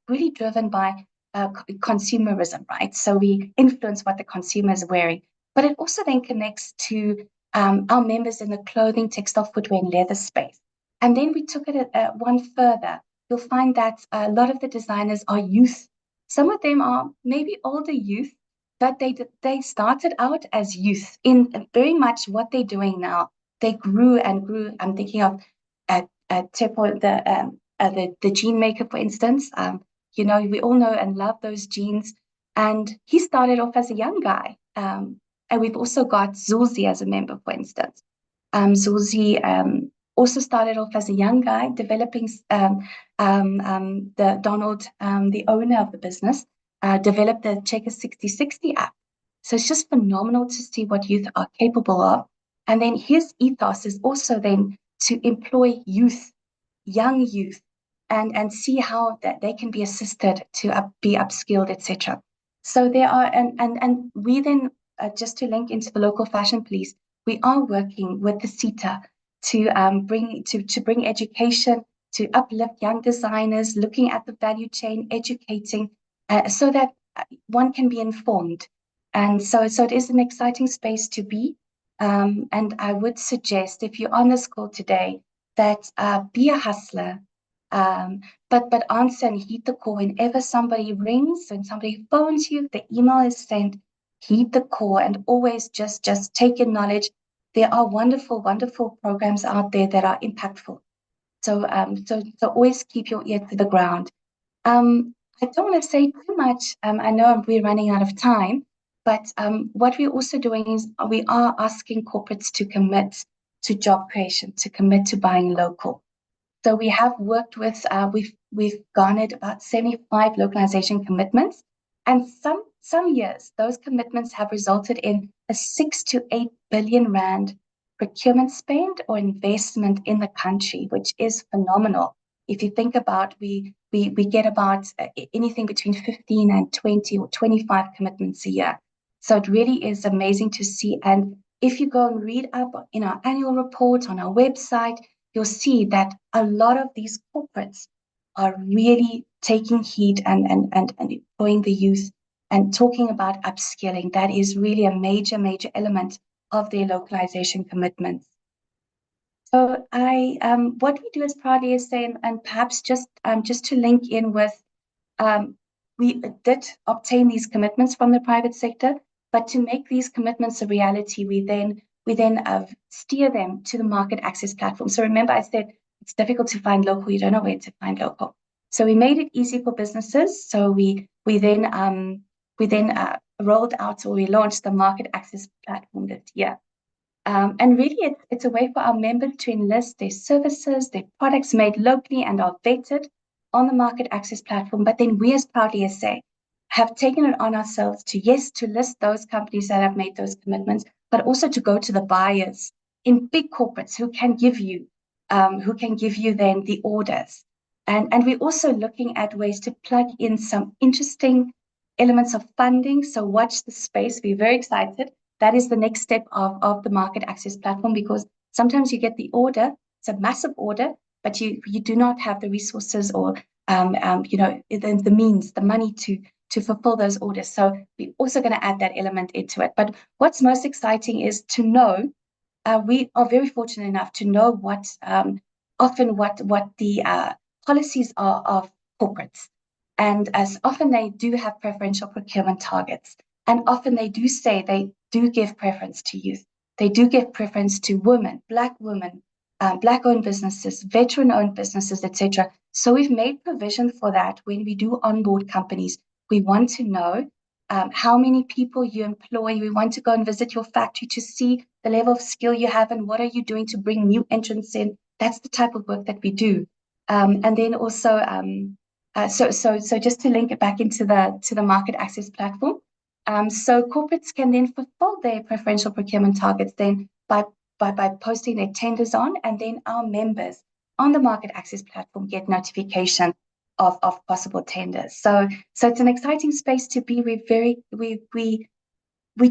really driven by consumerism, right? So we influence what the consumer is wearing, but it also then connects to our members in the clothing, textile, footwear, and leather space. And then we took it one further. You'll find that a lot of the designers are youth. Some of them are maybe older youth, but they started out as youth in very much what they're doing now. They grew and grew. I'm thinking of Tepo, the jean maker, for instance. You know, we all know and love those jeans. And he started off as a young guy. And we've also got Zulzi as a member, for instance. Zulzi also started off as a young guy, developing the Donald, the owner of the business, developed the Checker 6060 app. So it's just phenomenal to see what youth are capable of. And then his ethos is also then to employ youth, young youth, and see how that they can be assisted to be upskilled, etc. So there are, and we then, just to link into the local fashion police, we are working with the SETA to bring education, to uplift young designers, looking at the value chain, educating, so that one can be informed. And so it is an exciting space to be. And I would suggest, if you're on this call today, that be a hustler, but answer and heed the call. Whenever somebody rings, when somebody phones you, the email is sent, heed the call, and always just take in knowledge. There are wonderful, wonderful programs out there that are impactful. So always keep your ear to the ground. I don't want to say too much. I know we're running out of time, but what we're also doing is we are asking corporates to commit to job creation, to commit to buying local. So we have worked with, we've garnered about 75 localization commitments, and some years those commitments have resulted in a 6 to 8 billion rand procurement spend or investment in the country, which is phenomenal. If you think about, we get about anything between 15 and 20 or 25 commitments a year. So it really is amazing to see. And if you go and read up in our annual report on our website, you'll see that a lot of these corporates are really taking heed and employing the youth and talking about upskilling. That is really a major element of their localization commitments. So what we do as Proudly is say, and perhaps just to link in with, we did obtain these commitments from the private sector, but to make these commitments a reality, we then steer them to the market access platform. So remember, I said it's difficult to find local. You don't know where to find local. So we made it easy for businesses. So we then rolled out, or we launched the market access platform this year. And really, it's a way for our members to enlist their services, their products made locally and are vetted on the market access platform. But then we, as Proudly SA, have taken it on ourselves to list those companies that have made those commitments, but also to go to the buyers in big corporates who can give you then the orders. And we're also looking at ways to plug in some interesting elements of funding. So watch the space. We're very excited. That is the next step of the market access platform, because sometimes you get the order, it's a massive order, but you do not have the resources or the means, the money to fulfill those orders. So we're also going to add that element into it. But what's most exciting is to know, we are very fortunate enough to know what the policies are of corporates. And as often they do have preferential procurement targets. And often they do say they do give preference to youth. They do give preference to women, Black-owned businesses, veteran-owned businesses, etc. So we've made provision for that when we do onboard companies. We want to know how many people you employ. We want to go and visit your factory to see the level of skill you have and what are you doing to bring new entrants in. That's the type of work that we do. And then also, so just to link it back into the market access platform. So corporates can then fulfill their preferential procurement targets then by posting their tenders on, and then our members on the market access platform get notification of possible tenders. So it's an exciting space to be. We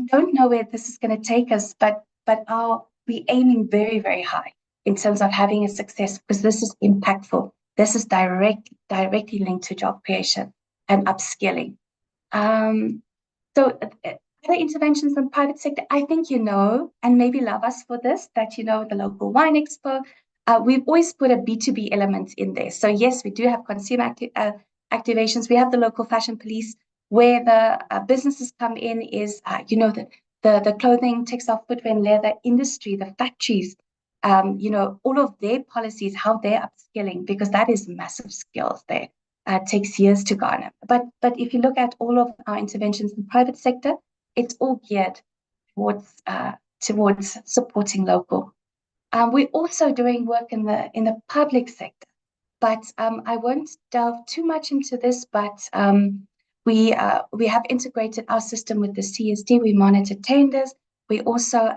don't know where this is going to take us, but we're aiming very, very high in terms of having a success, because this is impactful. This is directly linked to job creation and upskilling. So other interventions in the private sector, I think and maybe love us for this, that the local wine expo, we've always put a B2B element in there. So yes, we do have consumer activations. We have the local fashion police, where the businesses come in is, the clothing, textile, footwear, and leather industry, the factories, all of their policies, how they're upskilling, because that is massive skills there. Takes years to garner. But if you look at all of our interventions in the private sector, it's all geared towards supporting local. We're also doing work in the public sector, but I won't delve too much into this. But we have integrated our system with the CSD. We monitor tenders. We also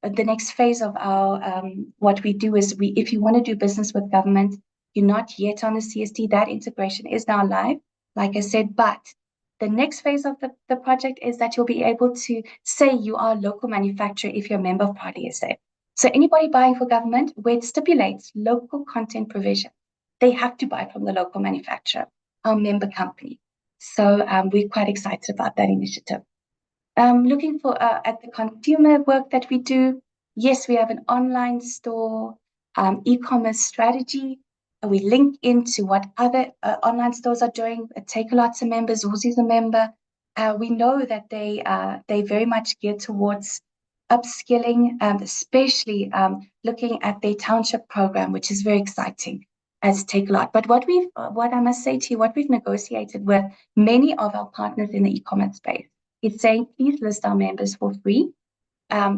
the next phase of our what we do is if you want to do business with government, you're not yet on the CSD, that integration is now live, like I said, but the next phase of the project is that you'll be able to say you are a local manufacturer if you're a member of Proudly SA. So anybody buying for government, where it stipulates local content provision, they have to buy from the local manufacturer, our member company. So we're quite excited about that initiative. Looking at the consumer work that we do, yes, we have an online store, e-commerce strategy. We link into what other online stores are doing. Takealot's a member, Zuzi's a member. We know that they very much geared towards upskilling, especially looking at their township program, which is very exciting as Takealot. But what I must say to you, what we've negotiated with many of our partners in the e-commerce space is saying, please list our members for free.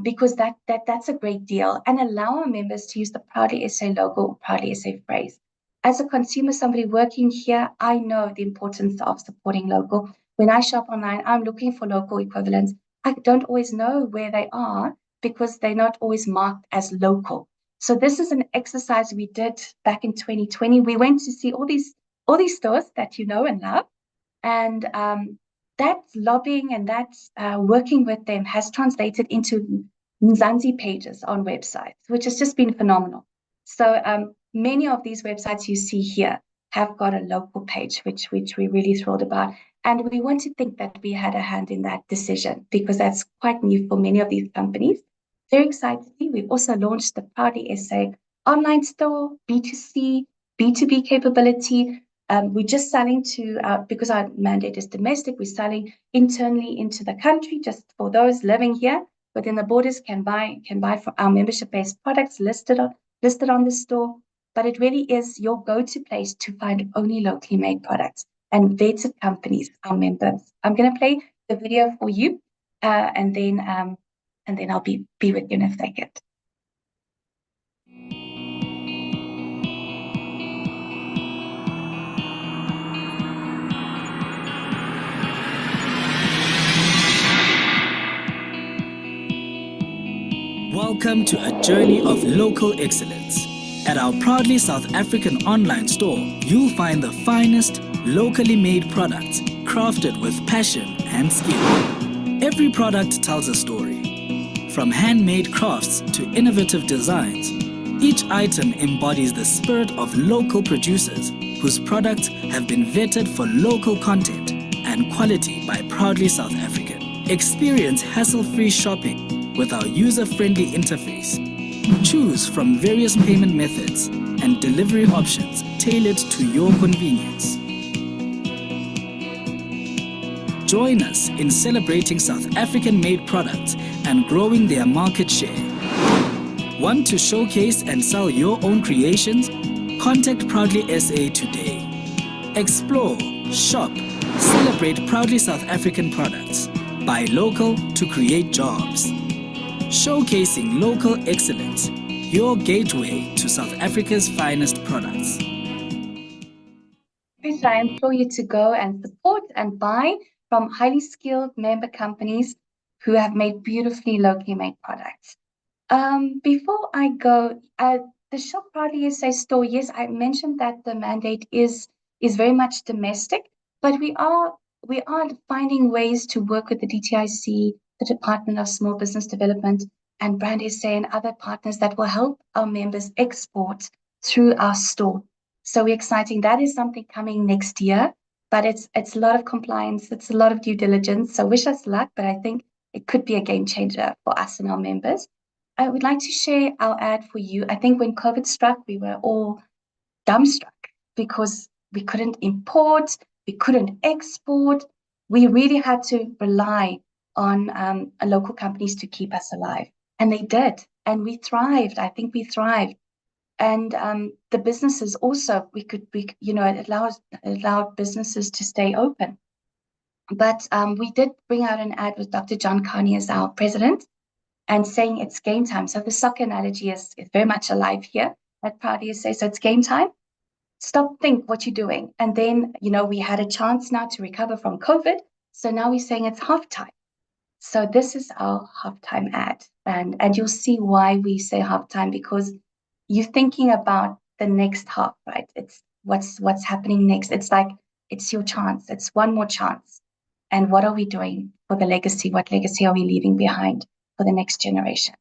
Because that's a great deal, and allow our members to use the Proudly SA logo or Proudly SA phrase. As a consumer, somebody working here, I know the importance of supporting local. When I shop online, I'm looking for local equivalents. I don't always know where they are because they're not always marked as local. So this is an exercise we did back in 2020. We went to see all these stores that you know and love, and that's lobbying and that's working with them has translated into Mzansi pages on websites, which has just been phenomenal. So many of these websites you see here have got a local page, which we're really thrilled about. And we want to think that we had a hand in that decision, because that's quite new for many of these companies. Very excitedly, we've also launched the Proudly SA online store, B2C, B2B capability. We're just selling to, because our mandate is domestic, we're selling internally into the country, just for those living here within the borders can buy for our membership-based products listed on the store. But it really is your go-to place to find only locally made products and vetted companies, our members. I'm going to play the video for you, and then I'll be with you in a second. Welcome to a journey of local excellence. At our proudly South African online store, you'll find the finest locally made products crafted with passion and skill. Every product tells a story. From handmade crafts to innovative designs, each item embodies the spirit of local producers whose products have been vetted for local content and quality by Proudly South African. Experience hassle-free shopping with our user-friendly interface. Choose from various payment methods and delivery options tailored to your convenience. Join us in celebrating South African-made products and growing their market share. Want to showcase and sell your own creations? Contact Proudly SA today. Explore, shop, celebrate Proudly South African products. Buy local to create jobs. Showcasing local excellence, your gateway to South Africa's finest products. Chris, I implore you to go and support and buy from highly skilled member companies who have made beautifully locally made products. Before I go, the Shop Proudly SA store, yes, I mentioned that the mandate is very much domestic, but we are finding ways to work with the DTIC, the Department of Small Business Development, and Brand SA and other partners that will help our members export through our store. So we're exciting. That is something coming next year, but it's a lot of compliance, it's a lot of due diligence. So wish us luck, but I think it could be a game changer for us and our members. I would like to share our ad for you. I think when COVID struck, we were all dumbstruck because we couldn't import, we couldn't export. We really had to rely on local companies to keep us alive. And they did. And we thrived. I think we thrived. And the businesses also, it allowed businesses to stay open. But we did bring out an ad with Dr. John Carney as our president and saying it's game time. So the soccer analogy is very much alive here at Proudly SA. So it's game time. Stop, think what you're doing. And then, we had a chance now to recover from COVID. So now we're saying it's halftime. So this is our halftime ad. And you'll see why we say halftime, because you're thinking about the next half, right? It's what's happening next. It's like, it's your chance. It's one more chance. And what are we doing for the legacy? What legacy are we leaving behind for the next generation?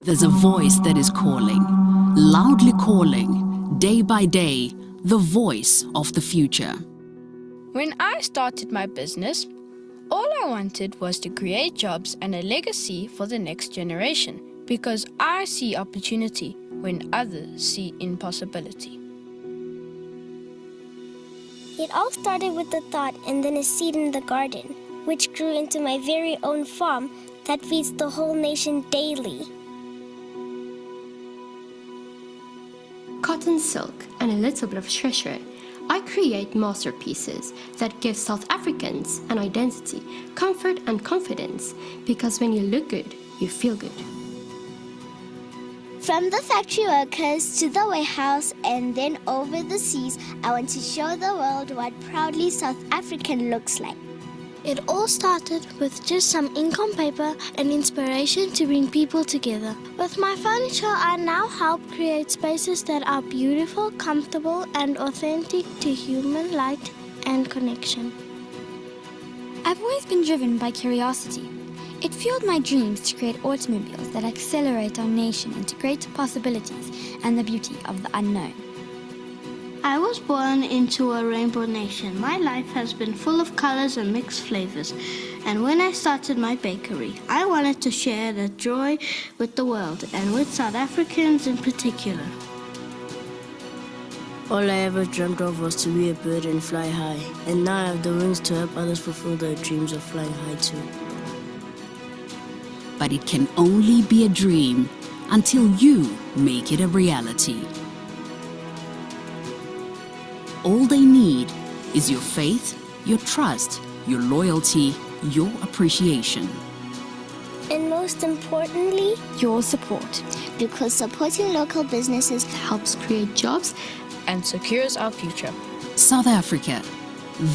There's a voice that is calling, loudly calling, day by day, the voice of the future. When I started my business, all I wanted was to create jobs and a legacy for the next generation, because I see opportunity when others see impossibility. It all started with a thought and then a seed in the garden, which grew into my very own farm that feeds the whole nation daily. Cotton, silk, and a little bit of treasure, I create masterpieces that give South Africans an identity, comfort, and confidence, because when you look good, you feel good. From the factory workers to the warehouse and then over the seas, I want to show the world what Proudly South African looks like. It all started with just some ink on paper and inspiration to bring people together. With my furniture, I now help create spaces that are beautiful, comfortable, and authentic to human light and connection. I've always been driven by curiosity. It fueled my dreams to create automobiles that accelerate our nation into greater possibilities and the beauty of the unknown. I was born into a rainbow nation. My life has been full of colors and mixed flavors. And when I started my bakery, I wanted to share that joy with the world and with South Africans in particular. All I ever dreamt of was to be a bird and fly high. And now I have the wings to help others fulfill their dreams of flying high too. But it can only be a dream until you make it a reality. All they need is your faith, your trust, your loyalty, your appreciation. And most importantly, your support. Because supporting local businesses helps create jobs and secures our future. South Africa,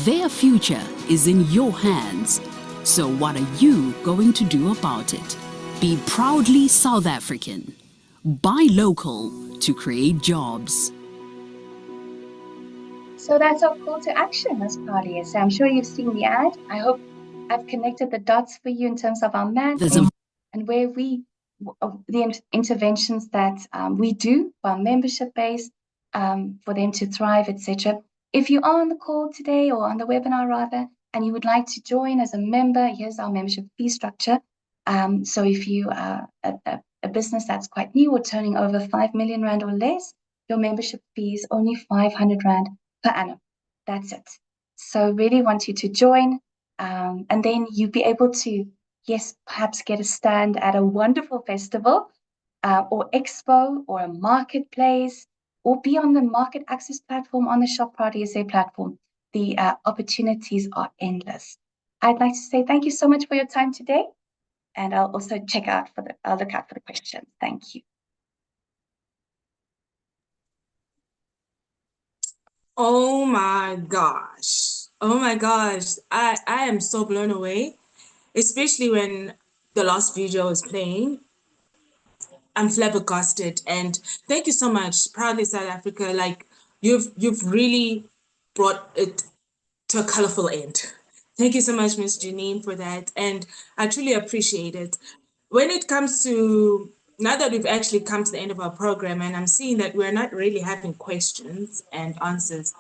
their future is in your hands. So what are you going to do about it? Be proudly South African. Buy local to create jobs. So that's our call to action as Proudly SA. I'm sure you've seen the ad. I hope I've connected the dots for you in terms of our mandate and where we interventions that we do for our membership base, for them to thrive, etc. If you are on the call today or on the webinar rather, and you would like to join as a member, here's our membership fee structure. So if you are a business that's quite new or turning over 5 million Rand or less, your membership fee is only 500 Rand per annum. That's it. So really want you to join, and then you'll be able to, yes, perhaps get a stand at a wonderful festival or expo or a marketplace, or be on the market access platform on the Shop Proud SA platform. The opportunities are endless. I'd like to say thank you so much for your time today. And I'll also I'll look out for the questions. Thank you. Oh my gosh. Oh my gosh. I am so blown away, especially when the last video was playing. I'm flabbergasted, and thank you so much, Proudly South Africa. Like you've really brought it to a colorful end. Thank you so much, Miss Janine, for that, and I truly appreciate it. When it comes to now that we've actually come to the end of our program, and I'm seeing that we're not really having questions and answers,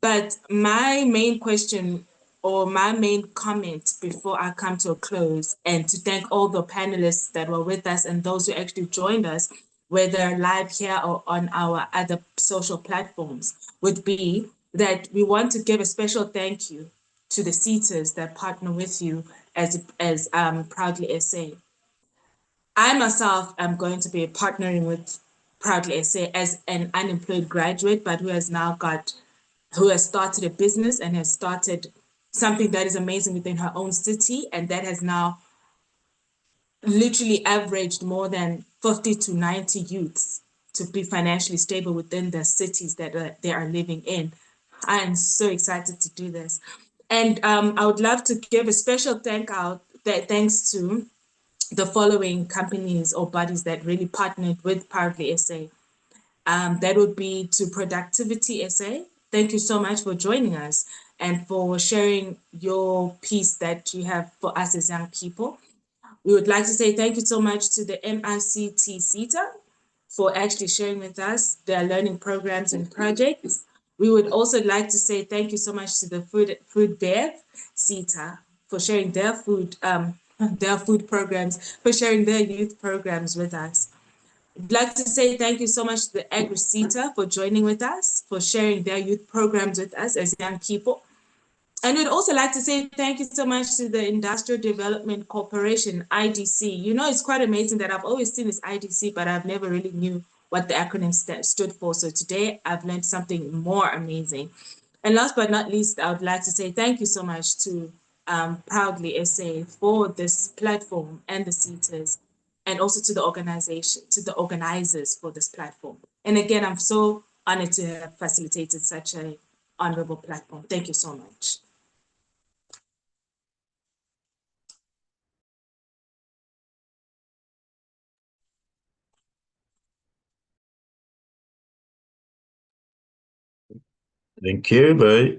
but my main question or my main comment before I come to a close, and to thank all the panelists that were with us and those who actually joined us, whether live here or on our other social platforms, would be that we want to give a special thank you to the SETAs that partner with you as Proudly SA. I myself am going to be partnering with Proudly SA as an unemployed graduate, but who has started a business and has started something that is amazing within her own city, and that has now literally averaged more than 50 to 90 youths to be financially stable within the cities that they are living in. I am so excited to do this. And I would love to give a special thanks to the following companies or bodies that really partnered with Proudly SA. That would be to Productivity SA. Thank you so much for joining us and for sharing your piece that you have for us as young people. We would like to say thank you so much to the MICT SETA for actually sharing with us their learning programs and projects. We would also like to say thank you so much to the Food Bev SETA for sharing their food programs, for sharing their youth programs with us. I'd like to say thank you so much to the Agri SETA for joining with us, for sharing their youth programs with us as young people. And we'd also like to say thank you so much to the Industrial Development Corporation, IDC. You know, it's quite amazing that I've always seen this IDC, but I've never really knew what the acronym stood for. So today I've learned something more amazing. And last but not least, I would like to say thank you so much to Proudly SA for this platform and the SETAs, and also to the organization, to the organizers for this platform. And again, I'm so honored to have facilitated such an honorable platform. Thank you so much. Thank you. Bye.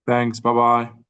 Thanks. Bye-bye.